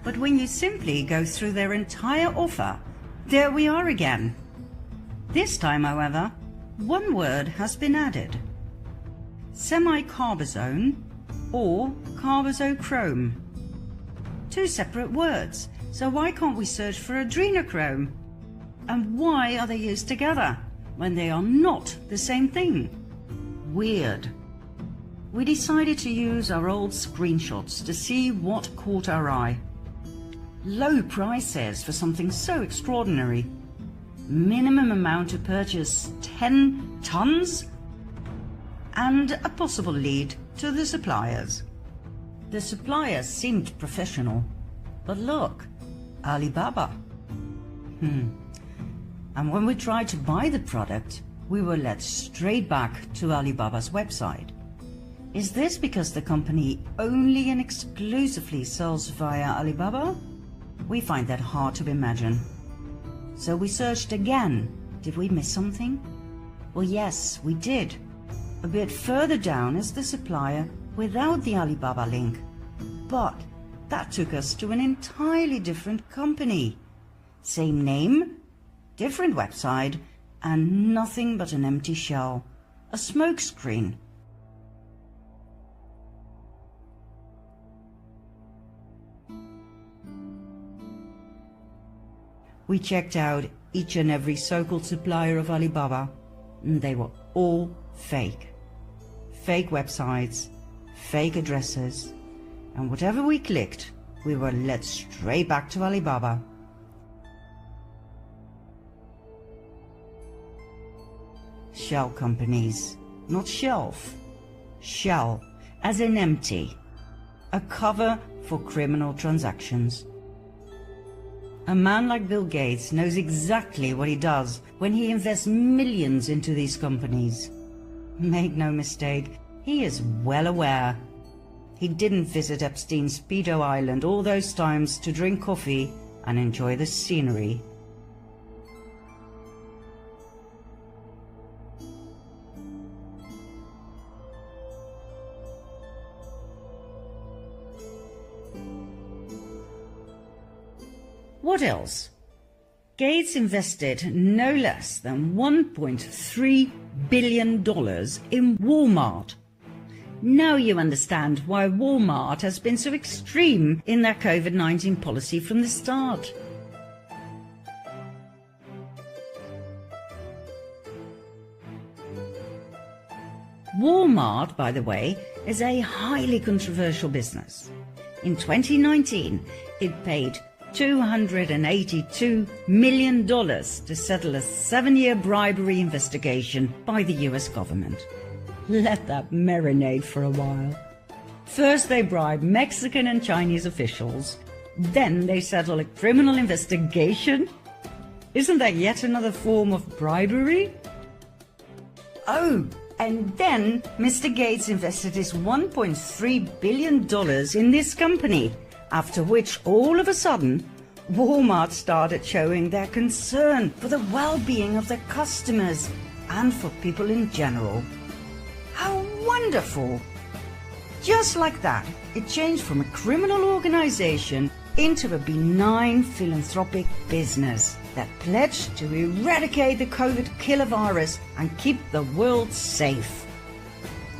But when you simply go through their entire offer, there we are again. This time, however, one word has been added. Semicarbazone or carbazochrome. Two separate words, so why can't we search for adrenochrome? And why are they used together when they are not the same thing? Weird. We decided to use our old screenshots to see what caught our eye. Low prices for something so extraordinary. Minimum amount to purchase 10 tons? And a possible lead to the suppliers. The suppliers seemed professional. But look, Alibaba. And when we tried to buy the product, we were led straight back to Alibaba's website. Is this because the company only and exclusively sells via Alibaba? We find that hard to imagine. So we searched again. Did we miss something? Well, yes, we did. A bit further down is the supplier without the Alibaba link. But that took us to an entirely different company. Same name, different website, and nothing but an empty shell. A smokescreen. We checked out each and every so-called supplier of Alibaba, and they were all fake. Fake websites, fake addresses, and whatever we clicked, we were led straight back to Alibaba. Shell companies, not shelf. Shell, as in empty. A cover for criminal transactions. A man like Bill Gates knows exactly what he does when he invests millions into these companies. Make no mistake, he is well aware. He didn't visit Epstein's Speedo Island all those times to drink coffee and enjoy the scenery. What else? Gates invested no less than $1.3 billion in Walmart. Now you understand why Walmart has been so extreme in their COVID-19 policy from the start. Walmart, by the way, is a highly controversial business. In 2019, it paid $282 million to settle a 7-year bribery investigation by the US government. Let that marinate for a while. First they bribe Mexican and Chinese officials, then they settle a criminal investigation? Isn't that yet another form of bribery? Oh, and then Mr. Gates invested his $1.3 billion in this company, after which all of a sudden, Walmart started showing their concern for the well-being of their customers and for people in general. How wonderful! Just like that, it changed from a criminal organization into a benign philanthropic business that pledged to eradicate the COVID killer virus and keep the world safe.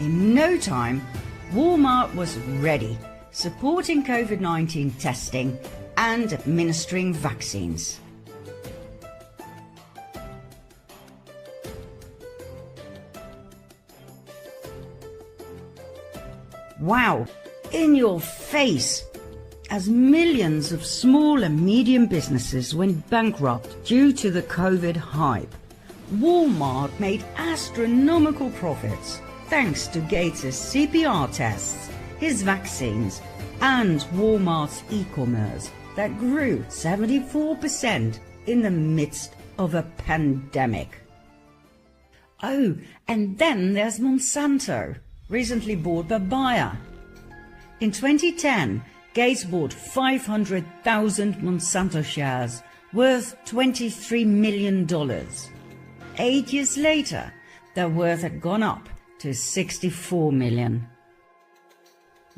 In no time, Walmart was ready, supporting COVID-19 testing and administering vaccines. Wow, in your face! As millions of small and medium businesses went bankrupt due to the COVID hype, Walmart made astronomical profits thanks to Gates' CPR tests, his vaccines, and Walmart's e-commerce that grew 74% in the midst of a pandemic. Oh, and then there's Monsanto, recently bought by Bayer. In 2010, Gates bought 500,000 Monsanto shares worth $23 million. 8 years later, their worth had gone up to $64 million.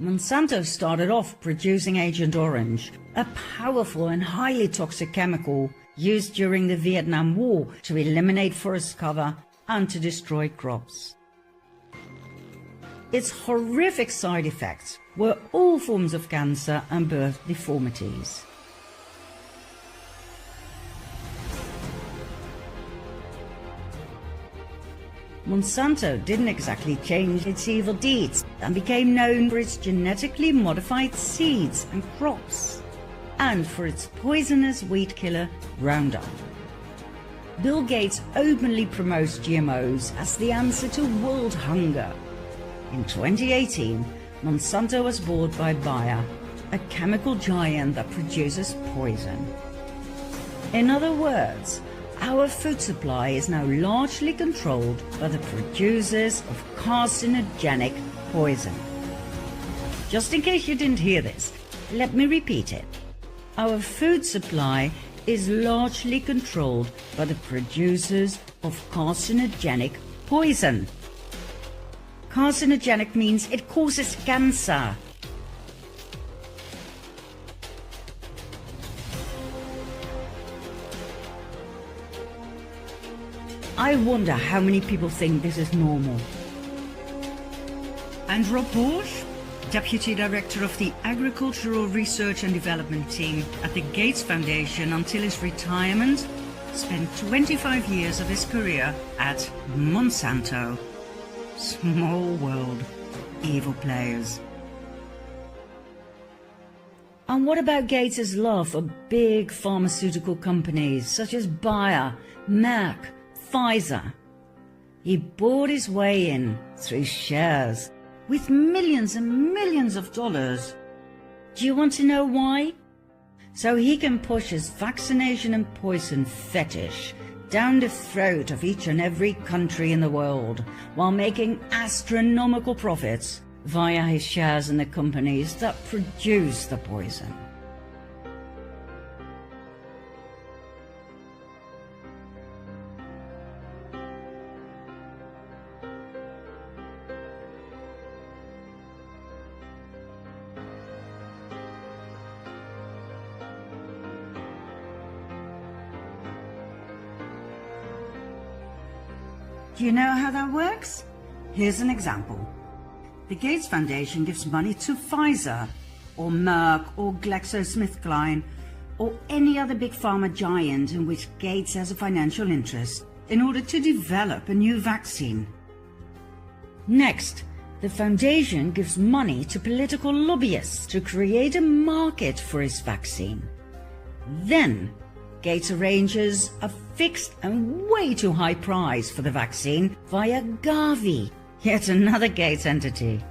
Monsanto started off producing Agent Orange, a powerful and highly toxic chemical used during the Vietnam War to eliminate forest cover and to destroy crops. Its horrific side effects were all forms of cancer and birth deformities. Monsanto didn't exactly change its evil deeds and became known for its genetically modified seeds and crops, and for its poisonous weed killer Roundup. Bill Gates openly promotes GMOs as the answer to world hunger. In 2018, Monsanto was bought by Bayer, a chemical giant that produces poison. In other words, our food supply is now largely controlled by the producers of carcinogenic poison. Just in case you didn't hear this, let me repeat it. Our food supply is largely controlled by the producers of carcinogenic poison. Carcinogenic means it causes cancer. I wonder how many people think this is normal. And Rob Borsch, Deputy Director of the Agricultural Research and Development Team at the Gates Foundation until his retirement, spent 25 years of his career at Monsanto. Small world, evil players. And what about Gates' love for big pharmaceutical companies such as Bayer, Merck, Pfizer? He bought his way in through shares with millions and millions of dollars. Do you want to know why? So he can push his vaccination and poison fetish down the throat of each and every country in the world, while making astronomical profits via his shares in the companies that produce the poison. Do you know how that works? Here's an example. The Gates Foundation gives money to Pfizer, or Merck, or GlaxoSmithKline, or any other big pharma giant in which Gates has a financial interest, in order to develop a new vaccine. Next, the foundation gives money to political lobbyists to create a market for his vaccine. Then, Gates arranges a fixed and way too high price for the vaccine via Gavi, yet another Gates entity.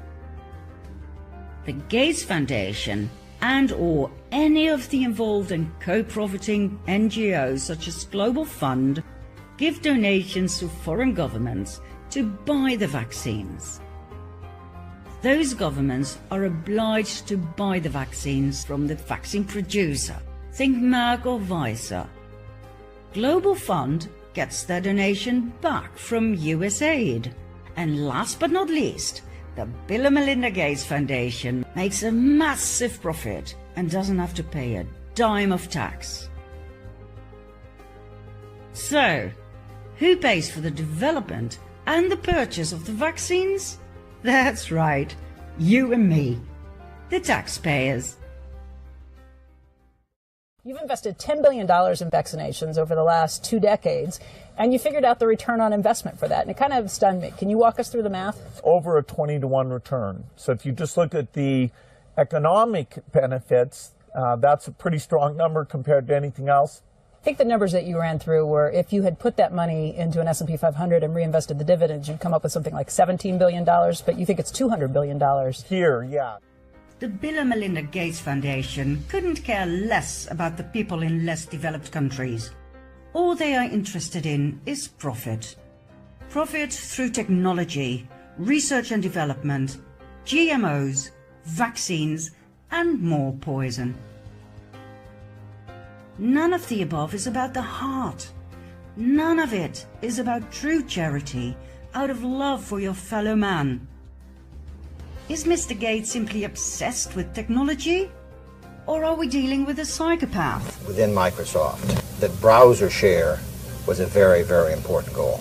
The Gates Foundation and/or any of the involved and co-profiting NGOs such as Global Fund give donations to foreign governments to buy the vaccines. Those governments are obliged to buy the vaccines from the vaccine producer, think Merck or Pfizer. Global Fund gets their donation back from USAID. And last but not least, the Bill and Melinda Gates Foundation makes a massive profit and doesn't have to pay a dime of tax. So, who pays for the development and the purchase of the vaccines? That's right, you and me, the taxpayers. You've invested $10 billion in vaccinations over the last 2 decades, and you figured out the return on investment for that, and it kind of stunned me. Can you walk us through the math? Over a 20-to-1 return. So if you just look at the economic benefits, that's a pretty strong number compared to anything else. I think the numbers that you ran through were if you had put that money into an S&P 500 and reinvested the dividends, you'd come up with something like $17 billion, but you think it's $200 billion. Here, yeah. The Bill and Melinda Gates Foundation couldn't care less about the people in less developed countries. All they are interested in is profit. Profit through technology, research and development, GMOs, vaccines, and more poison. None of the above is about the heart. None of it is about true charity, out of love for your fellow man. Is Mr. Gates simply obsessed with technology? Or are we dealing with a psychopath? Within Microsoft, that browser share was a very, very important goal.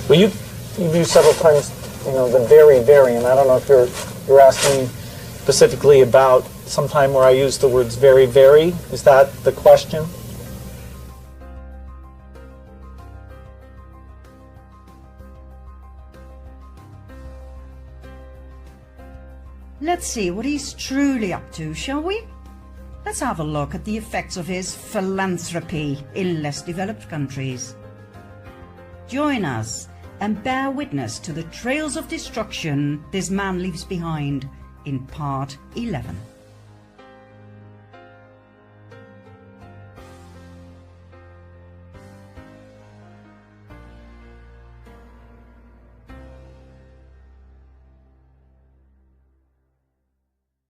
Well, you've used several times, the very, very, and I don't know if you're asking specifically about some time where I used the words very, very. Is that the question? Let's see what he's truly up to, shall we? Let's have a look at the effects of his philanthropy in less developed countries. Join us and bear witness to the trails of destruction this man leaves behind in part 11.